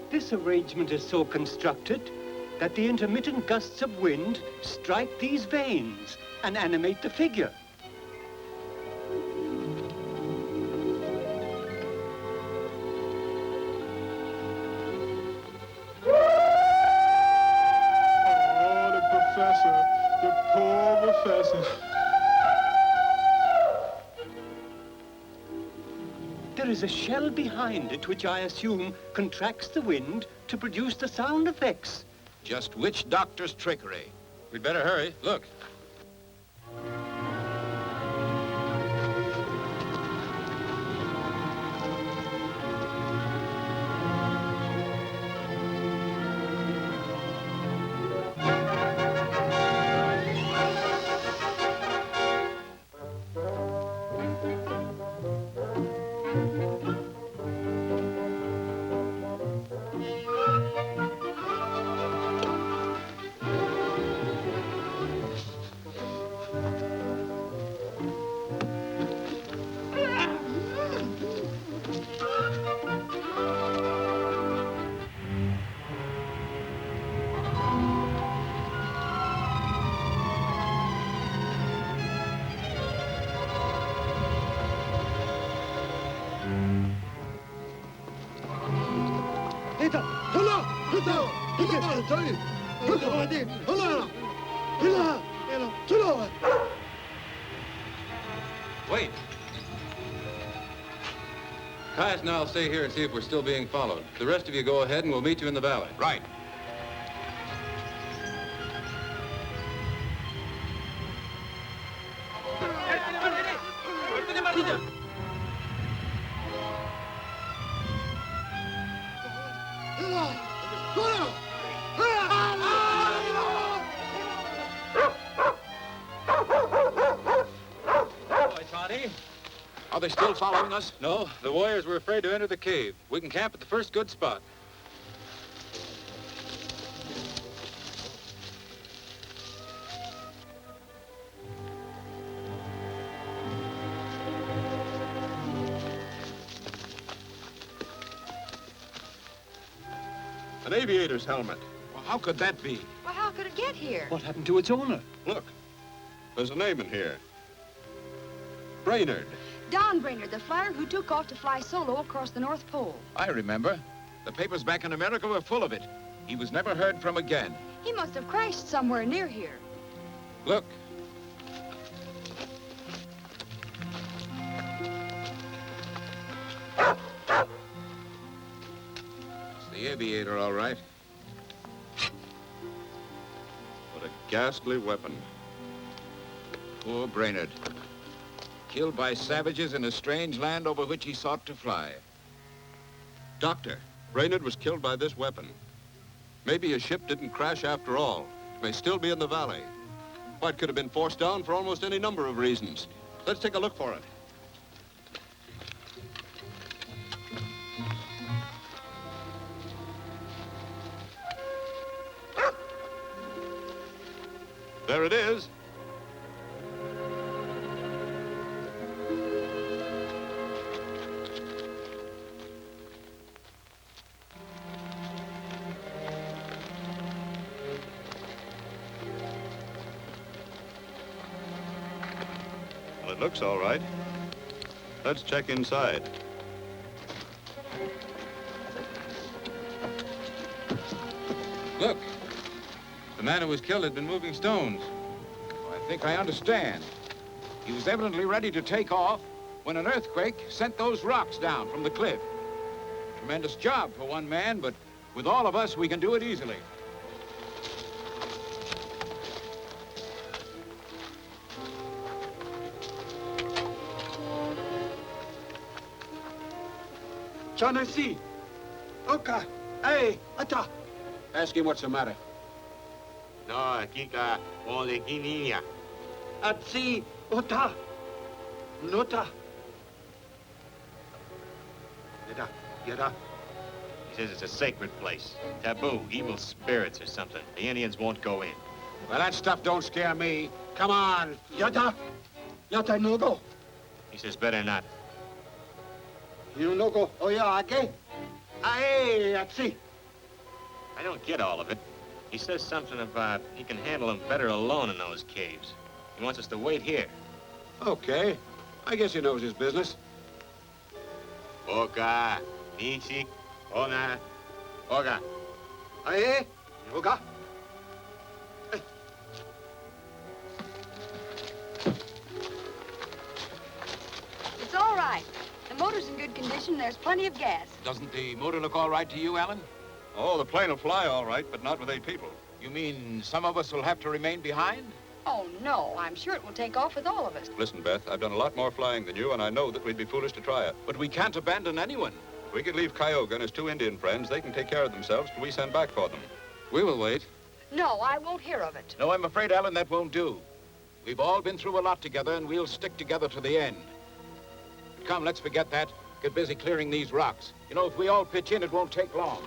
This arrangement is so constructed that the intermittent gusts of wind strike these veins and animate the figure. Oh, the professor. The poor professor. There is a shell behind it which I assume contracts the wind to produce the sound effects. Just which doctor's trickery? We'd better hurry. Look. هلا Wait. Caius and I'll stay here and see if we're still being followed. The rest of you go ahead and we'll meet you in the valley. Right. Are they still following us? No, the warriors were afraid to enter the cave. We can camp at the first good spot. An aviator's helmet. Well, how could that be? Well, how could it get here? What happened to its owner? Look, there's a name in here. Brainerd. Don Brainerd, the flyer who took off to fly solo across the North Pole. I remember. The papers back in America were full of it. He was never heard from again. He must have crashed somewhere near here. Look. It's the aviator, all right. What a ghastly weapon. Poor Brainerd. Killed by savages in a strange land over which he sought to fly. Doctor, Brainerd was killed by this weapon. Maybe his ship didn't crash after all. It may still be in the valley. Why, it could have been forced down for almost any number of reasons. Let's take a look for it. There it is. Well, it looks all right. Let's check inside. Look. The man who was killed had been moving stones. Oh, I think I understand. He was evidently ready to take off when an earthquake sent those rocks down from the cliff. Tremendous job for one man, but with all of us, we can do it easily. Tennessee. Oka. Hey, Ata. Ask him what's the matter. No, Kika, only Guinea. Atsi, Ota. Nota. Get up. He says it's a sacred place. Taboo, evil spirits or something. The Indians won't go in. Well, that stuff don't scare me. Come on. Yata. Yata no go. He says better not. You no go. Oh, yeah, okay. Hey, Atsi. I don't get all of it. He says something about he can handle them better alone in those caves. He wants us to wait here. Okay. I guess he knows his business. Oka, Nishi, Ona, Oga. Hey, Oga. It's all right. The motor's in good condition. There's plenty of gas. Doesn't the motor look all right to you, Alan? Oh, the plane will fly all right, but not with 8 people. You mean some of us will have to remain behind? Oh, no. I'm sure it will take off with all of us. Listen, Beth, I've done a lot more flying than you, and I know that we'd be foolish to try it. But we can't abandon anyone. We could leave Kyoga and his 2 Indian friends. They can take care of themselves till we send back for them. We will wait. No, I won't hear of it. No, I'm afraid, Alan, that won't do. We've all been through a lot together, and we'll stick together to the end. Come, let's forget that. Get busy clearing these rocks. You know, if we all pitch in, it won't take long.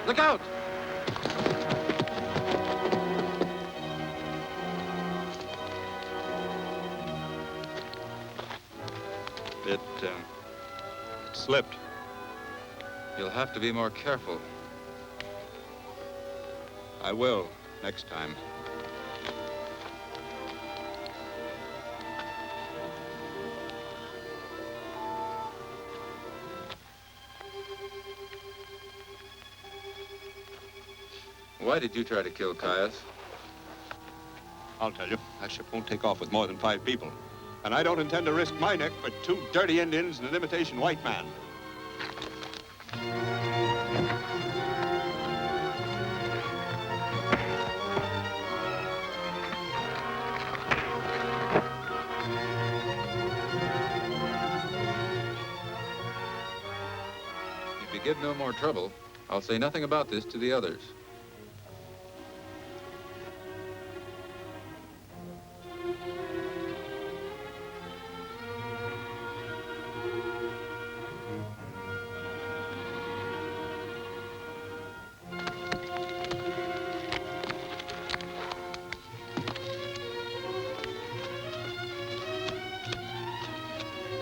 Look out! have to be more careful. I will, next time. Why did you try to kill Caius? I'll tell you, that ship won't take off with more than 5 people. And I don't intend to risk my neck for 2 dirty Indians and an imitation white man. If you give no more trouble, I'll say nothing about this to the others.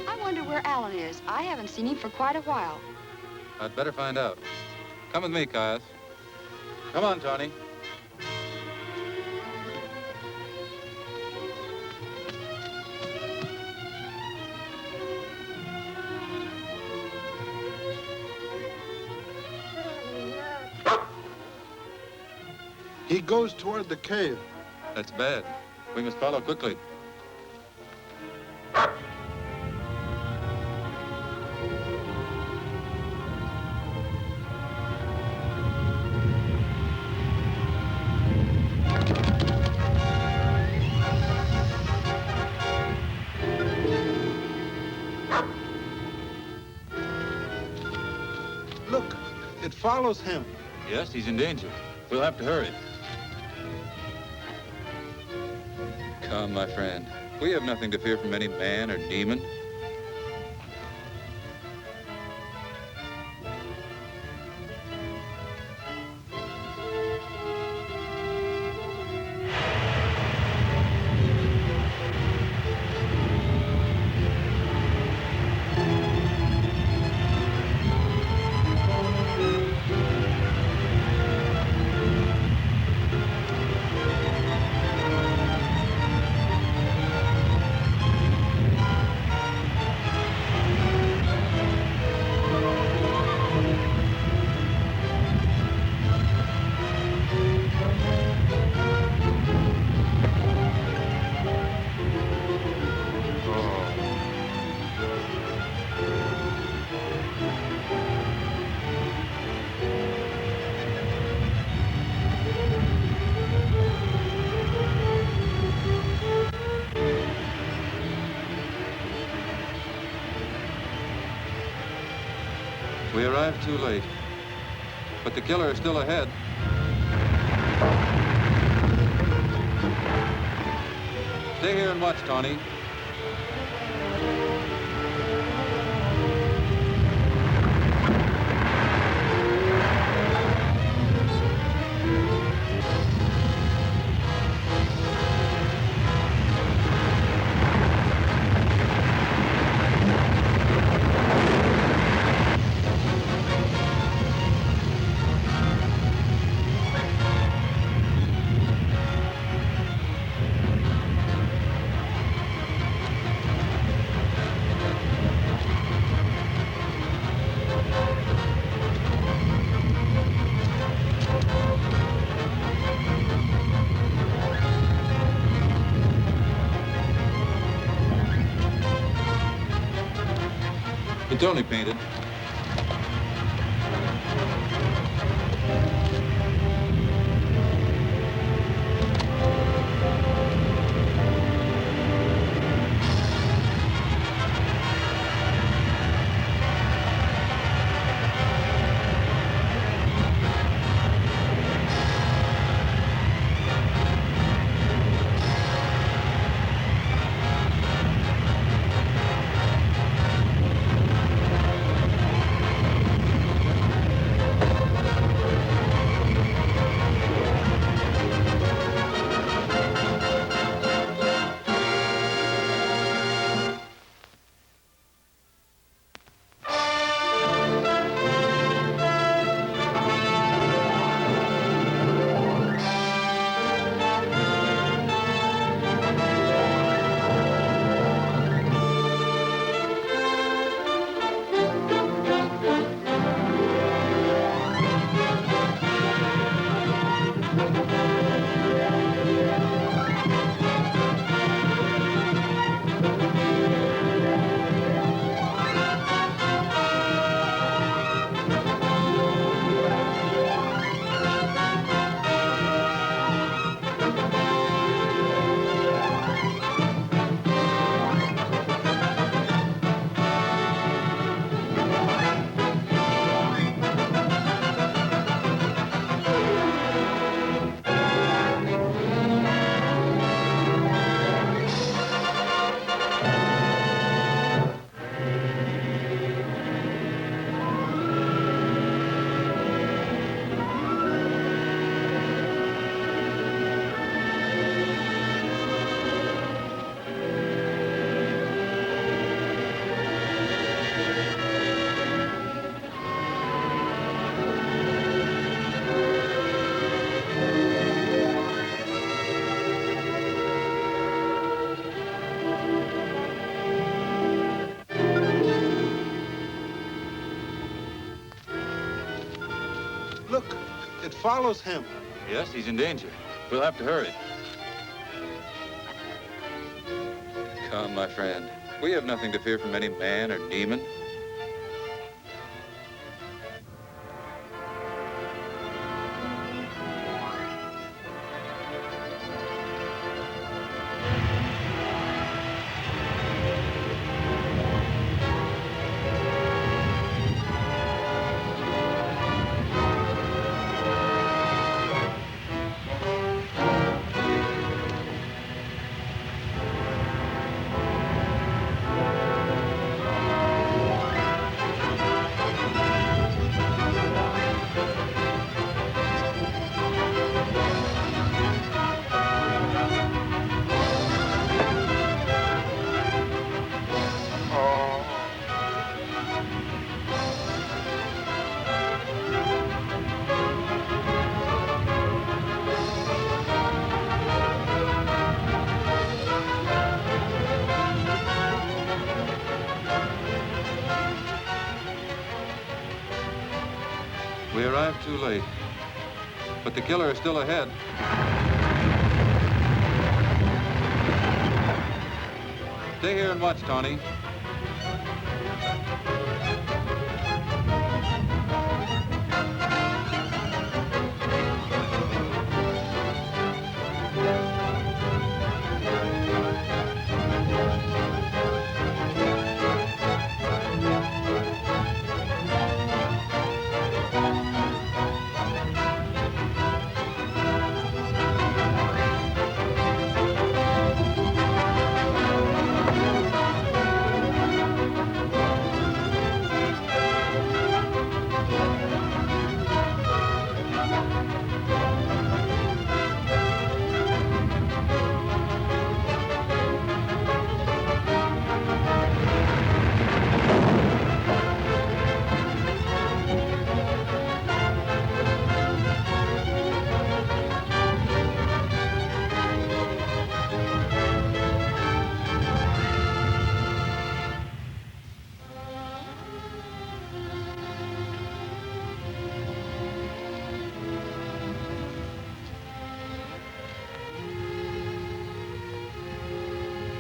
I wonder where Alan is. I haven't seen him for quite a while. I'd better find out. Come with me, Caius. Come on, Tony. He goes toward the cave. That's bad. We must follow quickly. Look, it follows him. Yes, he's in danger. We'll have to hurry. Come, my friend. We have nothing to fear from any man or demon. We arrived too late. But the killer is still ahead. Stay here and watch, Tony. It's only painted. Look, it follows him. Yes, he's in danger. We'll have to hurry. Come, my friend. We have nothing to fear from any man or demon. We arrived too late, but the killer is still ahead. Stay here and watch, Tony.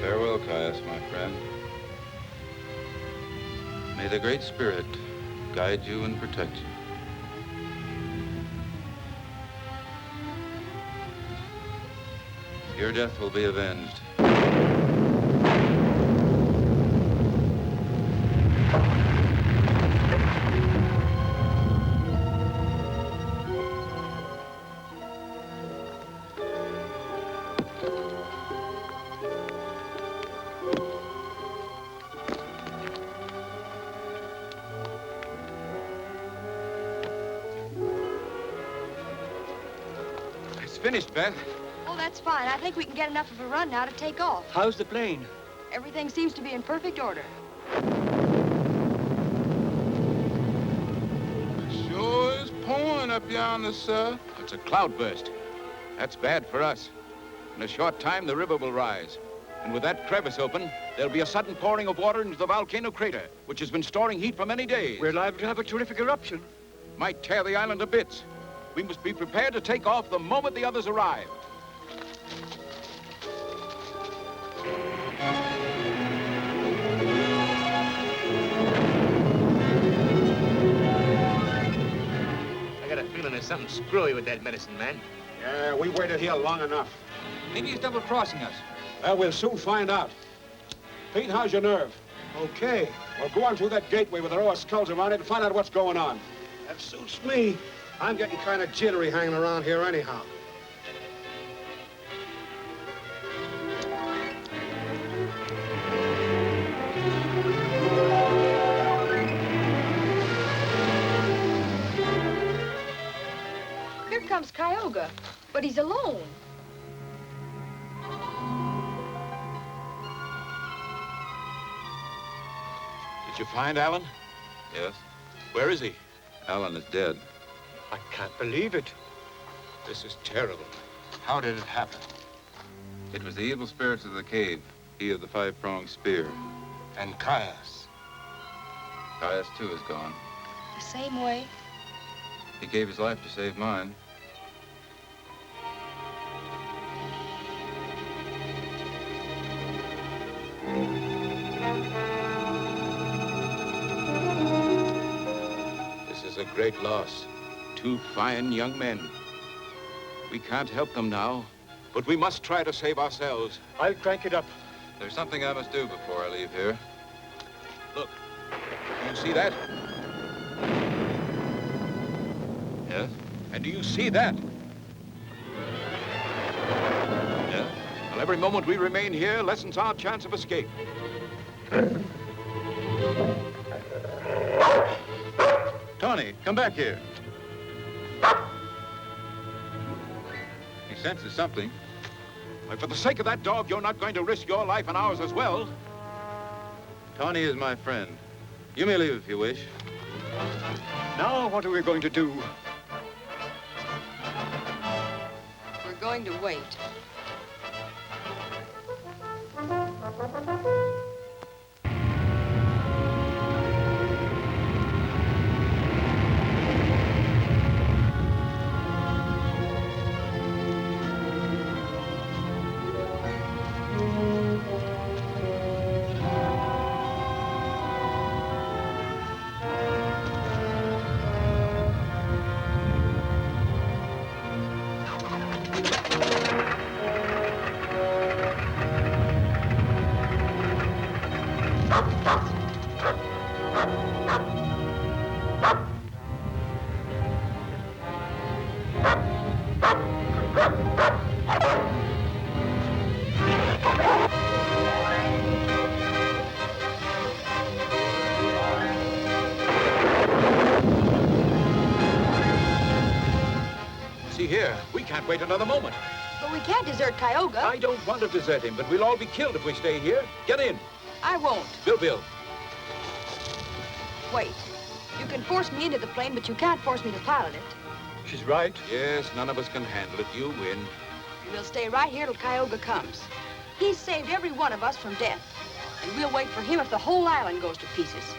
Farewell, Caius, my friend. May the Great Spirit guide you and protect you. Your death will be avenged. Finished, Beth. Oh, that's fine. I think we can get enough of a run now to take off. How's the plane? Everything seems to be in perfect order. It sure is pouring up yonder, sir. It's a cloudburst. That's bad for us. In a short time, the river will rise. And with that crevice open, there'll be a sudden pouring of water into the volcano crater, which has been storing heat for many days. We're liable to have a terrific eruption. Might tear the island to bits. We must be prepared to take off the moment the others arrive. I got a feeling there's something screwy with that medicine man. Yeah, we waited here long enough. Maybe he's double-crossing us. Well, we'll soon find out. Pete, how's your nerve? Okay. Well, go on through that gateway with the row of skulls around it and find out what's going on. That suits me. I'm getting kind of jittery hanging around here anyhow. Here comes Kyogre, but he's alone. Did you find Alan? Yes. Where is he? Alan is dead. I can't believe it. This is terrible. How did it happen? It was the evil spirits of the cave, he of the five-pronged spear. And Caius? Caius, too, is gone. The same way. He gave his life to save mine. This is a great loss. Two fine young men. We can't help them now, but we must try to save ourselves. I'll crank it up. There's something I must do before I leave here. Look, do you see that? Yes? And do you see that? Yes? Well, every moment we remain here lessens our chance of escape. Tony, come back here. He senses something. Why, for the sake of that dog, you're not going to risk your life and ours as well. Tony is my friend. You may leave if you wish. Now what are we going to do? We're going to wait. See here, we can't wait another moment. But we can't desert Tioga. I don't want to desert him, but we'll all be killed if we stay here. Get in. I won't. Bill. Wait. You can force me into the plane, but you can't force me to pilot it. She's right. Yes, none of us can handle it. You win. We'll stay right here till Tioga comes. He's saved every one of us from death. And we'll wait for him if the whole island goes to pieces.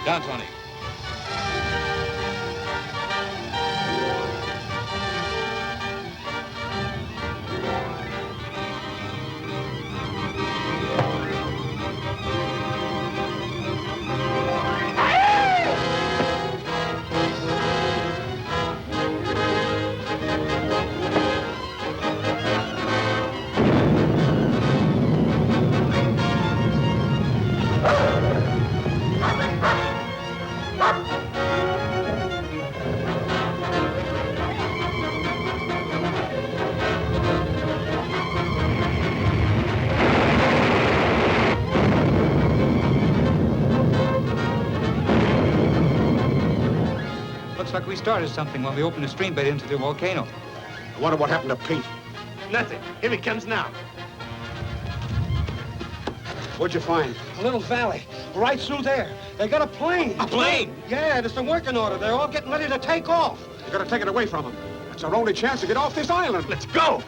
Down, Tony. Looks like we started something when we opened the stream bed into the volcano. I wonder what happened to Pete. Nothing. Here he comes now. What'd you find? A little valley, right through there. They got a plane. A plane? Yeah, there's some working order. They're all getting ready to take off. You gotta take it away from them. It's our only chance to get off this island. Let's go.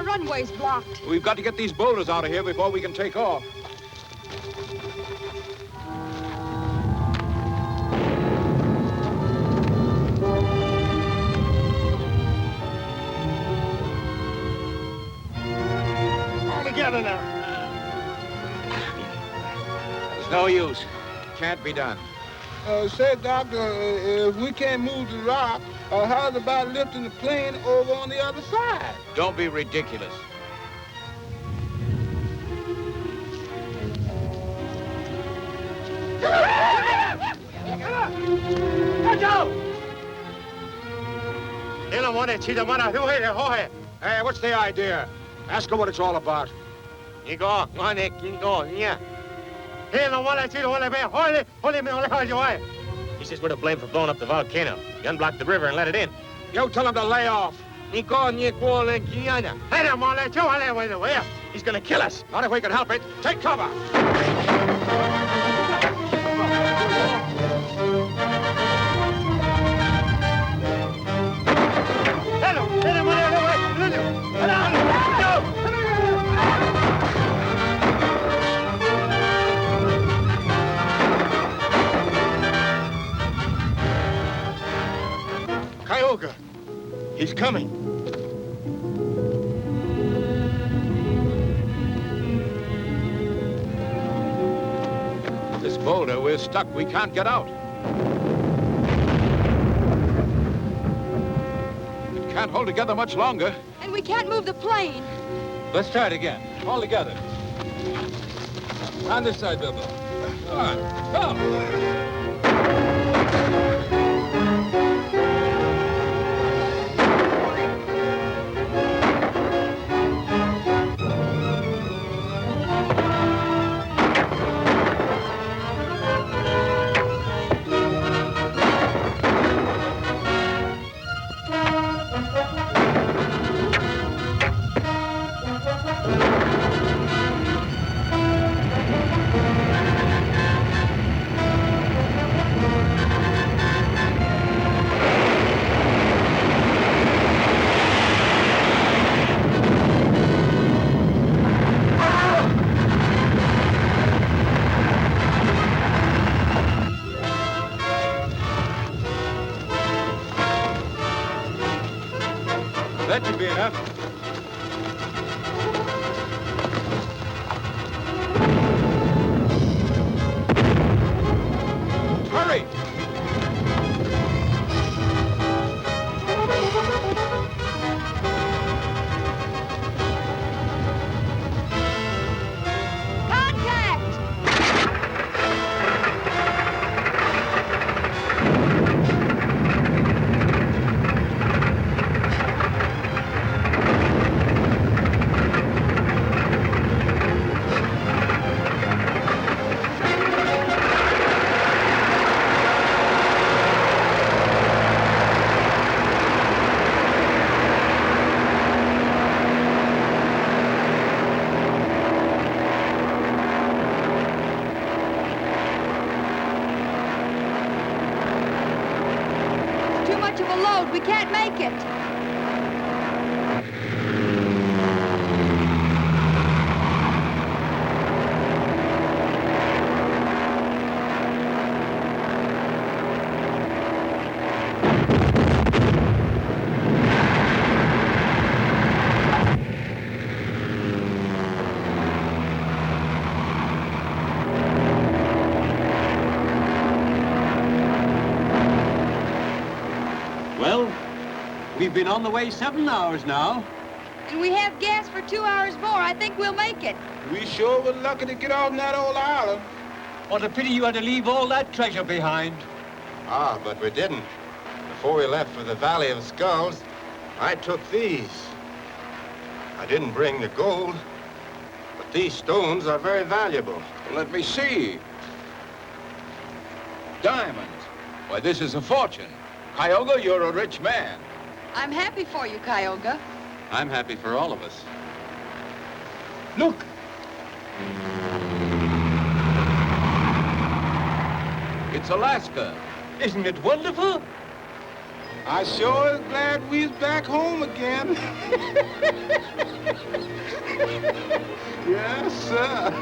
Runway's blocked. We've got to get these boulders out of here before we can take off. All together now. It's no use. Can't be done. Say, Doctor, if we can't move the rock, how's about lifting the plane over on the other side? Don't be ridiculous. Hey, what's the idea? Ask her what it's all about. He says we're to blame for blowing up the volcano. You unblocked the river and let it in. You tell him to lay off. He's gonna kill us. Not if we can help it. Take cover. Tioga, he's coming. This boulder, we're stuck. We can't get out. It can't hold together much longer. And we can't move the plane. Let's try it again. All together. On this side, Bilbo. Come on. Come. That should be enough. Hurry! We can't make it. Well, we've been on the way 7 hours now. And we have gas for 2 hours more. I think we'll make it. We sure were lucky to get on that old island. What a pity you had to leave all that treasure behind. Ah, but we didn't. Before we left for the Valley of Skulls, I took these. I didn't bring the gold, but these stones are very valuable. Let me see. Diamonds. Why, this is a fortune. Tioga, you're a rich man. I'm happy for you, Tioga. I'm happy for all of us. Look. It's Alaska. Isn't it wonderful? I sure is glad we's back home again. Yes, sir.